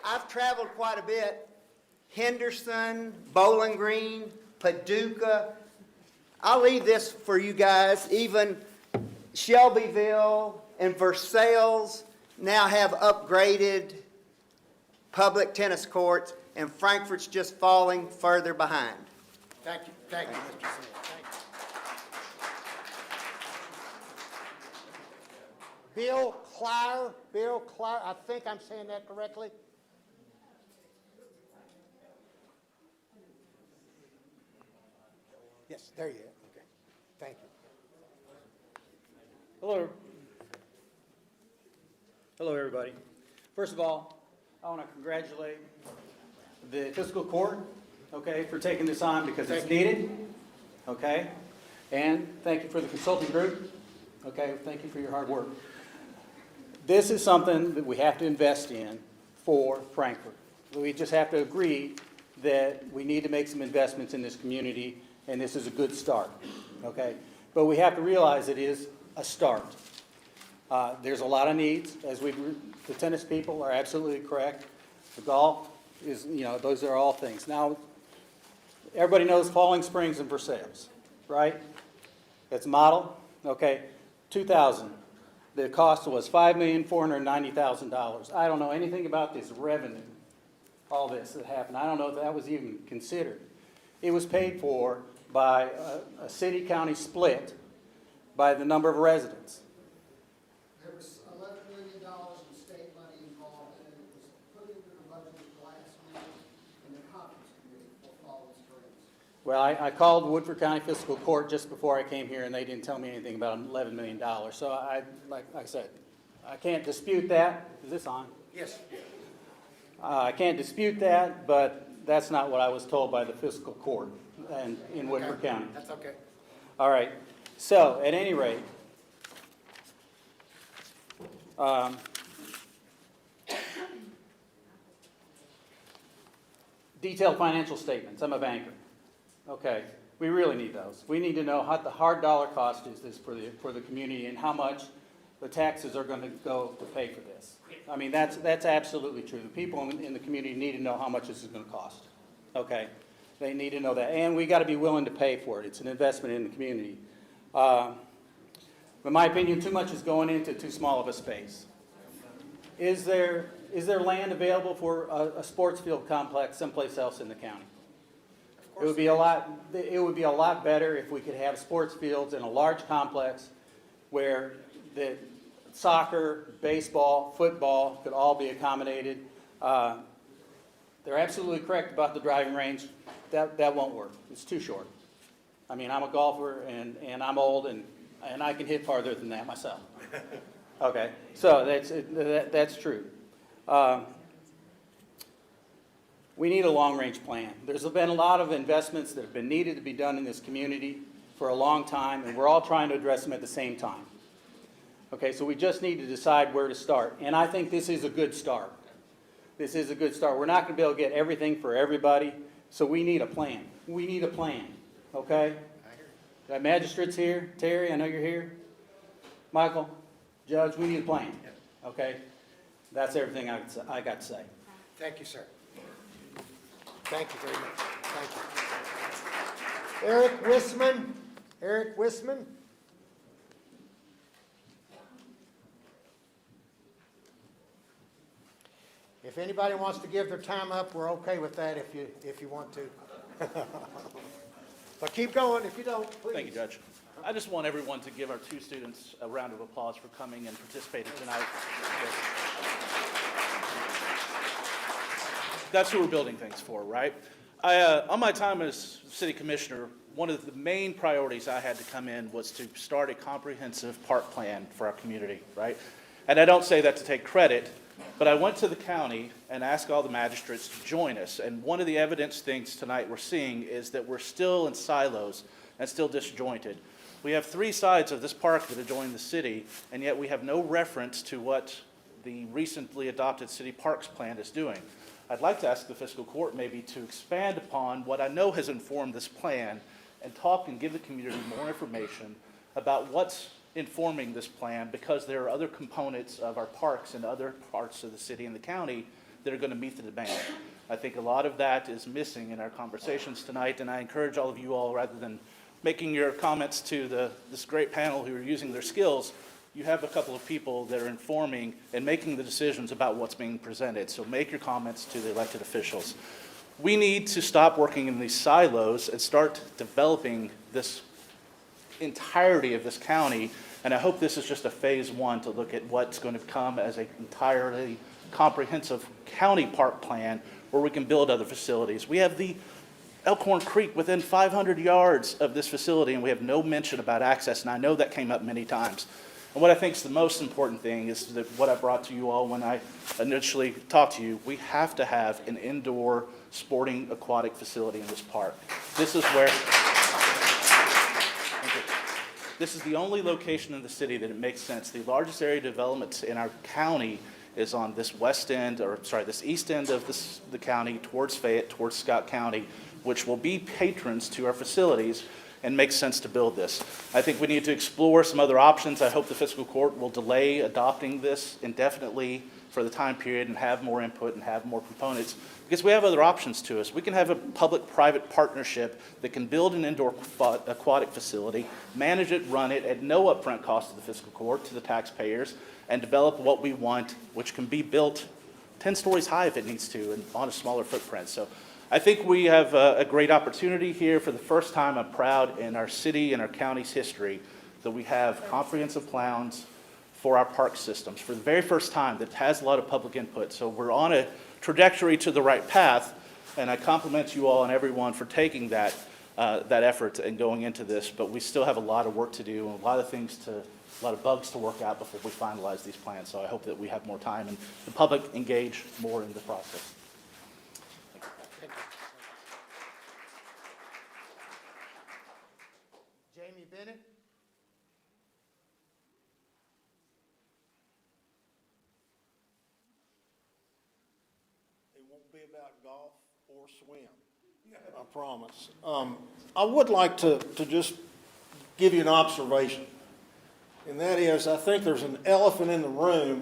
I've traveled quite a bit. Henderson, Bowling Green, Paducah. I'll leave this for you guys. Even Shelbyville and Versailles now have upgraded public tennis courts, and Frankfort's just falling further behind. Thank you, Mr. Smith. Thank you. Bill Clyre, I think I'm saying that correctly. Yes, there you are. Okay, thank you. Hello, everybody. First of all, I want to congratulate the fiscal court, okay, for taking this on because it's needed, okay? And thank you for the consulting group, okay? Thank you for your hard work. This is something that we have to invest in for Frankfort. We just have to agree that we need to make some investments in this community, and this is a good start, okay? But we have to realize it is a start. There's a lot of needs, the tennis people are absolutely correct. The golf is, those are all things. Now, everybody knows Falling Springs and Versailles, right? It's model, okay, 2000. The cost was $5,490,000. I don't know anything about this revenue, all this that happened. I don't know if that was even considered. It was paid for by a city-county split by the number of residents. There was $11 million in state money involved, and it was put into the budget last week in the conference committee for Falling Springs. Well, I called Woodford County Fiscal Court just before I came here, and they didn't tell me anything about $11 million. So like I said, I can't dispute that. Is this on? Yes. I can't dispute that, but that's not what I was told by the fiscal court in Woodford County. That's okay. All right. So, at any rate, detailed financial statements. I'm a banker. Okay, we really need those. We need to know what the hard dollar cost is this for the community and how much the taxes are going to go to pay for this. I mean, that's absolutely true. The people in the community need to know how much this is going to cost. Okay, they need to know that, and we got to be willing to pay for it. It's an investment in the community. In my opinion, too much is going into too small of a space. Is there land available for a sports field complex someplace else in the county? It would be a lot better if we could have sports fields in a large complex where the soccer, baseball, football could all be accommodated. They're absolutely correct about the driving range. That won't work. It's too short. I mean, I'm a golfer and I'm old and I can hit farther than that myself. Okay, so that's true. We need a long-range plan. There's been a lot of investments that have been needed to be done in this community for a long time, and we're all trying to address them at the same time. Okay, so we just need to decide where to start, and I think this is a good start. This is a good start. We're not going to be able to get everything for everybody, so we need a plan. We need a plan, okay? Got magistrates here. Terry, I know you're here. Michael, Judge, we need a plan, okay? That's everything I got to say. Thank you, sir. Thank you very much. Thank you. Eric Wisman. Eric Wisman. If anybody wants to give their time up, we're okay with that if you want to. But keep going if you don't, please. Thank you, Judge. I just want everyone to give our two students a round of applause for coming and participating tonight. That's who we're building things for, right? On my time as city commissioner, one of the main priorities I had to come in was to start a comprehensive park plan for our community, right? And I don't say that to take credit, but I went to the county and asked all the magistrates to join us. And one of the evidence things tonight we're seeing is that we're still in silos and still disjointed. We have three sides of this park that adjoin the city, and yet we have no reference to what the recently adopted city parks plan is doing. I'd like to ask the fiscal court maybe to expand upon what I know has informed this plan and talk and give the community more information about what's informing this plan, because there are other components of our parks in other parts of the city and the county that are going to meet the demand. I think a lot of that is missing in our conversations tonight, and I encourage all of you all, rather than making your comments to this great panel who are using their skills, you have a couple of people that are informing and making the decisions about what's being presented. So make your comments to the elected officials. We need to stop working in these silos and start developing this entirety of this county. And I hope this is just a phase one to look at what's going to come as an entirely comprehensive county park plan where we can build other facilities. We have the Elkhorn Creek within 500 yards of this facility, and we have no mention about access, and I know that came up many times. And what I think is the most important thing is that what I brought to you all when I initially talked to you, we have to have an indoor sporting aquatic facility in this park. This is where, this is the only location in the city that it makes sense. The largest area development in our county is on this this east end of the county towards Fayette, towards Scott County, which will be patrons to our facilities and makes sense to build this. I think we need to explore some other options. I hope the fiscal court will delay adopting this indefinitely for the time period and have more input and have more components, because we have other options to us. We can have a public-private partnership that can build an indoor aquatic facility, manage it, run it at no upfront cost to the fiscal court, to the taxpayers, and develop what we want, which can be built 10 stories high if it needs to and on a smaller footprint. So I think we have a great opportunity here. For the first time, I'm proud in our city and our county's history that we have comprehensive plans for our park systems for the very first time that has a lot of public input. So we're on a trajectory to the right path, and I compliment you all and everyone for taking that effort and going into this, but we still have a lot of work to do and a lot of bugs to work out before we finalize these plans. So I hope that we have more time and the public engage more in the process. Jamie Bennett? It won't be about golf or swim, I promise. I would like to just give you an observation, and that is, I think there's an elephant in the room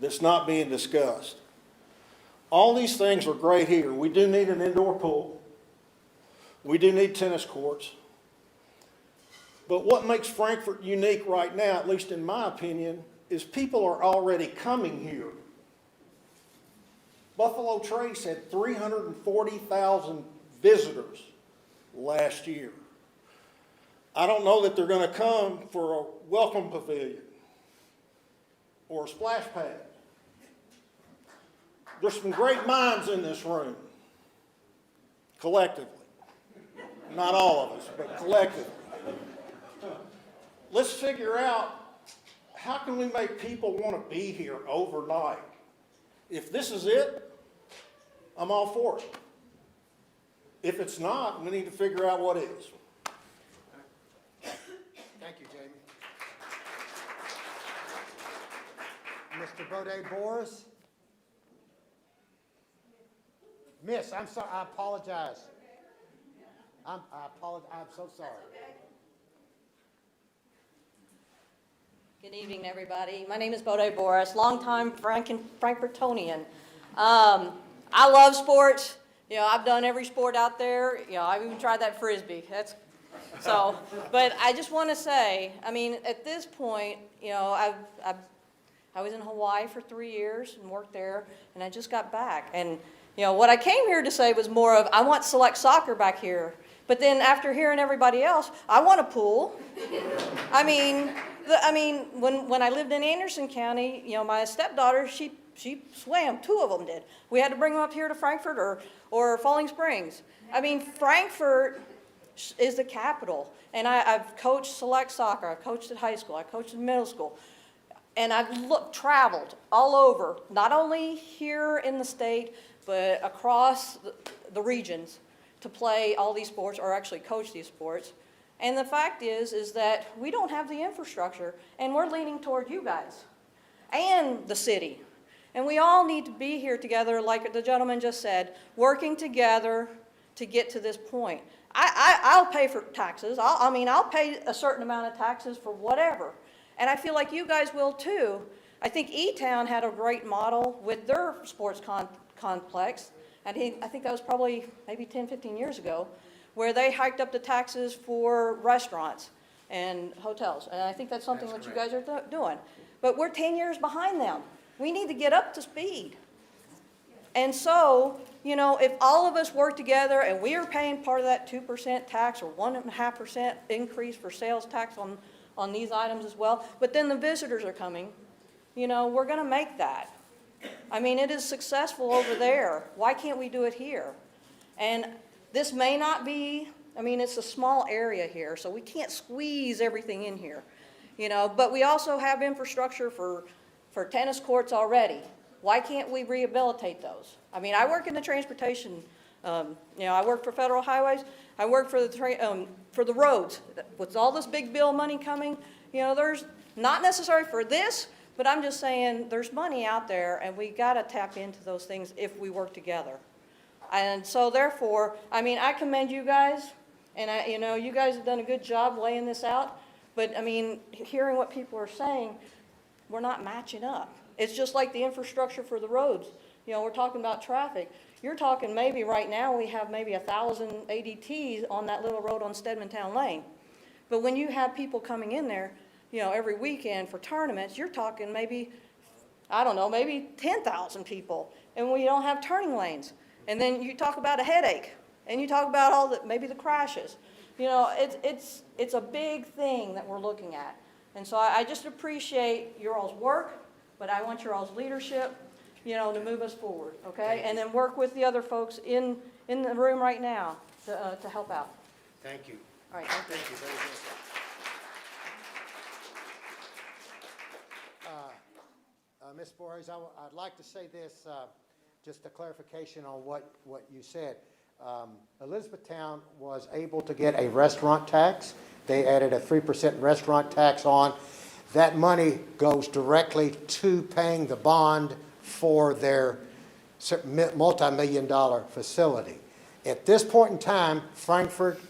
that's not being discussed. All these things are great here. We do need an indoor pool. We do need tennis courts. But what makes Frankfort unique right now, at least in my opinion, is people are already coming here. Buffalo Trace had 340,000 visitors last year. I don't know that they're going to come for a welcome pavilion or a splash pad. There's some great minds in this room, collectively. Not all of us, but collectively. Let's figure out, how can we make people want to be here overnight? If this is it, I'm all for it. If it's not, we need to figure out what is. Thank you, Jamie. Mr. Bode Boris? Miss, I'm sorry, I apologize. I apologize, I'm so sorry. Good evening, everybody. My name is Bode Boris, longtime Frankfortonian. I love sports. You know, I've done every sport out there. You know, I've even tried that Frisbee. But I just want to say, I mean, at this point, you know, I was in Hawaii for 3 years and worked there, and I just got back. And, you know, what I came here to say was more of, I want select soccer back here. But then after hearing everybody else, I want a pool. I mean, when I lived in Anderson County, you know, my stepdaughter, she swam, 2 of them did. We had to bring them up here to Frankfort or Falling Springs. I mean, Frankfort is the capital. And I've coached select soccer, I've coached at high school, I coached in middle school. And I've traveled all over, not only here in the state, but across the regions to play all these sports, or actually coach these sports. And the fact is that we don't have the infrastructure, and we're leaning toward you guys and the city. And we all need to be here together, like the gentleman just said, working together to get to this point. I'll pay for taxes. I'll pay a certain amount of taxes for whatever. And I feel like you guys will too. I think E-Town had a great model with their sports complex. I think that was probably maybe 10, 15 years ago, where they hiked up the taxes for restaurants and hotels. And I think that's something that you guys are doing. But we're 10 years behind them. We need to get up to speed. And so, you know, if all of us work together and we are paying part of that 2% tax or 1.5% increase for sales tax on these items as well, but then the visitors are coming, you know, we're going to make that. I mean, it is successful over there. Why can't we do it here? And this may not be, I mean, it's a small area here, so we can't squeeze everything in here, you know, but we also have infrastructure for tennis courts already. Why can't we rehabilitate those? I mean, I work in the transportation, you know, I work for federal highways, I work for the roads. With all this big bill money coming, you know, there's not necessary for this, but I'm just saying there's money out there and we got to tap into those things if we work together. And so therefore, I mean, I commend you guys, and you know, you guys have done a good job laying this out, but I mean, hearing what people are saying, we're not matching up. It's just like the infrastructure for the roads. You know, we're talking about traffic. You're talking maybe right now we have maybe 1,000 ADTs on that little road on Stedmantown Lane. But when you have people coming in there, you know, every weekend for tournaments, you're talking maybe, I don't know, maybe 10,000 people. And we don't have turning lanes. And then you talk about a headache. And you talk about maybe the crashes. You know, it's a big thing that we're looking at. And so I just appreciate your all's work, but I want your all's leadership, you know, to move us forward, okay? And then work with the other folks in the room right now to help out. Thank you. All right, thank you. Thank you very much. Ms. Borges, I'd like to say this, just a clarification on what you said. Elizabethtown was able to get a restaurant tax. They added a 3% restaurant tax on. That money goes directly to paying the bond for their multi-million-dollar facility. At this point in time, Frankfort,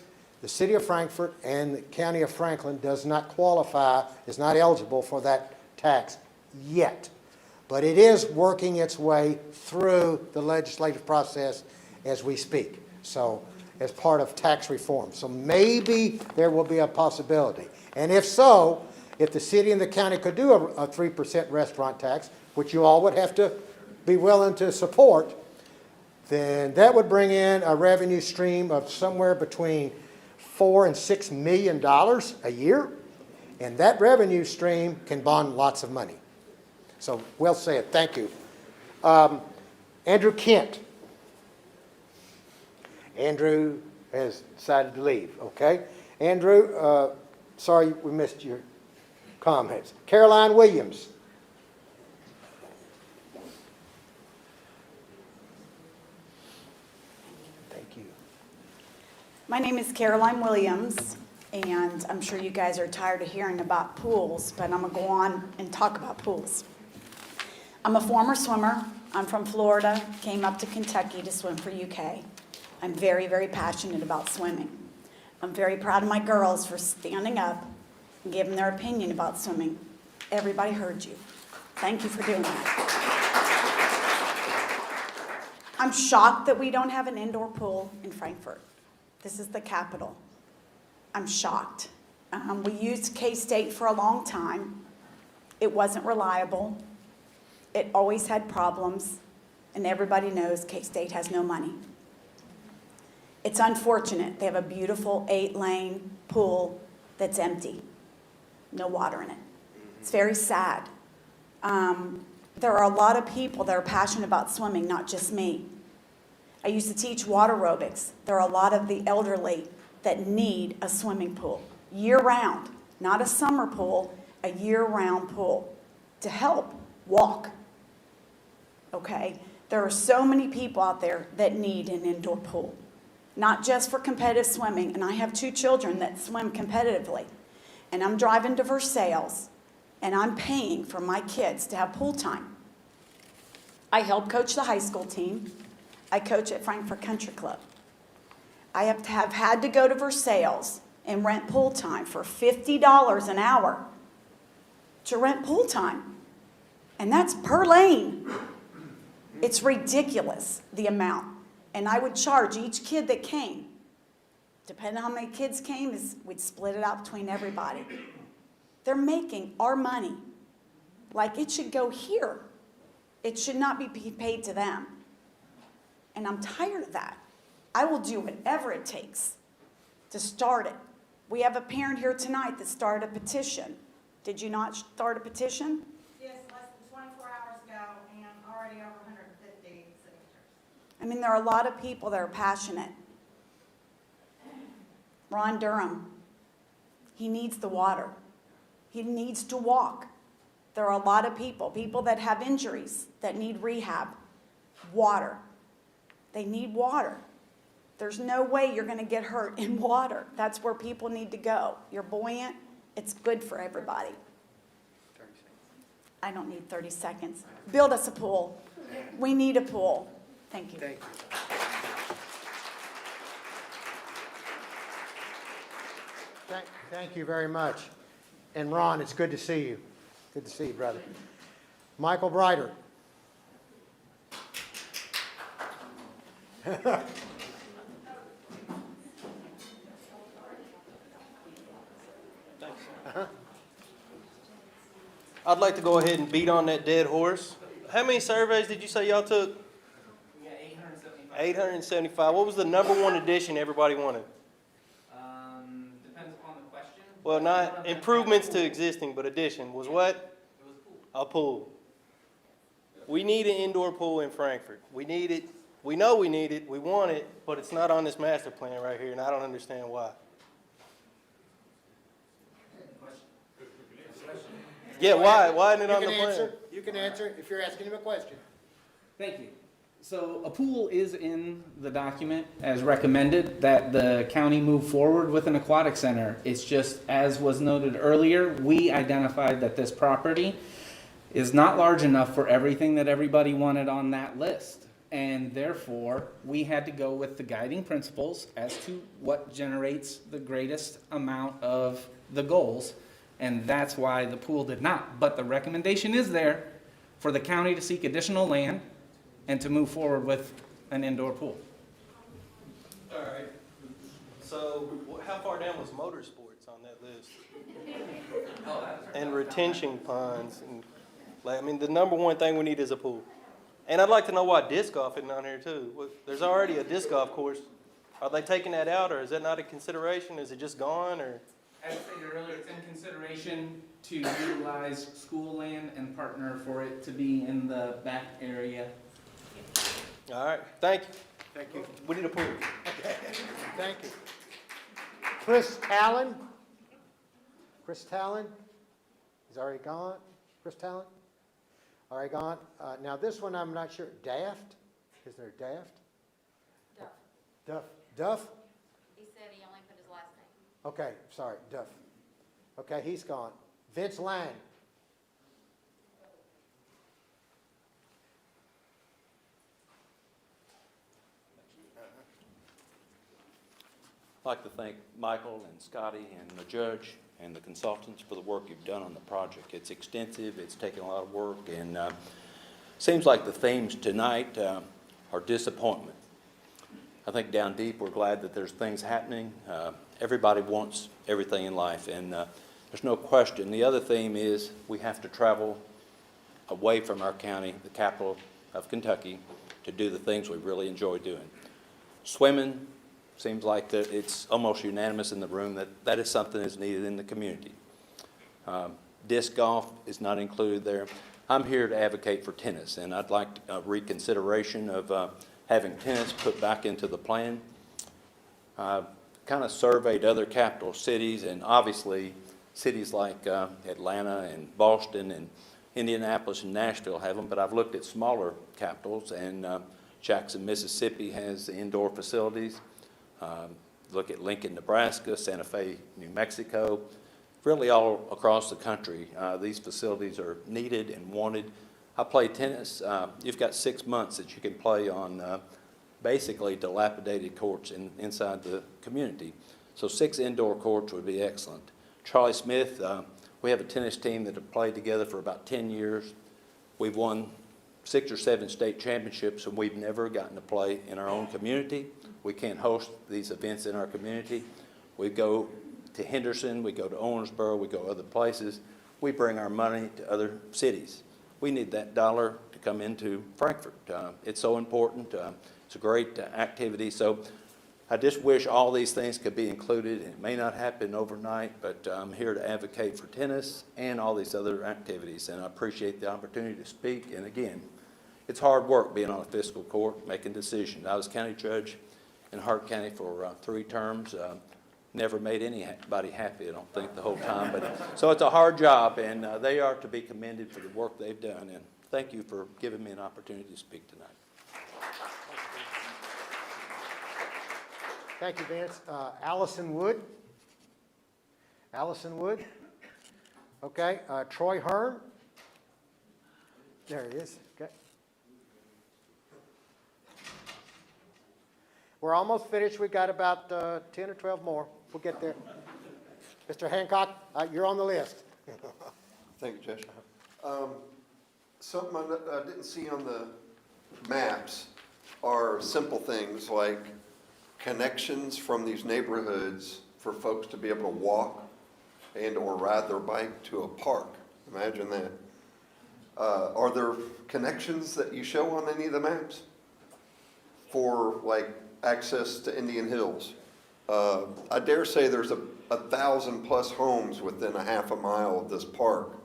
the city of Frankfort and the county of Franklin does not qualify, is not eligible for that tax yet. But it is working its way through the legislative process as we speak. So, as part of tax reform. So maybe there will be a possibility. And if so, if the city and the county could do a 3% restaurant tax, which you all would have to be willing to support, then that would bring in a revenue stream of somewhere between $4 and $6 million a year. And that revenue stream can bond lots of money. So well said. Thank you. Andrew Kent. Andrew has decided to leave, okay? Andrew, sorry we missed your comments. Caroline Williams. Thank you. My name is Caroline Williams, and I'm sure you guys are tired of hearing about pools, but I'm going to go on and talk about pools. I'm a former swimmer. I'm from Florida, came up to Kentucky to swim for UK. I'm very, very passionate about swimming. I'm very proud of my girls for standing up and giving their opinion about swimming. Everybody heard you. Thank you for doing that. I'm shocked that we don't have an indoor pool in Frankfort. This is the capital. I'm shocked. We used K-State for a long time. It wasn't reliable. It always had problems, and everybody knows K-State has no money. It's unfortunate. They have a beautiful 8-lane pool that's empty, no water in it. It's very sad. There are a lot of people that are passionate about swimming, not just me. I used to teach water aerobics. There are a lot of the elderly that need a swimming pool year-round, not a summer pool, a year-round pool to help walk. Okay? There are so many people out there that need an indoor pool, not just for competitive swimming. And I have 2 children that swim competitively. And I'm driving to Versailles, and I'm paying for my kids to have pool time. I help coach the high school team. I coach at Frankfort Country Club. I have had to go to Versailles and rent pool time for $50 an hour to rent pool time. And that's per lane. It's ridiculous, the amount. And I would charge each kid that came, depending on how many kids came, we'd split it out between everybody. They're making our money. Like, it should go here. It should not be paid to them. And I'm tired of that. I will do whatever it takes to start it. We have a parent here tonight that started a petition. Did you not start a petition? Yes, less than 24 hours ago, and already over 150 signatures. I mean, there are a lot of people that are passionate. Ron Durham, he needs the water. He needs to walk. There are a lot of people that have injuries, that need rehab. Water. They need water. There's no way you're going to get hurt in water. That's where people need to go. You're buoyant. It's good for everybody. 30 seconds. I don't need 30 seconds. Build us a pool. We need a pool. Thank you. Thank you. Thank you very much. And Ron, it's good to see you. Good to see you, brother. Michael Brighter. I'd like to go ahead and beat on that dead horse. How many surveys did you say y'all took? We got 875. 875. What was the #1 addition everybody wanted? Depends upon the question. Well, not improvements to existing, but addition. Was what? It was pool. A pool. We need an indoor pool in Frankfort. We need it. We know we need it. We want it, but it's not on this master plan right here, and I don't understand why. Yeah, why? Why isn't it on the plan? You can answer if you're asking him a question. Thank you. So a pool is in the document as recommended that the county move forward with an aquatic center. It's just, as was noted earlier, we identified that this property is not large enough for everything that everybody wanted on that list. And therefore, we had to go with the guiding principles as to what generates the greatest amount of the goals. And that's why the pool did not. But the recommendation is there for the county to seek additional land and to move forward with an indoor pool. All right. So how far down was motorsports on that list? And retention ponds and, like, I mean, the #1 thing we need is a pool. And I'd like to know why disc golf isn't on here too. There's already a disc golf course. Are they taking that out, or is that not a consideration? Is it just gone, or? As stated earlier, it's in consideration to utilize school land and partner for it to be in the back area. All right, thank you. Thank you. We need a pool. Thank you. Chris Talon. Chris Talon. He's already gone. Chris Talon? Already gone. Now this one I'm not sure. Daft? Is there Daft? Duff. Duff? He said he only put his last name. Okay, sorry, Duff. Okay, he's gone. Vince Lang. I'd like to thank Michael and Scotty and the judge and the consultants for the work you've done on the project. It's extensive, it's taken a lot of work, and seems like the themes tonight are disappointment. I think down deep we're glad that there's things happening. Everybody wants everything in life, and there's no question. The other theme is we have to travel away from our county, the capital of Kentucky, to do the things we really enjoy doing. Swimming, seems like that it's almost unanimous in the room that that is something that's needed in the community. Disc golf is not included there. I'm here to advocate for tennis, and I'd like a reconsideration of having tennis put back into the plan. Kind of surveyed other capital cities, and obviously cities like Atlanta and Boston and Indianapolis and Nashville have them, but I've looked at smaller capitals, and Jackson, Mississippi has indoor facilities. Look at Lincoln, Nebraska, Santa Fe, New Mexico. Really all across the country, these facilities are needed and wanted. I play tennis. You've got 6 months that you can play on basically dilapidated courts inside the community. So 6 indoor courts would be excellent. Charlie Smith, we have a tennis team that have played together for about 10 years. We've won 6 or 7 state championships, and we've never gotten to play in our own community. We can't host these events in our community. We go to Henderson, we go to Owensboro, we go other places. We bring our money to other cities. We need that dollar to come into Frankfort. It's so important. It's a great activity. So I just wish all these things could be included. It may not happen overnight, but I'm here to advocate for tennis and all these other activities, and I appreciate the opportunity to speak. And again, it's hard work being on a fiscal court, making decisions. I was county judge in Hart County for 3 terms. Never made anybody happy, I don't think, the whole time. But so it's a hard job, and they are to be commended for the work they've done. And thank you for giving me an opportunity to speak tonight. Thank you, Vance. Allison Wood. Allison Wood. Okay. Troy Hearn. There he is. Okay. We're almost finished. We've got about 10 or 12 more. We'll get there. Mr. Hancock, you're on the list. Thank you, Judge. Something I didn't see on the maps are simple things like connections from these neighborhoods for folks to be able to walk and or ride their bike to a park. Imagine that. Are there connections that you show on any of the maps for like access to Indian Hills? I dare say there's 1,000+ homes within a half a mile of this park.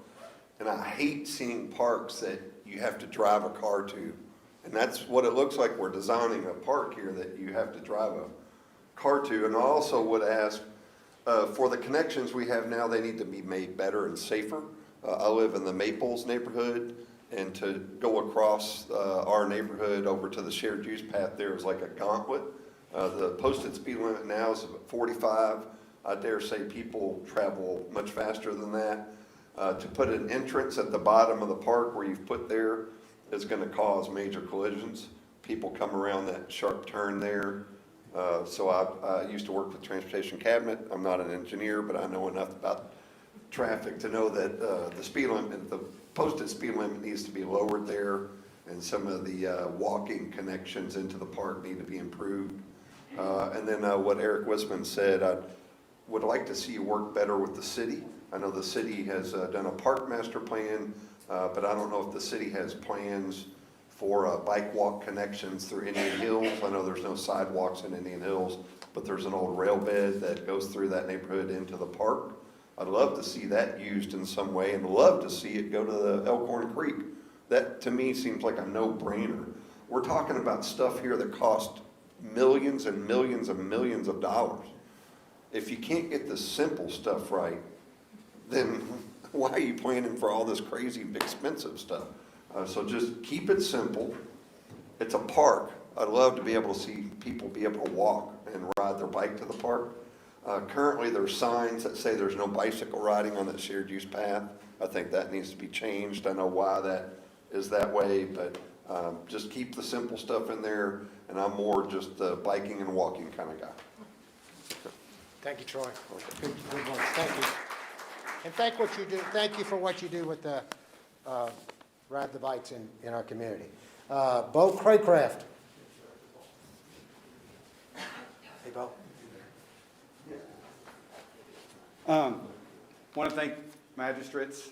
And I hate seeing parks that you have to drive a car to. And that's what it looks like. We're designing a park here that you have to drive a car to. And I also would ask, for the connections we have now, they need to be made better and safer. I live in the Maples neighborhood, and to go across our neighborhood over to the shared use path there is like a gauntlet. The posted speed limit now is 45. I dare say people travel much faster than that. To put an entrance at the bottom of the park where you've put there is going to cause major collisions. People come around that sharp turn there. So I used to work with Transportation Cabinet. I'm not an engineer, but I know enough about traffic to know that the speed limit, the posted speed limit needs to be lowered there, and some of the walking connections into the park need to be improved. And then what Eric Wisman said, I would like to see you work better with the city. I know the city has done a park master plan, but I don't know if the city has plans for bike walk connections through Indian Hills. I know there's no sidewalks in Indian Hills, but there's an old rail bed that goes through that neighborhood into the park. I'd love to see that used in some way, and love to see it go to the Elkhorn Creek. That, to me, seems like a no-brainer. We're talking about stuff here that cost millions and millions and millions of dollars. If you can't get the simple stuff right, then why are you planning for all this crazy expensive stuff? So just keep it simple. It's a park. I'd love to be able to see people be able to walk and ride their bike to the park. Currently, there's signs that say there's no bicycle riding on that shared use path. I think that needs to be changed. I know why that is that way, but just keep the simple stuff in there, and I'm more just the biking and walking kind of guy. Thank you, Troy. Good work. Thank you. And thank you for what you do with the ride the bikes in our community. Bo Craycraft. Hey, Bo. Want to thank magistrates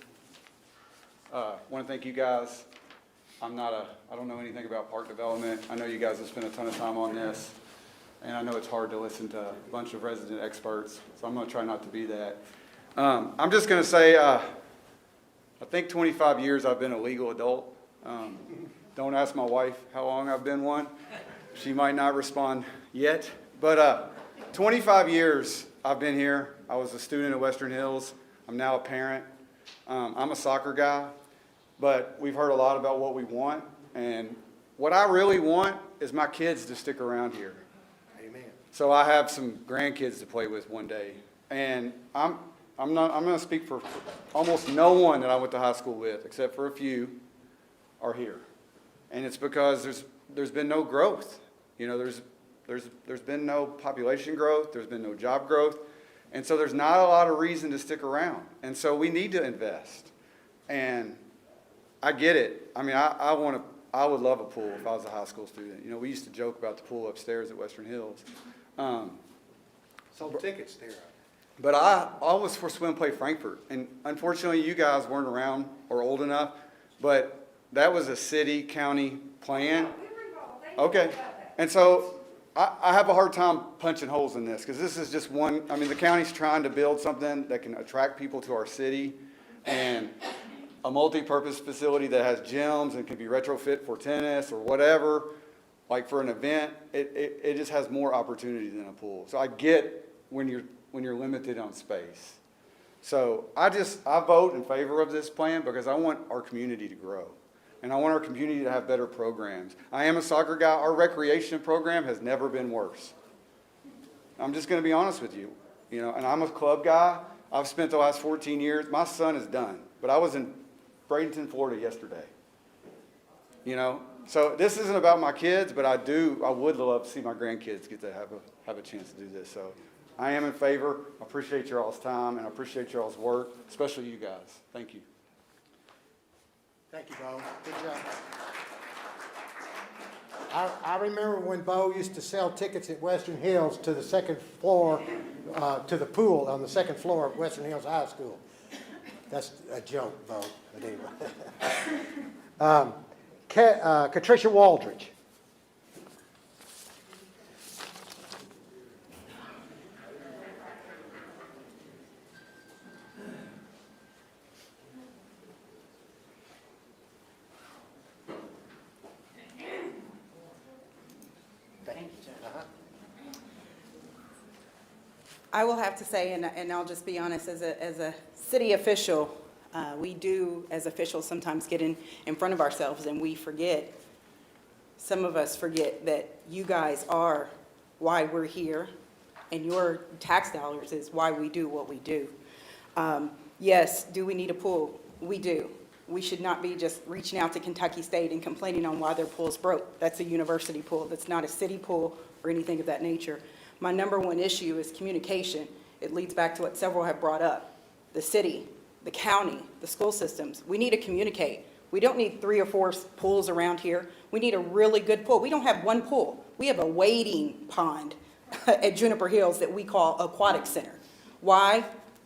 Want to thank you guys. I don't know anything about park development. I know you guys have spent a ton of time on this, and I know it's hard to listen to a bunch of resident experts, so I'm going to try not to be that. I'm just going to say, I think 25 years I've been a legal adult. Don't ask my wife how long I've been one. She might not respond yet, but 25 years I've been here. I was a student at Western Hills. I'm now a parent. I'm a soccer guy, but we've heard a lot about what we want, and what I really want is my kids to stick around here. Amen. So I have some grandkids to play with one day, and I'm going to speak for almost no one that I went to high school with, except for a few, are here, and it's because there's been no growth. You know, there's been no population growth, there's been no job growth, and so there's not a lot of reason to stick around, and so we need to invest. And I get it. I mean, I would love a pool if I was a high school student. You know, we used to joke about the pool upstairs at Western Hills. Sold tickets there. But I was for Swim Play Frankfurt, and unfortunately you guys weren't around or old enough, but that was a city, county plan. Okay, and so I have a hard time punching holes in this, because this is just one. I mean, the county's trying to build something that can attract people to our city, and a multi-purpose facility that has gyms and can be retrofit for tennis or whatever, like for an event, it just has more opportunity than a pool. So I get when you're limited on space. So I vote in favor of this plan because I want our community to grow. And I want our community to have better programs. I am a soccer guy. Our recreation program has never been worse. I'm just going to be honest with you. You know, and I'm a club guy. I've spent the last 14 years. My son is done. But I was in Bradenton, Florida yesterday. You know, so this isn't about my kids, but I would love to see my grandkids get to have a chance to do this. So I am in favor. I appreciate your all's time, and I appreciate your all's work, especially you guys. Thank you. Thank you, Bo. Good job. I remember when Bo used to sell tickets at Western Hills to the second floor, to the pool on the second floor of Western Hills High School. That's a joke, Bo, but anyway. Katricia Waldridge. I will have to say, and I'll just be honest, as a city official, we do, as officials, sometimes get in front of ourselves and we forget. Some of us forget that you guys are why we're here, and your tax dollars is why we do what we do. Yes, do we need a pool? We do. We should not be just reaching out to Kentucky State and complaining on why their pool's broke. That's a university pool. That's not a city pool or anything of that nature. My number one issue is communication. It leads back to what several have brought up. The city, the county, the school systems. We need to communicate. We don't need 3 or 4 pools around here. We need a really good pool. We don't have one pool. We have a wading pond at Juniper Hills that we call Aquatic Center. Why?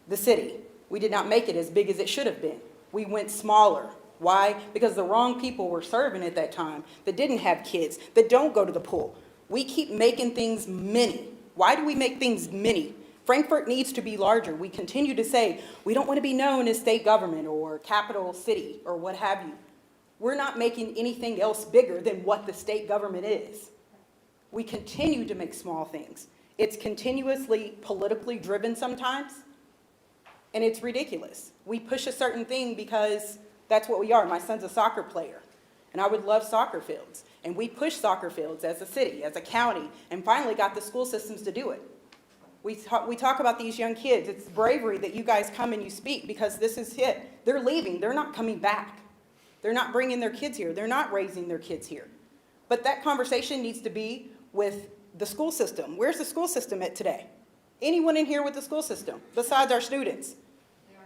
The city. We did not make it as big as it should have been. We went smaller. Why? Because the wrong people were serving at that time that didn't have kids, that don't go to the pool. We keep making things mini. Why do we make things mini? Frankfurt needs to be larger. We continue to say we don't want to be known as state government or capital city or what have you. We're not making anything else bigger than what the state government is. We continue to make small things. It's continuously politically driven sometimes, and it's ridiculous. We push a certain thing because that's what we are. My son's a soccer player, and I would love soccer fields. And we push soccer fields as a city, as a county, and finally got the school systems to do it. We talk about these young kids. It's bravery that you guys come and you speak, because this is it. They're leaving. They're not coming back. They're not bringing their kids here. They're not raising their kids here. But that conversation needs to be with the school system. Where's the school system at today? Anyone in here with the school system besides our students?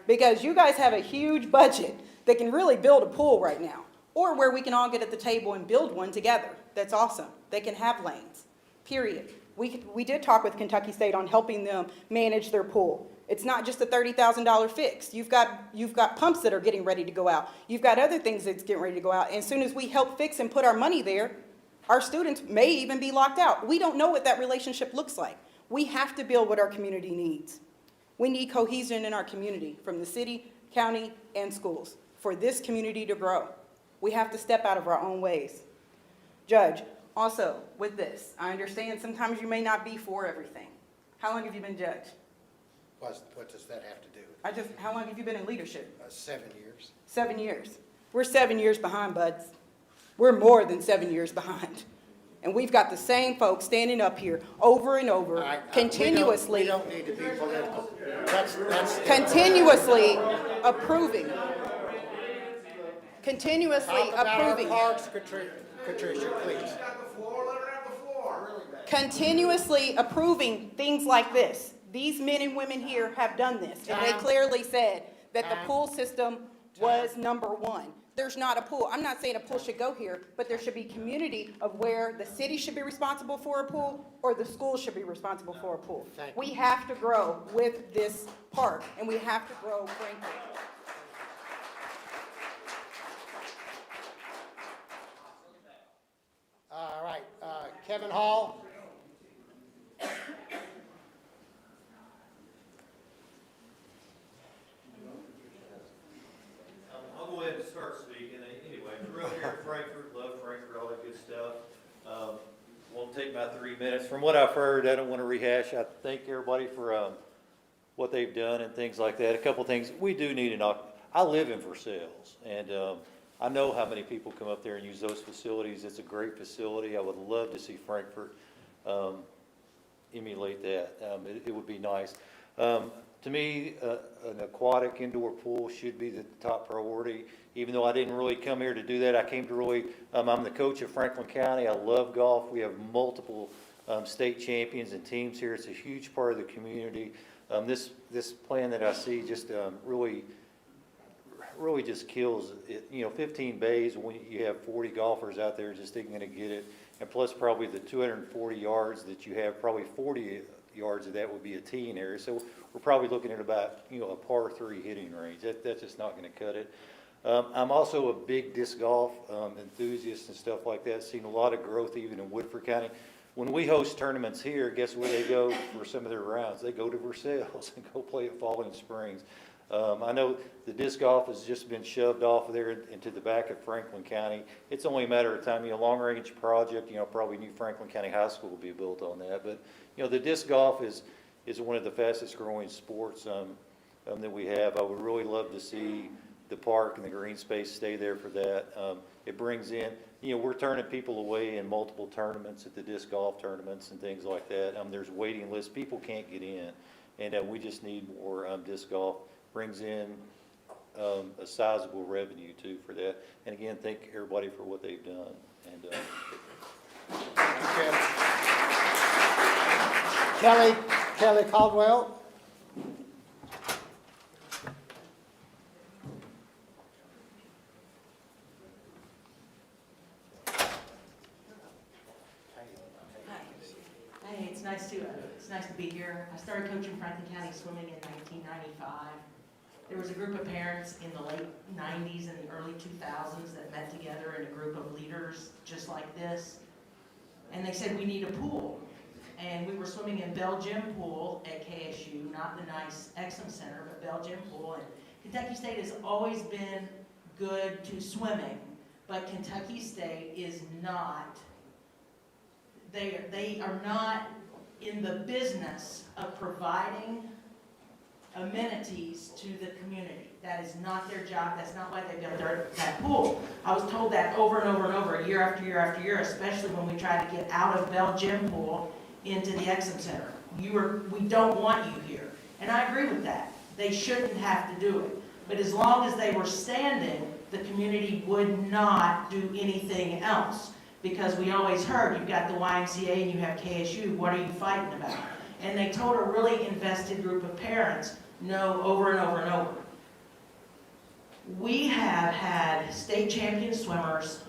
Because you guys have a huge budget that can really build a pool right now, or where we can all get at the table and build one together. That's awesome. They can have lanes, period. We did talk with Kentucky State on helping them manage their pool. It's not just a $30,000 fix. You've got pumps that are getting ready to go out. You've got other things that's getting ready to go out. And as soon as we help fix and put our money there, our students may even be locked out. We don't know what that relationship looks like. We have to build what our community needs. We need cohesion in our community from the city, county, and schools for this community to grow. We have to step out of our own ways. Judge, also with this, I understand sometimes you may not be for everything. How long have you been judge? What does that have to do with it? How long have you been in leadership? 7 years. 7 years. We're 7 years behind, buds. We're more than 7 years behind. And we've got the same folks standing up here over and over, All right, continuously. We don't need to be political. Continuously approving. Continuously Talk about our approving. parks, Patricia, please. Continuously approving things like this. These men and women here have done this, and they Time. clearly said that the Time. pool system was number one. There's not a pool. I'm not saying a pool should go here, but there should be community of where the city should be responsible for a pool or the school should be responsible for a pool. Thank you. We have to grow with this park, and we have to grow Frankfurt. All right, Kevin Hall. I'll go ahead and start speaking. Anyway, grew up here in Frankfurt, love Frankfurt, all that good stuff. Won't take my 3 minutes. From what I've heard, I don't want to rehash. I thank everybody for what they've done and things like that. A couple things. We do need I live in Versailles, and I know how many people come up there and use those facilities. It's a great facility. I would love to see Frankfurt emulate that. It would be nice. To me, an aquatic indoor pool should be the top priority. Even though I didn't really come here to do that, I came to really, I'm the coach of Franklin County. I love golf. We have multiple state champions and teams here. It's a huge part of the community. This plan that I see just really just kills it. 15 bays, when you have 40 golfers out there just ain't gonna get it. And plus probably the 240 yards that you have, probably 40 yards of that would be a teeing area. So we're probably looking at about, a par 3 hitting range. That's just not gonna cut it. I'm also a big disc golf enthusiast and stuff like that. Seen a lot of growth even in Woodford County. When we host tournaments here, guess where they go for some of their rounds? They go to Versailles and go play at Falling Springs. I know the disc golf has just been shoved off of there into the back of Franklin County. It's only a matter of time. Long-range project, probably new Franklin County High School will be built on that. But, the disc golf is one of the fastest growing sports that we have. I would really love to see the park and the green space stay there for that. It brings in, we're turning people away in multiple tournaments at the disc golf tournaments and things like that. There's waiting lists. People can't get in. And we just need more disc golf. Brings in a sizable revenue too for that. And again, thank everybody for what they've done. And Kelly Caldwell. Hey, it's nice to be here. I started coaching Franklin County swimming in 1995. There was a group of parents in the late 90s and the early 2000s that met together in a group of leaders just like this. And they said, we need a pool. And we were swimming in Bell Gym Pool at KSU, not the nice Exum Center, but Bell Gym Pool. And Kentucky State has always been good to swimming, but Kentucky State is not, they are not in the business of providing amenities to the community. That is not their job. That's not why they built that pool. I was told that over and over and over, year after year after year, especially when we tried to get out of Bell Gym Pool into the Exum Center. We don't want you here. And I agree with that. They shouldn't have to do it. But as long as they were standing, the community would not do anything else. Because we always heard, you've got the YMCA and you have KSU, what are you fighting about? And they told a really invested group of parents, no, over and over and over. We have had state champion swimmers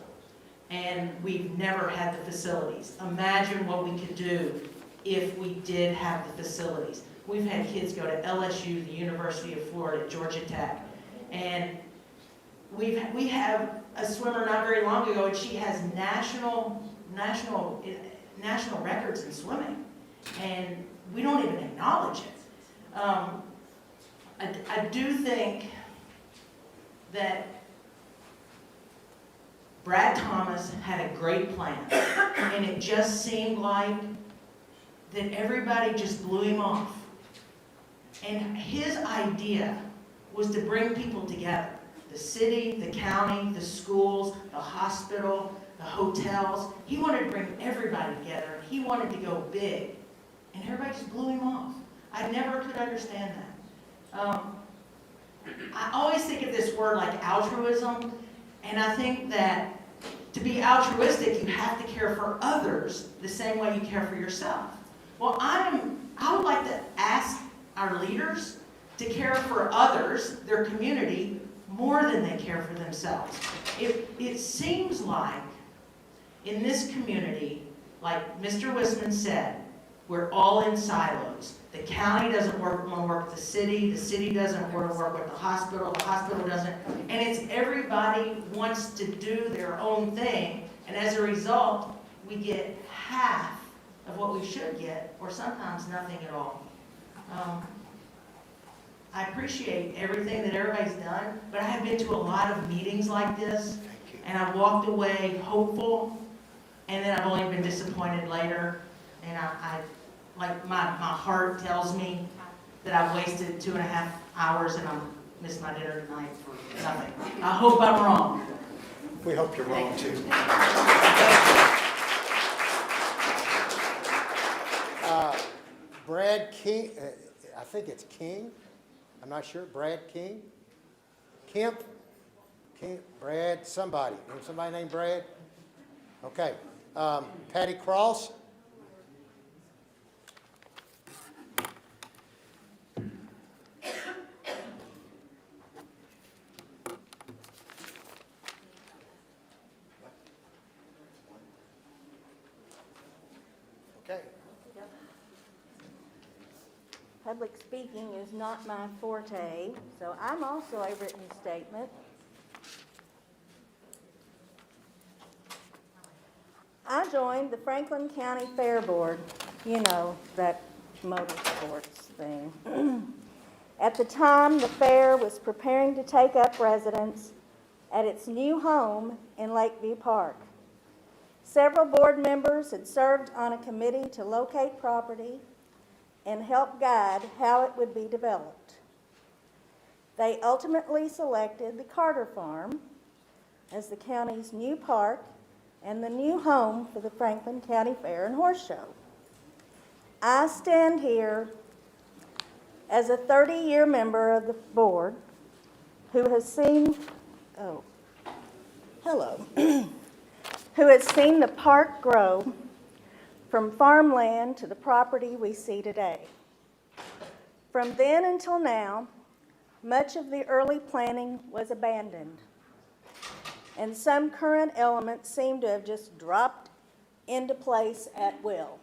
and we've never had the facilities. Imagine what we could do if we did have the facilities. We've had kids go to LSU, the University of Florida, Georgia Tech, and we have a swimmer not very long ago, and she has national records in swimming, and we don't even acknowledge it. I do think that Brad Thomas had a great plan, and it just seemed like that everybody just blew him off. And his idea was to bring people together. The city, the county, the schools, the hospital, the hotels. He wanted to bring everybody together. He wanted to go big. And everybody just blew him off. I never could understand that. I always think of this word like altruism, and I think that to be altruistic, you have to care for others the same way you care for yourself. Well, I would like to ask our leaders to care for others, their community, more than they care for themselves. It seems like in this community, like Mr. Wisman said, we're all in silos. The county doesn't want to work with the city doesn't want to work with the hospital doesn't, and it's everybody wants to do their own thing, and as a result, we get half of what we should get, or sometimes nothing at all. I appreciate everything that everybody's done, but I have been to a lot of meetings like this, and I walked away hopeful, and then I've only been disappointed later, and I like my heart tells me that I've wasted 2.5 hours and I'm missed my dinner tonight for nothing. I hope I'm wrong. We hope you're wrong too. Brad King, I think it's King. I'm not sure. Brad King? Kemp? Brad, somebody. Somebody named Brad? Okay. Patty Cross? Okay. Public speaking is not my forte, so I'm also a written statement. I joined the Franklin County Fair Board, you know, that motorsports thing. At the time, the fair was preparing to take up residence at its new home in Lakeview Park. Several board members had served on a committee to locate property and help guide how it would be developed. They ultimately selected the Carter Farm as the county's new park and the new home for the Franklin County Fair and Horse Show. I stand here as a 30-year member of the board who has seen, who has seen the park grow from farmland to the property we see today. From then until now, much of the early planning was abandoned, and some current elements seem to have just dropped into place at will.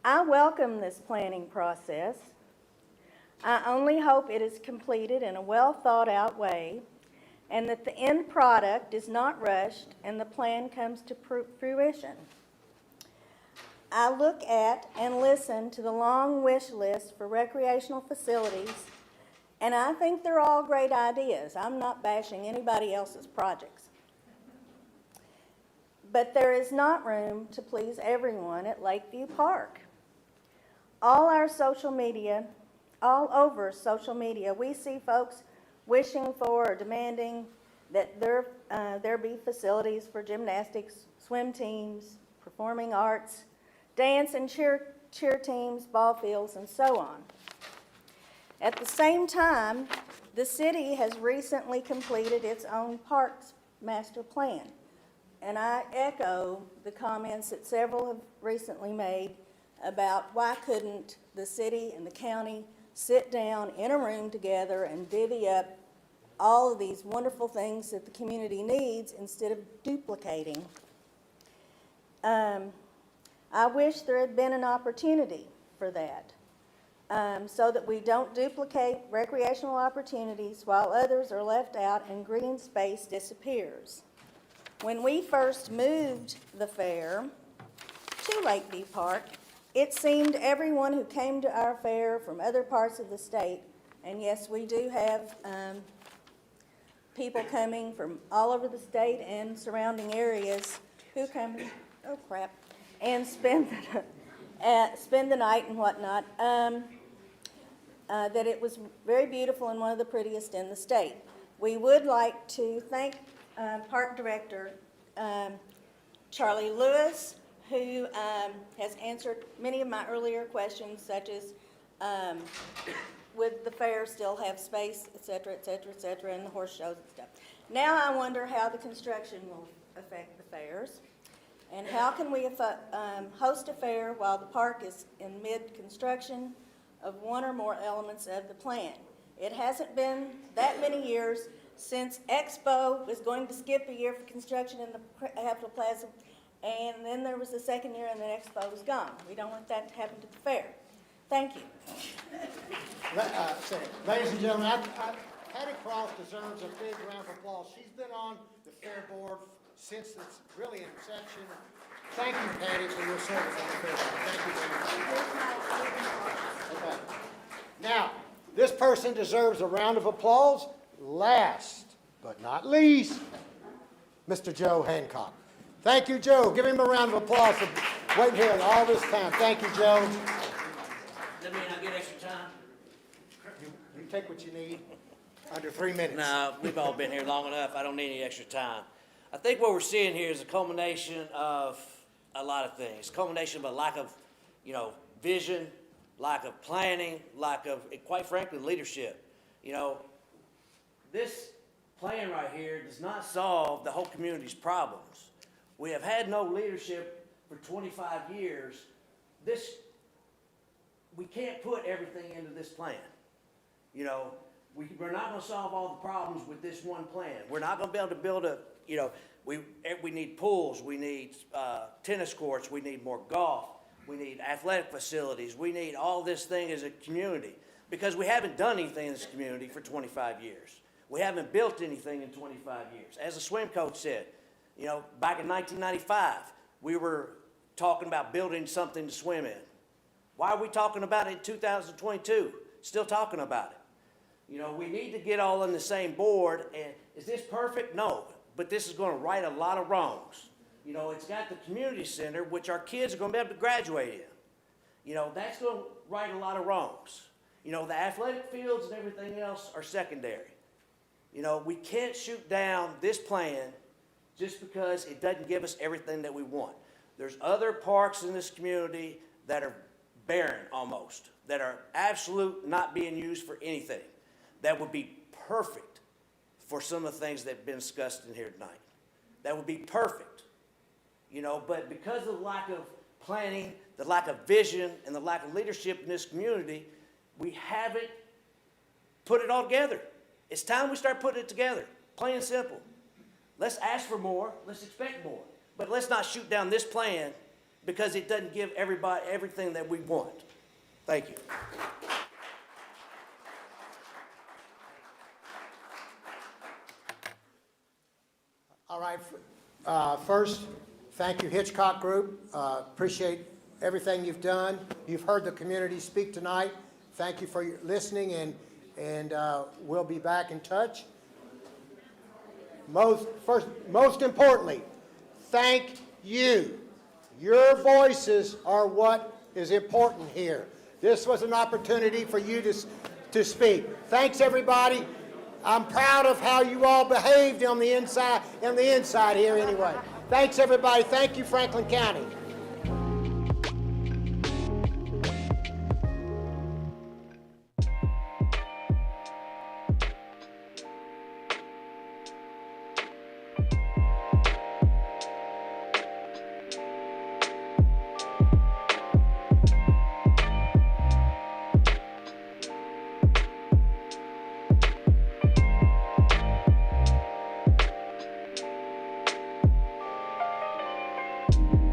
I welcome this planning process. I only hope it is completed in a well thought out way and that the end product is not rushed and the plan comes to fruition. I look at and listen to the long wish list for recreational facilities, and I think they're all great ideas. I'm not bashing anybody else's projects. But there is not room to please everyone at Lakeview Park. All over social media, we see folks wishing for or demanding that there be facilities for gymnastics, swim teams, performing arts, dance and cheer teams, ball fields, and so on. At the same time, the city has recently completed its own parks master plan. And I echo the comments that several have recently made about why couldn't the city and the county sit down in a room together and divvy up all of these wonderful things that the community needs instead of duplicating. I wish there had been an opportunity for that, so that we don't duplicate recreational opportunities while others are left out and green space disappears. When we first moved the fair to Lakeview Park, it seemed everyone who came to our fair from other parts of the state, and yes, we do have people coming from all over the state and surrounding areas who come, oh crap, and spend the night and whatnot, that it was very beautiful and one of the prettiest in the state. We would like to thank Park Director Charlie Lewis, who has answered many of my earlier questions, such as would the fair still have space, et cetera, et cetera, et cetera, and the horse shows and stuff. Now I wonder how the construction will affect the fairs, and how can we host a fair while the park is in mid-construction of one or more elements of the plan. It hasn't been that many years since Expo was going to skip a year for construction in the Capitol Plaza, and then there was the second year and then Expo was gone. We don't want that to happen to the fair. Thank you. Ladies and gentlemen, Patty Cross deserves a big round of applause. She's been on the fair board since its really inception. Thank you, Patty, for your service on the fair board. Thank you very much. Okay. Now, this person deserves a round of applause. Last but not least, Mr. Joe Hancock. Thank you, Joe. Give him a round of applause for waiting here all this time. Thank you, Joe. Does that mean I get extra time? You take what you need. Under 3 minutes. No, we've all been here long enough. I don't need any extra time. I think what we're seeing here is a culmination of a lot of things. Culmination of a lack of, vision, lack of planning, lack of, quite frankly, leadership. This plan right here does not solve the whole community's problems. We have had no leadership for 25 years. We can't put everything into this plan. We're not going to solve all the problems with this one plan. We're not going to be able to build we need pools, we need tennis courts, we need more golf, we need athletic facilities, we need all this thing as a community, because we haven't done anything in this community for 25 years. We haven't built anything in 25 years. As the swim coach said, back in 1995, we were talking about building something to swim in. Why are we talking about it in 2022? Still talking about it. We need to get all on the same board, and is this perfect? No, but this is going to right a lot of wrongs. It's got the community center, which our kids are going to be able to graduate in. That's going to right a lot of wrongs. The athletic fields and everything else are secondary. We can't shoot down this plan just because it doesn't give us everything that we want. There's other parks in this community that are barren almost, that are absolute not being used for anything, that would be perfect for some of the things that have been discussed in here tonight. That would be perfect. But because of the lack of planning, the lack of vision, and the lack of leadership in this community, we haven't put it all together. It's time we start putting it together, plain and simple. Let's ask for more, let's expect more, but let's not shoot down this plan because it doesn't give everybody everything that we want. Thank you. All right. First, thank you, Hitchcock Group. Appreciate everything you've done. You've heard the community speak tonight. Thank you for your listening, and we'll be back in touch. Most importantly, thank you. Your voices are what is important here. This was an opportunity for you to speak. Thanks, everybody. I'm proud of how you all behaved on the inside here anyway. Thanks, everybody. Thank you, Franklin County. you.